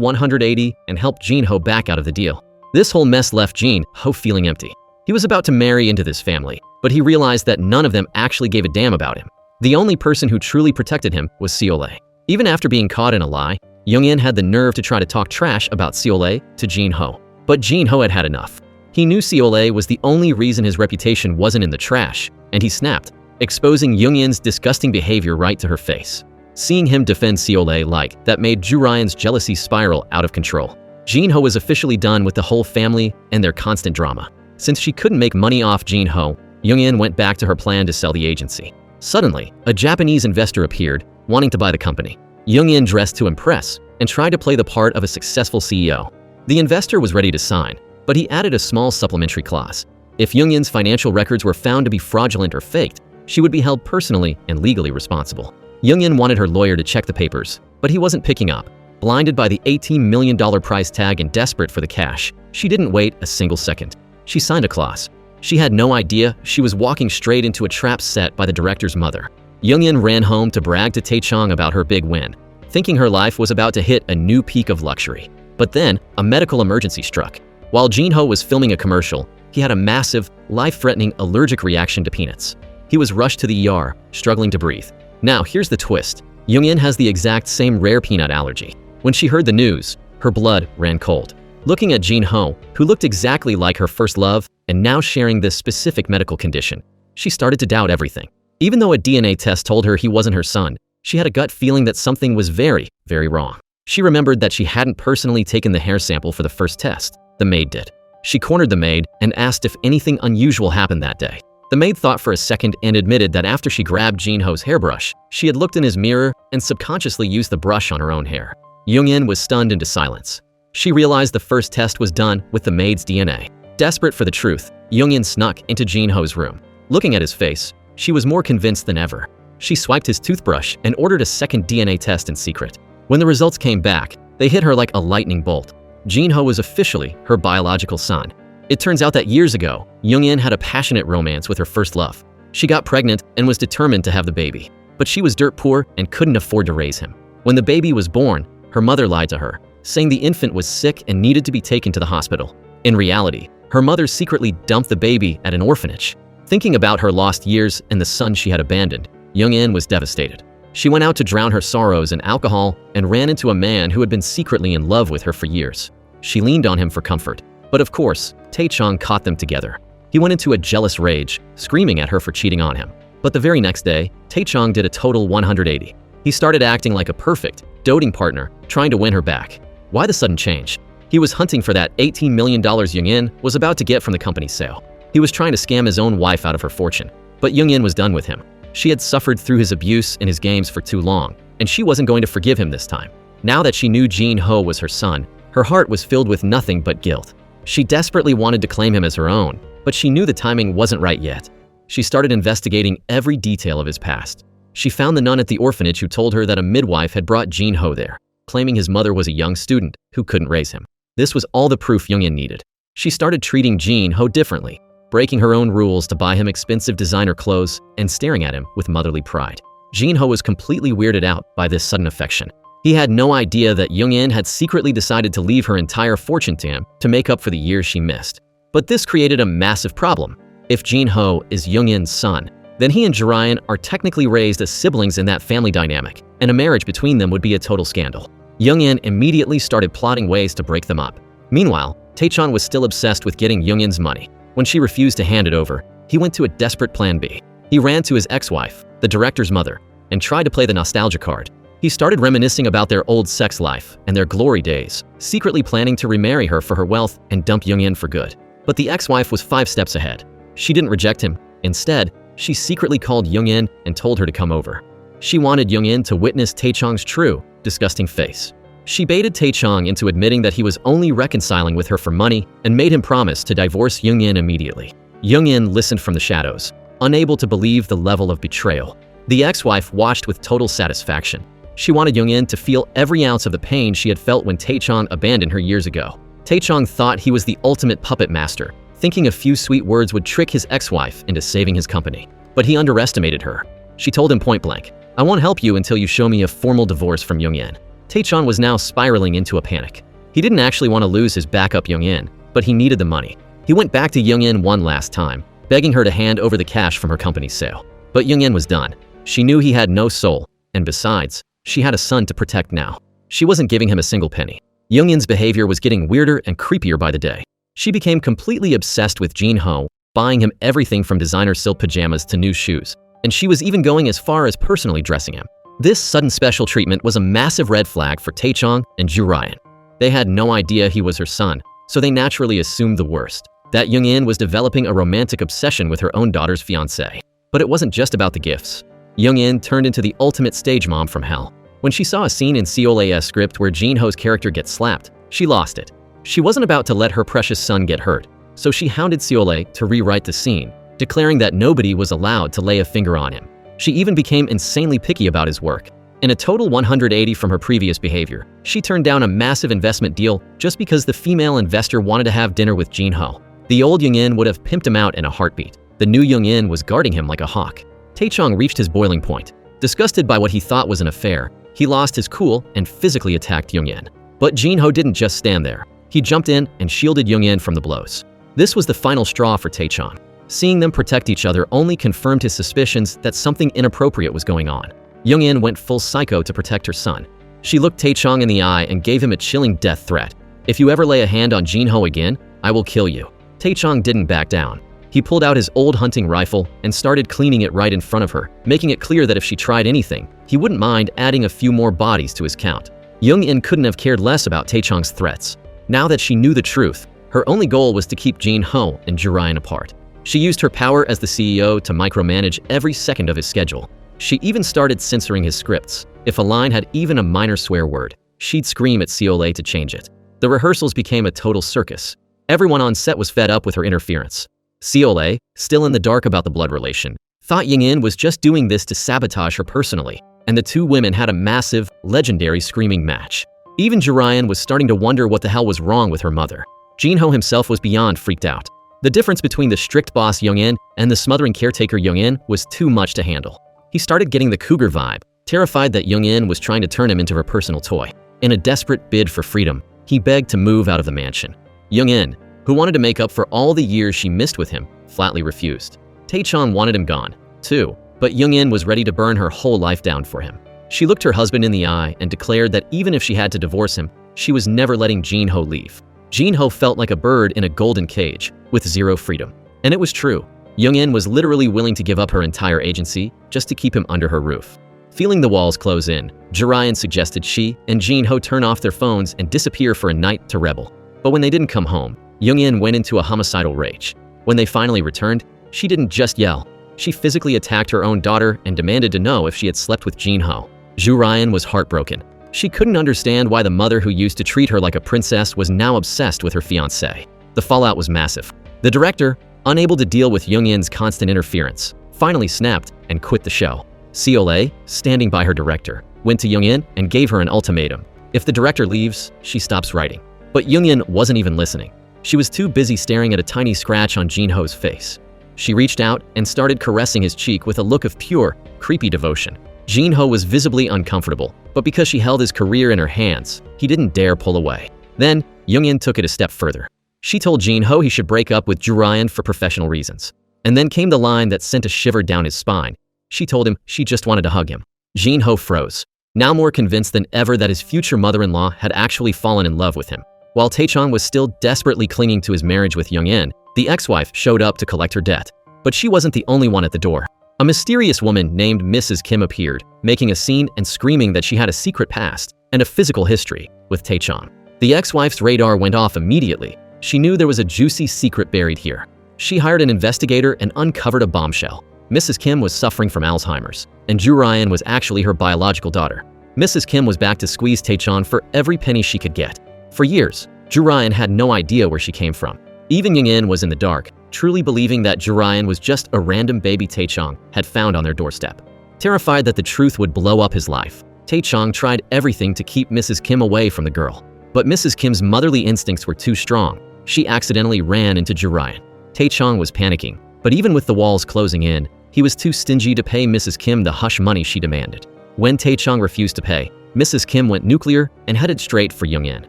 180 and helped Jin-ho back out of the deal. This whole mess left Jin-ho feeling empty. He was about to marry into this family, but he realized that none of them actually gave a damn about him. The only person who truly protected him was Seol. Even after being caught in a lie, Young-in had the nerve to try to talk trash about Seol to Jin-ho. But Jin-ho had had enough. He knew Seol was the only reason his reputation wasn't in the trash, and he snapped, exposing Young-in's disgusting behavior right to her face. Seeing him defend Seol like that made Ju-ryan's jealousy spiral out of control. Jin-ho was officially done with the whole family and their constant drama. Since she couldn't make money off Jin-ho, Young-in went back to her plan to sell the agency. Suddenly, a Japanese investor appeared, wanting to buy the company. Young-in dressed to impress and tried to play the part of a successful CEO. The investor was ready to sign, but he added a small supplementary clause. If Young-in's financial records were found to be fraudulent or faked, she would be held personally and legally responsible. Young-in wanted her lawyer to check the papers, but he wasn't picking up. Blinded by the $18 million price tag and desperate for the cash, she didn't wait a single second. She signed a clause. She had no idea she was walking straight into a trap set by the director's mother. Young-in ran home to brag to Tae-chong about her big win, thinking her life was about to hit a new peak of luxury. But then, a medical emergency struck. While Jin-ho was filming a commercial, he had a massive, life-threatening allergic reaction to peanuts. He was rushed to the ER, struggling to breathe. Now, here's the twist. Young-in has the exact same rare peanut allergy. When she heard the news, her blood ran cold. Looking at Jin-ho, who looked exactly like her first love and now sharing this specific medical condition, she started to doubt everything. Even though a DNA test told her he wasn't her son, she had a gut feeling that something was very, very wrong. She remembered that she hadn't personally taken the hair sample for the first test. The maid did. She cornered the maid and asked if anything unusual happened that day. The maid thought for a second and admitted that after she grabbed Jin-ho's hairbrush, she had looked in his mirror and subconsciously used the brush on her own hair. Young-in was stunned into silence. She realized the first test was done with the maid's DNA. Desperate for the truth, Young-in snuck into Jin-ho's room. Looking at his face, she was more convinced than ever. She swiped his toothbrush and ordered a second DNA test in secret. When the results came back, they hit her like a lightning bolt. Jin-ho was officially her biological son. It turns out that years ago, Young-in had a passionate romance with her first love. She got pregnant and was determined to have the baby. But she was dirt poor and couldn't afford to raise him. When the baby was born, her mother lied to her, saying the infant was sick and needed to be taken to the hospital. In reality, her mother secretly dumped the baby at an orphanage. Thinking about her lost years and the son she had abandoned, Young-in was devastated. She went out to drown her sorrows in alcohol and ran into a man who had been secretly in love with her for years. She leaned on him for comfort. But of course, Tae-chong caught them together. He went into a jealous rage, screaming at her for cheating on him. But the very next day, Tae-chong did a total 180. He started acting like a perfect, doting partner, trying to win her back. Why the sudden change? He was hunting for that $18 million Young-in was about to get from the company's sale. He was trying to scam his own wife out of her fortune. But Young-in was done with him. She had suffered through his abuse and his games for too long, and she wasn't going to forgive him this time. Now that she knew Jin-ho was her son, her heart was filled with nothing but guilt. She desperately wanted to claim him as her own, but she knew the timing wasn't right yet. She started investigating every detail of his past. She found the nun at the orphanage who told her that a midwife had brought Jin-ho there, claiming his mother was a young student who couldn't raise him. This was all the proof Young-in needed. She started treating Jin-ho differently, breaking her own rules to buy him expensive designer clothes and staring at him with motherly pride. Jin-ho was completely weirded out by this sudden affection. He had no idea that Young-in had secretly decided to leave her entire fortune to him to make up for the years she missed. But this created a massive problem. If Jin-ho is Young-in's son, then he and Jirayan are technically raised as siblings in that family dynamic, and a marriage between them would be a total scandal. Young-in immediately started plotting ways to break them up. Meanwhile, Tae-chong was still obsessed with getting Young-in's money. When she refused to hand it over, he went to a desperate plan B. He ran to his ex-wife, the director's mother, and tried to play the nostalgia card. He started reminiscing about their old sex life and their glory days, secretly planning to remarry her for her wealth and dump Young-in for good. But the ex-wife was 5 steps ahead. She didn't reject him. Instead, she secretly called Young-in and told her to come over. She wanted Young-in to witness Tae-chong's true, disgusting face. She baited Tae-chong into admitting that he was only reconciling with her for money and made him promise to divorce Young-in immediately. Young-in listened from the shadows, unable to believe the level of betrayal. The ex-wife watched with total satisfaction. She wanted Young-in to feel every ounce of the pain she had felt when Tae-chong abandoned her years ago. Tae-chong thought he was the ultimate puppet master, thinking a few sweet words would trick his ex-wife into saving his company. But he underestimated her. She told him point blank, "I won't help you until you show me a formal divorce from Young-in." Tae-chong was now spiraling into a panic. He didn't actually want to lose his backup Young-in, but he needed the money. He went back to Young-in one last time, begging her to hand over the cash from her company's sale. But Young-in was done. She knew he had no soul, and besides, she had a son to protect now. She wasn't giving him a single penny. Young-in's behavior was getting weirder and creepier by the day. She became completely obsessed with Jin-ho, buying him everything from designer silk pajamas to new shoes, and she was even going as far as personally dressing him. This sudden special treatment was a massive red flag for Tae-chong and Jirayan. They had no idea he was her son, so they naturally assumed the worst, that Young-in was developing a romantic obsession with her own daughter's fiancé. But it wasn't just about the gifts. Young-in turned into the ultimate stage mom from hell. When she saw a scene in Seol's script where Jin-ho's character gets slapped, she lost it. She wasn't about to let her precious son get hurt, so she hounded Seol to rewrite the scene, declaring that nobody was allowed to lay a finger on him. She even became insanely picky about his work. In a total 180 from her previous behavior, she turned down a massive investment deal just because the female investor wanted to have dinner with Jin-ho. The old Young-in would have pimped him out in a heartbeat. The new Young-in was guarding him like a hawk. Tae-chong reached his boiling point. Disgusted by what he thought was an affair, he lost his cool and physically attacked Young-in. But Jin-ho didn't just stand there. He jumped in and shielded Young-in from the blows. This was the final straw for Tae-chong. Seeing them protect each other only confirmed his suspicions that something inappropriate was going on. Young-in went full psycho to protect her son. She looked Tae-chong in the eye and gave him a chilling death threat. "If you ever lay a hand on Jin-ho again, I will kill you." Tae-chong didn't back down. He pulled out his old hunting rifle and started cleaning it right in front of her, making it clear that if she tried anything, he wouldn't mind adding a few more bodies to his count. Young-in couldn't have cared less about Tae-chong's threats. Now that she knew the truth, her only goal was to keep Jin-ho and Ju-ryan apart. She used her power as the CEO to micromanage every second of his schedule. She even started censoring his scripts. If a line had even a minor swear word, she'd scream at Seole to change it. The rehearsals became a total circus. Everyone on set was fed up with her interference. Seole, still in the dark about the blood relation, thought Young-in was just doing this to sabotage her personally, and the two women had a massive, legendary screaming match. Even Ju-ryan was starting to wonder what the hell was wrong with her mother. Jin-ho himself was beyond freaked out. The difference between the strict boss Young-in and the smothering caretaker Young-in was too much to handle. He started getting the cougar vibe, terrified that Young-in was trying to turn him into her personal toy. In a desperate bid for freedom, he begged to move out of the mansion. Young-in, who wanted to make up for all the years she missed with him, flatly refused. Tae-chong wanted him gone, too, but Young-in was ready to burn her whole life down for him. She looked her husband in the eye and declared that even if she had to divorce him, she was never letting Jin-ho leave. Jin-ho felt like a bird in a golden cage, with zero freedom. And it was true. Young-in was literally willing to give up her entire agency just to keep him under her roof. Feeling the walls close in, Ju-ryan suggested she and Jin-ho turn off their phones and disappear for a night to rebel. But when they didn't come home, Young-in went into a homicidal rage. When they finally returned, she didn't just yell. She physically attacked her own daughter and demanded to know if she had slept with Jin-ho. Ju-ryan was heartbroken. She couldn't understand why the mother who used to treat her like a princess was now obsessed with her fiancé. The fallout was massive. The director, unable to deal with Young-in's constant interference, finally snapped and quit the show. Seole, standing by her director, went to Young-in and gave her an ultimatum. If the director leaves, she stops writing. But Young-in wasn't even listening. She was too busy staring at a tiny scratch on Jin-ho's face. She reached out and started caressing his cheek with a look of pure, creepy devotion. Jin-ho was visibly uncomfortable, but because she held his career in her hands, he didn't dare pull away. Then, Young-in took it a step further. She told Jin-ho he should break up with Ju-ryan for professional reasons. And then came the line that sent a shiver down his spine. She told him she just wanted to hug him. Jin-ho froze, now more convinced than ever that his future mother-in-law had actually fallen in love with him. While Tae-chong was still desperately clinging to his marriage with Young-in, the ex-wife showed up to collect her debt. But she wasn't the only one at the door. A mysterious woman named Mrs. Kim appeared, making a scene and screaming that she had a secret past and a physical history with Tae-chong. The ex-wife's radar went off immediately. She knew there was a juicy secret buried here. She hired an investigator and uncovered a bombshell. Mrs. Kim was suffering from Alzheimer's, and Ju-ryan was actually her biological daughter. Mrs. Kim was back to squeeze Tae-chong for every penny she could get. For years, Ju-ryan had no idea where she came from. Even Young-in was in the dark, truly believing that Ju-ryan was just a random baby Tae-chong had found on their doorstep. Terrified that the truth would blow up his life, Tae-chong tried everything to keep Mrs. Kim away from the girl. But Mrs. Kim's motherly instincts were too strong. She accidentally ran into Ju-ryan. Tae-chong was panicking, but even with the walls closing in, he was too stingy to pay Mrs. Kim the hush money she demanded. When Tae-chong refused to pay, Mrs. Kim went nuclear and headed straight for Young-in.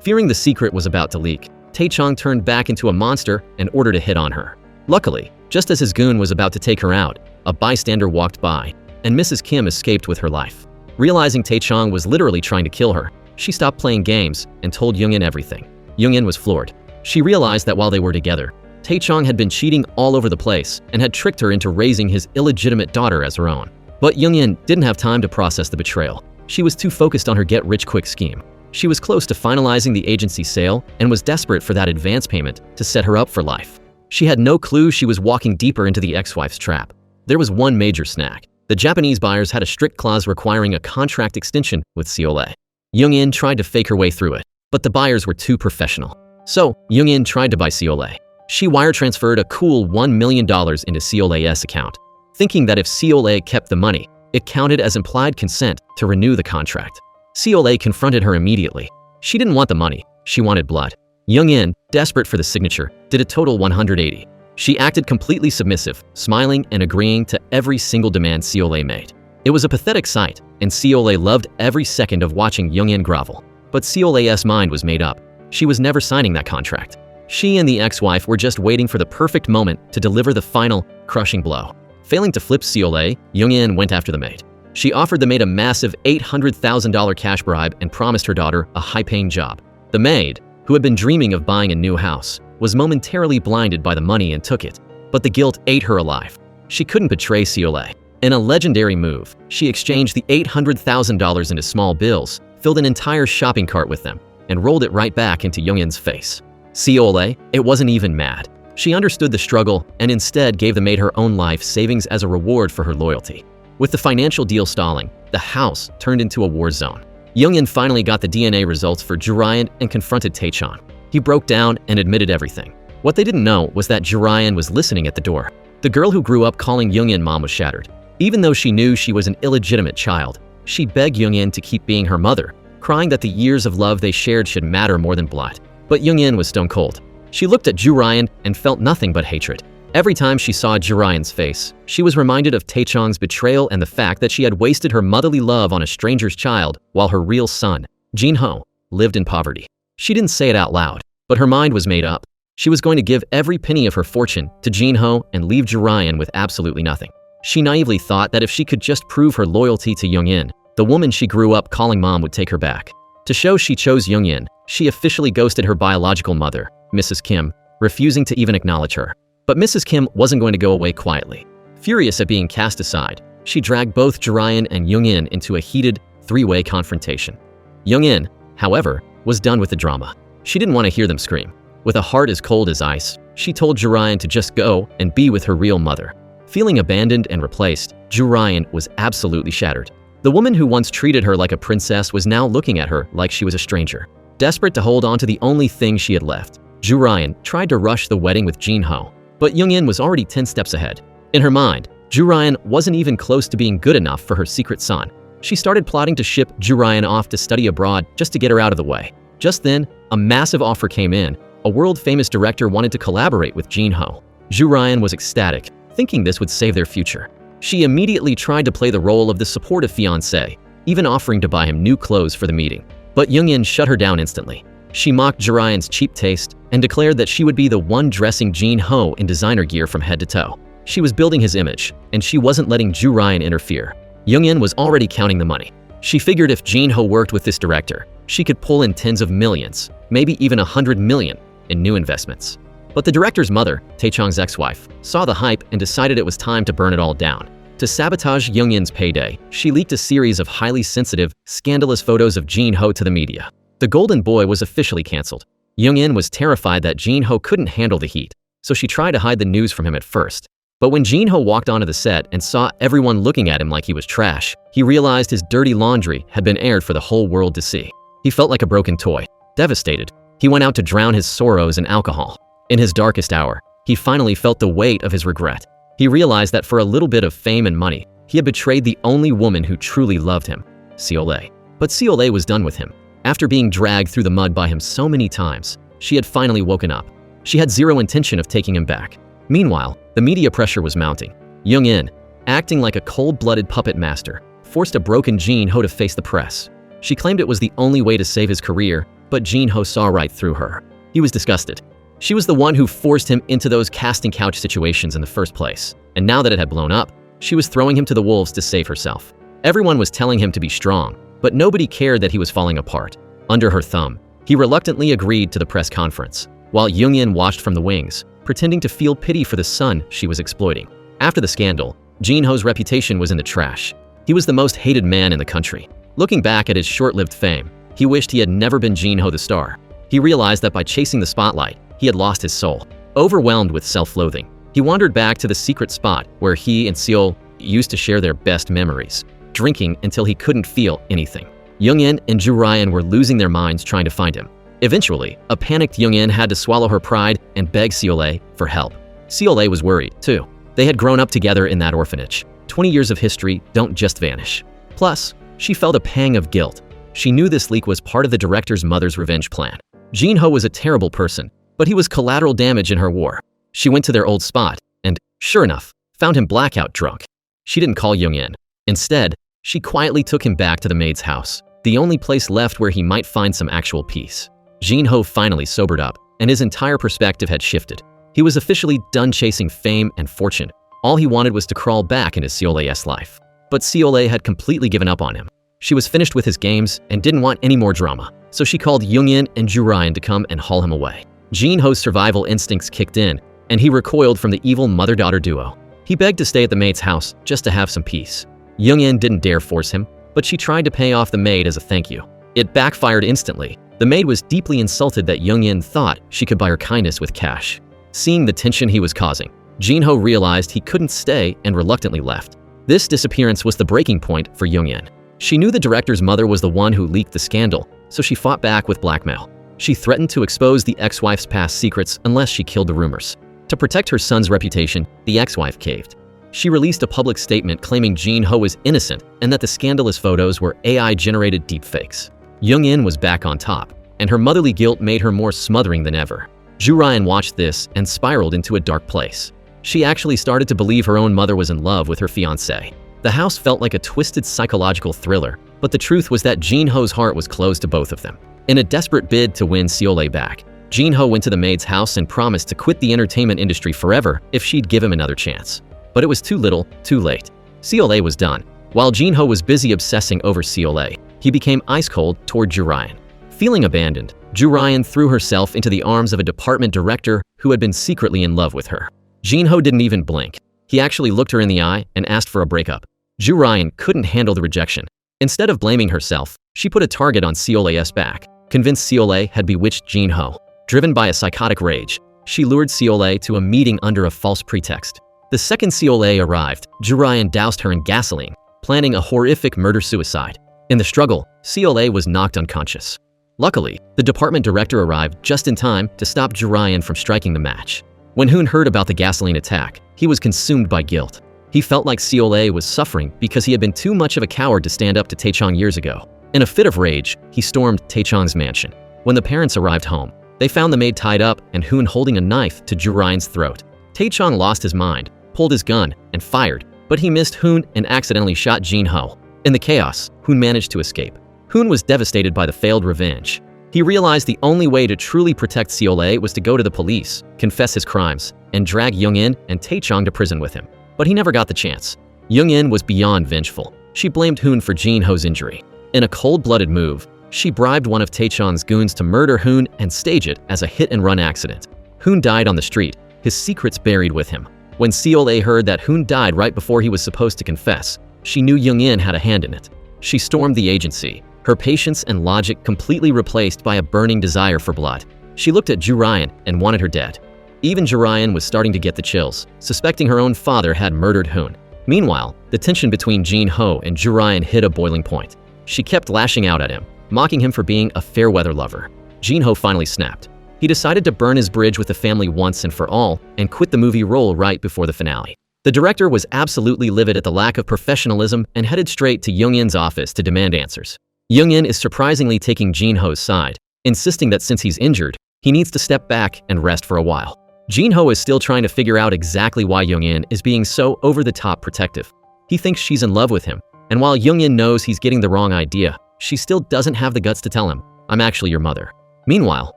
Fearing the secret was about to leak, Tae-chong turned back into a monster and ordered a hit on her. Luckily, just as his goon was about to take her out, a bystander walked by, and Mrs. Kim escaped with her life. Realizing Tae-chong was literally trying to kill her, she stopped playing games and told Young-in everything. Young-in was floored. She realized that while they were together, Tae-chong had been cheating all over the place and had tricked her into raising his illegitimate daughter as her own. But Young-in didn't have time to process the betrayal. She was too focused on her get-rich-quick scheme. She was close to finalizing the agency sale and was desperate for that advance payment to set her up for life. She had no clue she was walking deeper into the ex-wife's trap. There was one major snag. The Japanese buyers had a strict clause requiring a contract extension with Seole. Young-in tried to fake her way through it, but the buyers were too professional. So, Young-in tried to buy Seole. She wire transferred a cool $1 million into Seole's account, thinking that if Seole kept the money, It counted as implied consent to renew the contract. Seol-ae confronted her immediately. She didn't want the money, she wanted blood. Young-in, desperate for the signature, did a total 180. She acted completely submissive, smiling and agreeing to every single demand Seol-ae made. It was a pathetic sight, and Seol-ae loved every second of watching Young-in grovel. But Seol-ae's mind was made up. She was never signing that contract. She and the ex-wife were just waiting for the perfect moment to deliver the final, crushing blow. Failing to flip Seol-ae, Young-in went after the maid. She offered the maid a massive $800,000 cash bribe and promised her daughter a high-paying job. The maid, who had been dreaming of buying a new house, was momentarily blinded by the money and took it. But the guilt ate her alive. She couldn't betray Seol-ae. In a legendary move, she exchanged the $800,000 into small bills, filled an entire shopping cart with them, and rolled it right back into Young-in's face. Seol-ae, it wasn't even mad. She understood the struggle and instead gave the maid her own life savings as a reward for her loyalty. With the financial deal stalling, the house turned into a war zone. Young-in finally got the DNA results for Jurian and confronted Taechan. He broke down and admitted everything. What they didn't know was that Jurian was listening at the door. The girl who grew up calling Young-in mom was shattered. Even though she knew she was an illegitimate child, she begged Young-in to keep being her mother, crying that the years of love they shared should matter more than blood. But Young-in was stone cold. She looked at Jurian and felt nothing but hatred. Every time she saw Jurian's face, she was reminded of Taechan's betrayal and the fact that she had wasted her motherly love on a stranger's child while her real son, Jin-ho, lived in poverty. She didn't say it out loud, but her mind was made up. She was going to give every penny of her fortune to Jin-ho and leave Jurian with absolutely nothing. She naively thought that if she could just prove her loyalty to Young-in, the woman she grew up calling mom would take her back. To show she chose Young-in, she officially ghosted her biological mother, Mrs. Kim, refusing to even acknowledge her. But Mrs. Kim wasn't going to go away quietly. Furious at being cast aside, she dragged both Jurian and Young-in into a heated, three-way confrontation. Young-in, however, was done with the drama. She didn't want to hear them scream. With a heart as cold as ice, she told Jurian to just go and be with her real mother. Feeling abandoned and replaced, Jurian was absolutely shattered. The woman who once treated her like a princess was now looking at her like she was a stranger. Desperate to hold on to the only thing she had left, Jurian tried to rush the wedding with Jin-ho, but Young-in was already 10 steps ahead. In her mind, Jurian wasn't even close to being good enough for her secret son. She started plotting to ship Jurian off to study abroad just to get her out of the way. Just then, a massive offer came in. A world-famous director wanted to collaborate with Jin-ho. Jurian was ecstatic, thinking this would save their future. She immediately tried to play the role of the supportive fiancé, even offering to buy him new clothes for the meeting. But Young-in shut her down instantly. She mocked Jurian's cheap taste and declared that she would be the one dressing Jin-ho in designer gear from head to toe. She was building his image, and she wasn't letting Jurian interfere. Young-in was already counting the money. She figured if Jin-ho worked with this director, she could pull in tens of millions, maybe even 100 million, in new investments. But the director's mother, Taechan's ex-wife, saw the hype and decided it was time to burn it all down. To sabotage Young-in's payday, she leaked a series of highly sensitive, scandalous photos of Jin-ho to the media. The Golden Boy was officially canceled. Young-in was terrified that Jin-ho couldn't handle the heat, so she tried to hide the news from him at first. But when Jin-ho walked onto the set and saw everyone looking at him like he was trash, he realized his dirty laundry had been aired for the whole world to see. He felt like a broken toy. Devastated, he went out to drown his sorrows in alcohol. In his darkest hour, he finally felt the weight of his regret. He realized that for a little bit of fame and money, he had betrayed the only woman who truly loved him, Seol-ae. But Seol-ae was done with him. After being dragged through the mud by him so many times, she had finally woken up. She had zero intention of taking him back. Meanwhile, the media pressure was mounting. Young-in, acting like a cold-blooded puppet master, forced a broken Jin-ho to face the press. She claimed it was the only way to save his career, but Jin-ho saw right through her. He was disgusted. She was the one who forced him into those casting couch situations in the first place. And now that it had blown up, she was throwing him to the wolves to save herself. Everyone was telling him to be strong, but nobody cared that he was falling apart. Under her thumb, he reluctantly agreed to the press conference, while Young-in watched from the wings, pretending to feel pity for the son she was exploiting. After the scandal, Jin-ho's reputation was in the trash. He was the most hated man in the country. Looking back at his short-lived fame, he wished he had never been Jin-ho the star. He realized that by chasing the spotlight, he had lost his soul. Overwhelmed with self-loathing, he wandered back to the secret spot where he and Seol used to share their best memories, drinking until he couldn't feel anything. Young-in and Jurian were losing their minds trying to find him. Eventually, a panicked Young-in had to swallow her pride and beg Seol-ae for help. Seol-ae was worried, too. They had grown up together in that orphanage. 20 years of history don't just vanish. Plus, she felt a pang of guilt. She knew this leak was part of the director's mother's revenge plan. Jin-ho was a terrible person, but he was collateral damage in her war. She went to their old spot and, sure enough, found him blackout drunk. She didn't call Young-in. Instead, she quietly took him back to the maid's house, the only place left where he might find some actual peace. Jin-ho finally sobered up, and his entire perspective had shifted. He was officially done chasing fame and fortune. All he wanted was to crawl back into Seole's life. But Seole had completely given up on him. She was finished with his games and didn't want any more drama, so she called Young-in and Joo-ryan to come and haul him away. Jin-ho's survival instincts kicked in, and he recoiled from the evil mother-daughter duo. He begged to stay at the maid's house just to have some peace. Young-in didn't dare force him, but she tried to pay off the maid as a thank you. It backfired instantly. The maid was deeply insulted that Young-in thought she could buy her kindness with cash. Seeing the tension he was causing, Jin-ho realized he couldn't stay and reluctantly left. This disappearance was the breaking point for Young-in. She knew the director's mother was the one who leaked the scandal, so she fought back with blackmail. She threatened to expose the ex-wife's past secrets unless she killed the rumors. To protect her son's reputation, the ex-wife caved. She released a public statement claiming Jin-ho was innocent and that the scandalous photos were AI-generated deepfakes. Young-in was back on top, and her motherly guilt made her more smothering than ever. Joo-ryan watched this and spiraled into a dark place. She actually started to believe her own mother was in love with her fiancé. The house felt like a twisted psychological thriller, but the truth was that Jin-ho's heart was closed to both of them. In a desperate bid to win Seole back, Jin-ho went to the maid's house and promised to quit the entertainment industry forever if she'd give him another chance. But it was too little, too late. Seole was done. While Jin-ho was busy obsessing over Seole, he became ice-cold toward Joo-ryan. Feeling abandoned, Joo-ryan threw herself into the arms of a department director who had been secretly in love with her. Jin-ho didn't even blink. He actually looked her in the eye and asked for a breakup. Joo-ryan couldn't handle the rejection. Instead of blaming herself, she put a target on Seole's back, convinced Seole had bewitched Jin-ho. Driven by a psychotic rage, she lured Seole to a meeting under a false pretext. The second Seole arrived, Joo-ryan doused her in gasoline, planning a horrific murder-suicide. In the struggle, Seole was knocked unconscious. Luckily, the department director arrived just in time to stop Joo-ryan from striking the match. When Hoon heard about the gasoline attack, he was consumed by guilt. He felt like Seole was suffering because he had been too much of a coward to stand up to Taechong years ago. In a fit of rage, he stormed Taechong's mansion. When the parents arrived home, they found the maid tied up and Hoon holding a knife to Joo-ryan's throat. Taechong lost his mind, pulled his gun, and fired, but he missed Hoon and accidentally shot Jin-ho. In the chaos, Hoon managed to escape. Hoon was devastated by the failed revenge. He realized the only way to truly protect Seole was to go to the police, confess his crimes, and drag Young-in and Taechong to prison with him. But he never got the chance. Young-in was beyond vengeful. She blamed Hoon for Jin-ho's injury. In a cold-blooded move, she bribed one of Taechong's goons to murder Hoon and stage it as a hit-and-run accident. Hoon died on the street, his secrets buried with him. When Seole heard that Hoon died right before he was supposed to confess, she knew Young-in had a hand in it. She stormed the agency, her patience and logic completely replaced by a burning desire for blood. She looked at Joo-ryan and wanted her dead. Even Joo-ryan was starting to get the chills, suspecting her own father had murdered Hoon. Meanwhile, the tension between Jin-ho and Joo-ryan hit a boiling point. She kept lashing out at him, mocking him for being a fair-weather lover. Jin-ho finally snapped. He decided to burn his bridge with the family once and for all and quit the movie role right before the finale. The director was absolutely livid at the lack of professionalism and headed straight to Young-in's office to demand answers. Young-in is surprisingly taking Jin-ho's side, insisting that since he's injured, he needs to step back and rest for a while. Jin-ho is still trying to figure out exactly why Young-in is being so over-the-top protective. He thinks she's in love with him, and while Young-in knows he's getting the wrong idea, she still doesn't have the guts to tell him, "I'm actually your mother." Meanwhile,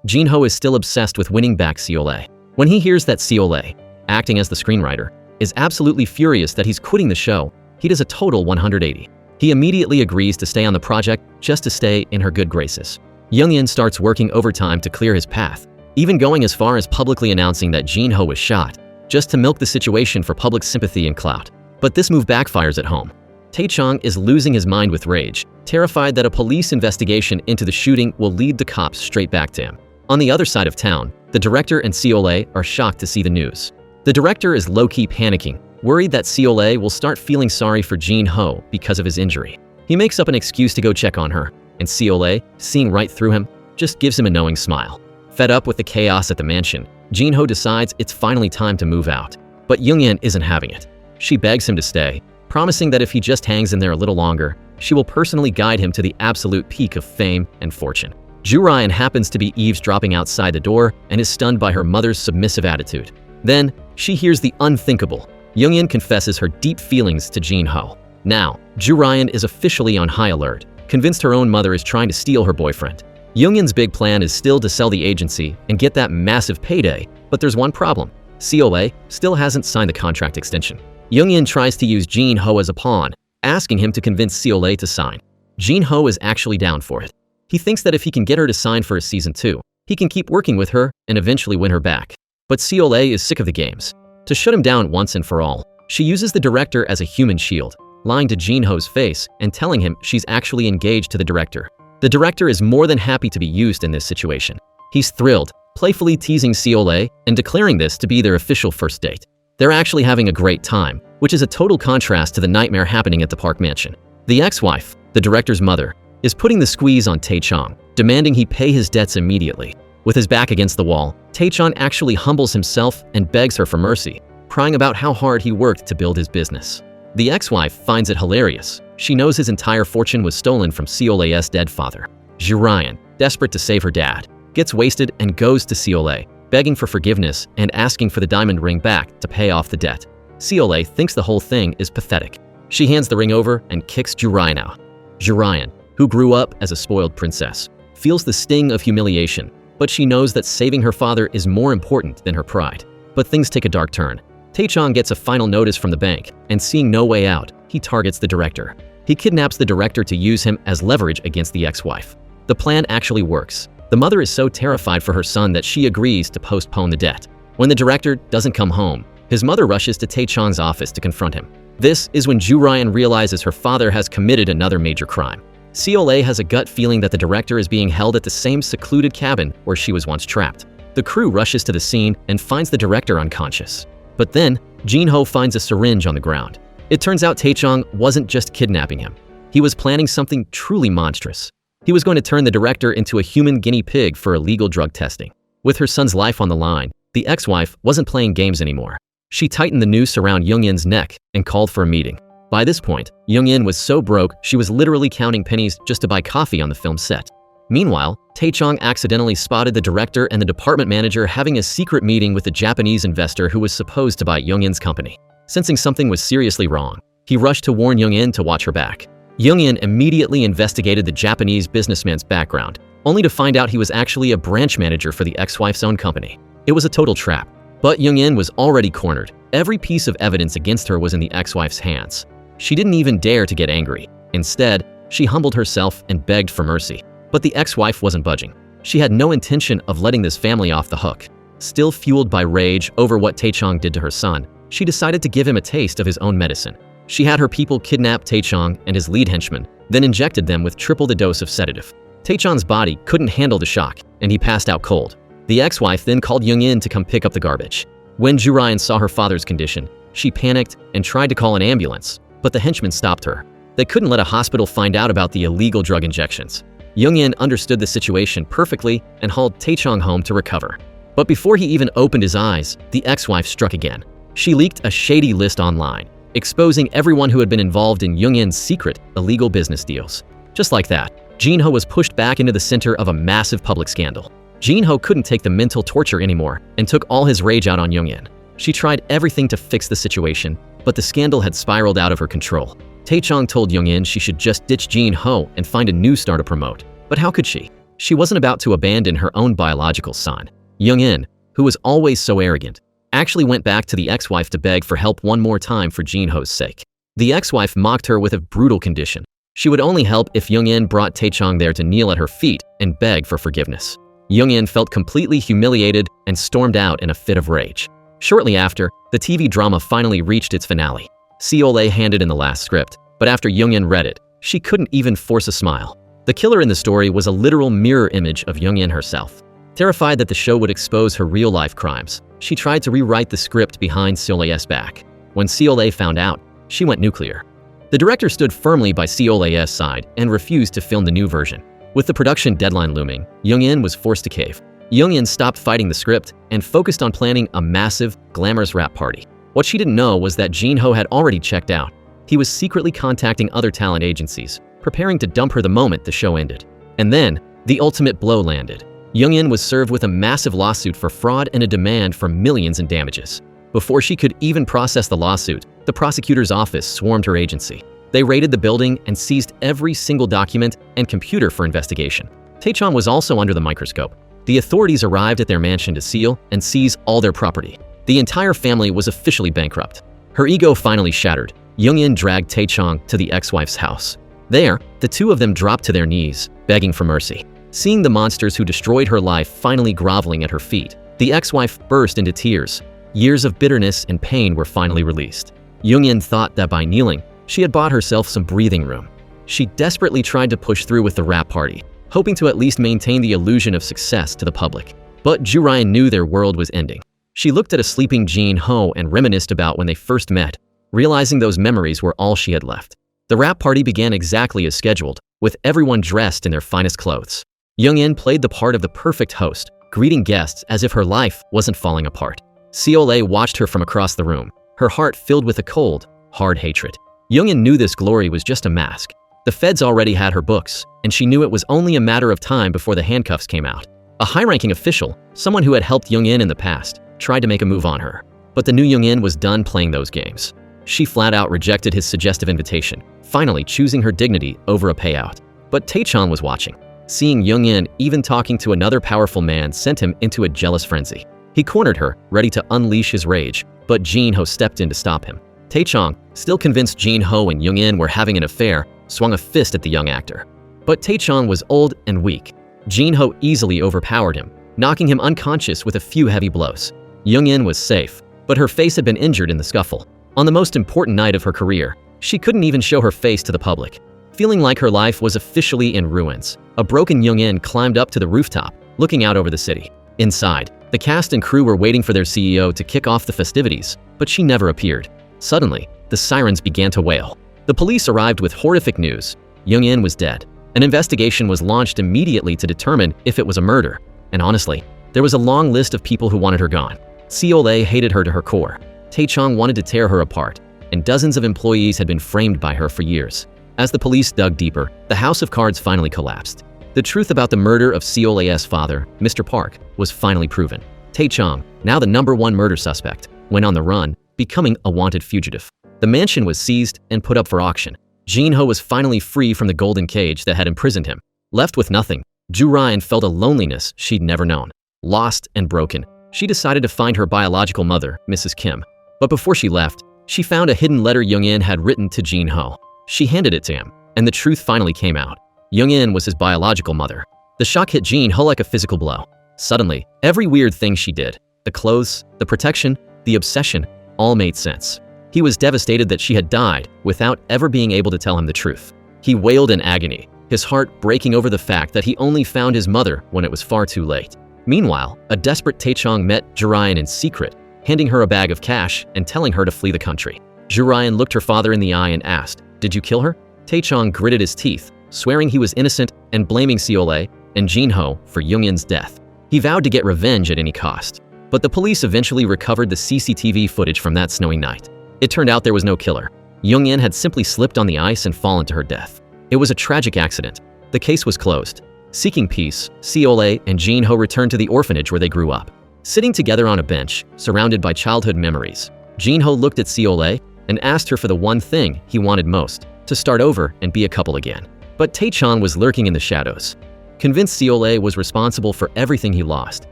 Jin-ho is still obsessed with winning back Seole. When he hears that Seole, acting as the screenwriter, is absolutely furious that he's quitting the show, he does a total 180. He immediately agrees to stay on the project just to stay in her good graces. Young-in starts working overtime to clear his path, even going as far as publicly announcing that Jin-ho was shot, just to milk the situation for public sympathy and clout. But this move backfires at home. Taechong is losing his mind with rage, terrified that a police investigation into the shooting will lead the cops straight back to him. On the other side of town, the director and Seole are shocked to see the news. The director is low-key panicking, worried that Seole will start feeling sorry for Jin-ho because of his injury. He makes up an excuse to go check on her, and Seole, seeing right through him, just gives him a knowing smile. Fed up with the chaos at the mansion, Jin-ho decides it's finally time to move out. But Young-in isn't having it. She begs him to stay, promising that if he just hangs in there a little longer, she will personally guide him to the absolute peak of fame and fortune. Ju-ryan happens to be eavesdropping outside the door and is stunned by her mother's submissive attitude. Then, she hears the unthinkable. Young-in confesses her deep feelings to Jin-ho. Now, Ju-ryan is officially on high alert, convinced her own mother is trying to steal her boyfriend. Young-in's big plan is still to sell the agency and get that massive payday, but there's one problem. COA still hasn't signed the contract extension. Young-in tries to use Jin-ho as a pawn, asking him to convince COA to sign. Jin-ho is actually down for it. He thinks that if he can get her to sign for a season 2, he can keep working with her and eventually win her back. But COA is sick of the games. To shut him down once and for all, she uses the director as a human shield, lying to Jin-ho's face and telling him she's actually engaged to the director. The director is more than happy to be used in this situation. He's thrilled, playfully teasing COA and declaring this to be their official first date. They're actually having a great time, which is a total contrast to the nightmare happening at the Park Mansion. The ex-wife, the director's mother, is putting the squeeze on Tae-chong, demanding he pay his debts immediately. With his back against the wall, Tae-chong actually humbles himself and begs her for mercy, crying about how hard he worked to build his business. The ex-wife finds it hilarious. She knows his entire fortune was stolen from COA's dead father. Ju-ryan, desperate to save her dad, gets wasted and goes to COA, begging for forgiveness and asking for the diamond ring back to pay off the debt. COA thinks the whole thing is pathetic. She hands the ring over and kicks Ju-ryan out. Ju-ryan, who grew up as a spoiled princess, feels the sting of humiliation, but she knows that saving her father is more important than her pride. But things take a dark turn. Tae-chong gets a final notice from the bank, and seeing no way out, he targets the director. He kidnaps the director to use him as leverage against the ex-wife. The plan actually works. The mother is so terrified for her son that she agrees to postpone the debt. When the director doesn't come home, his mother rushes to Tae-chong's office to confront him. This is when Ju-ryan realizes her father has committed another major crime. COA has a gut feeling that the director is being held at the same secluded cabin where she was once trapped. The crew rushes to the scene and finds the director unconscious. But then, Jin-ho finds a syringe on the ground. It turns out Tae-chong wasn't just kidnapping him. He was planning something truly monstrous. He was going to turn the director into a human guinea pig for illegal drug testing. With her son's life on the line, the ex-wife wasn't playing games anymore. She tightened the noose around Young-in's neck and called for a meeting. By this point, Young-in was so broke she was literally counting pennies just to buy coffee on the film set. Meanwhile, Tae-chong accidentally spotted the director and the department manager having a secret meeting with a Japanese investor who was supposed to buy Young-in's company. Sensing something was seriously wrong, he rushed to warn Young-in to watch her back. Young-in immediately investigated the Japanese businessman's background, only to find out he was actually a branch manager for the ex-wife's own company. It was a total trap. But Young-in was already cornered. Every piece of evidence against her was in the ex-wife's hands. She didn't even dare to get angry. Instead, she humbled herself and begged for mercy. But the ex-wife wasn't budging. She had no intention of letting this family off the hook. Still fueled by rage over what Tae-chong did to her son, she decided to give him a taste of his own medicine. She had her people kidnap Tae-chong and his lead henchman, then injected them with triple the dose of sedative. Tae-chong's body couldn't handle the shock, and he passed out cold. The ex-wife then called Young-in to come pick up the garbage. When Ju-ryan saw her father's condition, she panicked and tried to call an ambulance, but the henchman stopped her. They couldn't let a hospital find out about the illegal drug injections. Young-in understood the situation perfectly and hauled Tae-chong home to recover. But before he even opened his eyes, the ex-wife struck again. She leaked a shady list online, exposing everyone who had been involved in Young-in's secret, illegal business deals. Just like that, Jin-ho was pushed back into the center of a massive public scandal. Jin-ho couldn't take the mental torture anymore and took all his rage out on Young-in. She tried everything to fix the situation, but the scandal had spiraled out of her control. Tae-chong told Young-in she should just ditch Jin-ho and find a new star to promote. But how could she? She wasn't about to abandon her own biological son. Young-in, who was always so arrogant, actually went back to the ex-wife to beg for help one more time for Jin-ho's sake. The ex-wife mocked her with a brutal condition. She would only help if Young-in brought Tae-chong there to kneel at her feet and beg for forgiveness. Young-in felt completely humiliated and stormed out in a fit of rage. Shortly after, the TV drama finally reached its finale. COA handed in the last script, but after Young-in read it, she couldn't even force a smile. The killer in the story was a literal mirror image of Young-in herself. Terrified that the show would expose her real-life crimes, she tried to rewrite the script behind COA's back. When COA found out, she went nuclear. The director stood firmly by COA's side and refused to film the new version. With the production deadline looming, Young-in was forced to cave. Young-in stopped fighting the script and focused on planning a massive, glamorous rap party. What she didn't know was that Jin-ho had already checked out. He was secretly contacting other talent agencies, preparing to dump her the moment the show ended. And then, the ultimate blow landed. Young-in was served with a massive lawsuit for fraud and a demand for millions in damages. Before she could even process the lawsuit, the prosecutor's office swarmed her agency. They raided the building and seized every single document and computer for investigation. Taechan was also under the microscope. The authorities arrived at their mansion to seal and seize all their property. The entire family was officially bankrupt. Her ego finally shattered. Young-in dragged Taechang to the ex-wife's house. There, the two of them dropped to their knees, begging for mercy. Seeing the monsters who destroyed her life finally groveling at her feet, the ex-wife burst into tears. Years of bitterness and pain were finally released. Young-in thought that by kneeling, she had bought herself some breathing room. She desperately tried to push through with the rap party, hoping to at least maintain the illusion of success to the public. But Ju Ryan knew their world was ending. She looked at a sleeping Jin Ho and reminisced about when they first met, realizing those memories were all she had left. The rap party began exactly as scheduled, with everyone dressed in their finest clothes. Young-in played the part of the perfect host, greeting guests as if her life wasn't falling apart. Seol-ae watched her from across the room, her heart filled with a cold, hard hatred. Young-in knew this glory was just a mask. The feds already had her books, and she knew it was only a matter of time before the handcuffs came out. A high-ranking official, someone who had helped Young-in in the past, tried to make a move on her. But the new Young-in was done playing those games. She flat out rejected his suggestive invitation, finally choosing her dignity over a payout. But Taechan was watching. Seeing Young-in even talking to another powerful man sent him into a jealous frenzy. He cornered her, ready to unleash his rage, but Jin Ho stepped in to stop him. Taechang, still convinced Jin Ho and Young-in were having an affair, swung a fist at the young actor. But Taechang was old and weak. Jin Ho easily overpowered him, knocking him unconscious with a few heavy blows. Young-in was safe, but her face had been injured in the scuffle. On the most important night of her career, she couldn't even show her face to the public. Feeling like her life was officially in ruins, a broken Young-in climbed up to the rooftop, looking out over the city. Inside, the cast and crew were waiting for their CEO to kick off the festivities, but she never appeared. Suddenly, the sirens began to wail. The police arrived with horrific news. Young-in was dead. An investigation was launched immediately to determine if it was a murder. And honestly, there was a long list of people who wanted her gone. Seol-ae hated her to her core. Taechang wanted to tear her apart, and dozens of employees had been framed by her for years. As the police dug deeper, the house of cards finally collapsed. The truth about the murder of Seol-ae's father, Mr. Park, was finally proven. Taechang, now the #1 murder suspect, went on the run, becoming a wanted fugitive. The mansion was seized and put up for auction. Jin Ho was finally free from the golden cage that had imprisoned him. Left with nothing, Ju Ryan felt a loneliness she'd never known. Lost and broken, she decided to find her biological mother, Mrs. Kim. But before she left, she found a hidden letter Young-in had written to Jin Ho. She handed it to him, and the truth finally came out. Young-in was his biological mother. The shock hit Jin Ho like a physical blow. Suddenly, every weird thing she did, the clothes, the protection, the obsession, all made sense. He was devastated that she had died without ever being able to tell him the truth. He wailed in agony, his heart breaking over the fact that he only found his mother when it was far too late. Meanwhile, a desperate Taechang met Ju Ryan in secret, handing her a bag of cash and telling her to flee the country. Ju Ryan looked her father in the eye and asked, "Did you kill her?" Taechang gritted his teeth, swearing he was innocent and blaming Seol-ae and Jin Ho for Young-in's death. He vowed to get revenge at any cost. But the police eventually recovered the CCTV footage from that snowy night. It turned out there was no killer. Young-in had simply slipped on the ice and fallen to her death. It was a tragic accident. The case was closed. Seeking peace, Seol-ae and Jin Ho returned to the orphanage where they grew up. Sitting together on a bench, surrounded by childhood memories, Jin Ho looked at Seol-ae and asked her for the one thing he wanted most, to start over and be a couple again. But Taechan was lurking in the shadows. Convinced Seol-ae was responsible for everything he lost,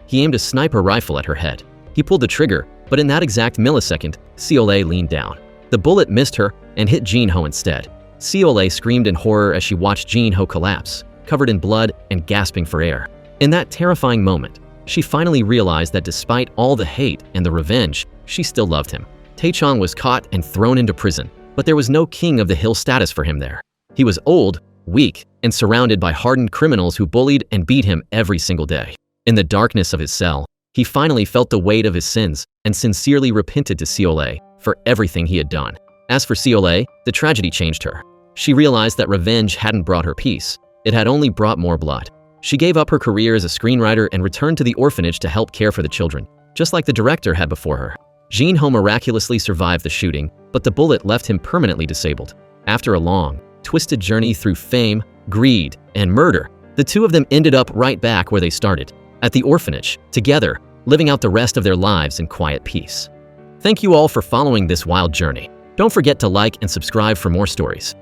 he aimed a sniper rifle at her head. He pulled the trigger, but in that exact millisecond, Seol-ae leaned down. The bullet missed her and hit Jin Ho instead. Seol-ae screamed in horror as she watched Jin Ho collapse, covered in blood and gasping for air. In that terrifying moment, she finally realized that despite all the hate and the revenge, she still loved him. Taechang was caught and thrown into prison, but there was no king of the hill status for him there. He was old, weak, and surrounded by hardened criminals who bullied and beat him every single day. In the darkness of his cell, he finally felt the weight of his sins and sincerely repented to Seol-ae for everything he had done. As for Seol-ae, the tragedy changed her. She realized that revenge hadn't brought her peace. It had only brought more blood. She gave up her career as a screenwriter and returned to the orphanage to help care for the children, just like the director had before her. Jinho miraculously survived the shooting, but the bullet left him permanently disabled. After a long, twisted journey through fame, greed, and murder, the two of them ended up right back where they started, at the orphanage, together, living out the rest of their lives in quiet peace. Thank you all for following this wild journey. Don't forget to like and subscribe for more stories.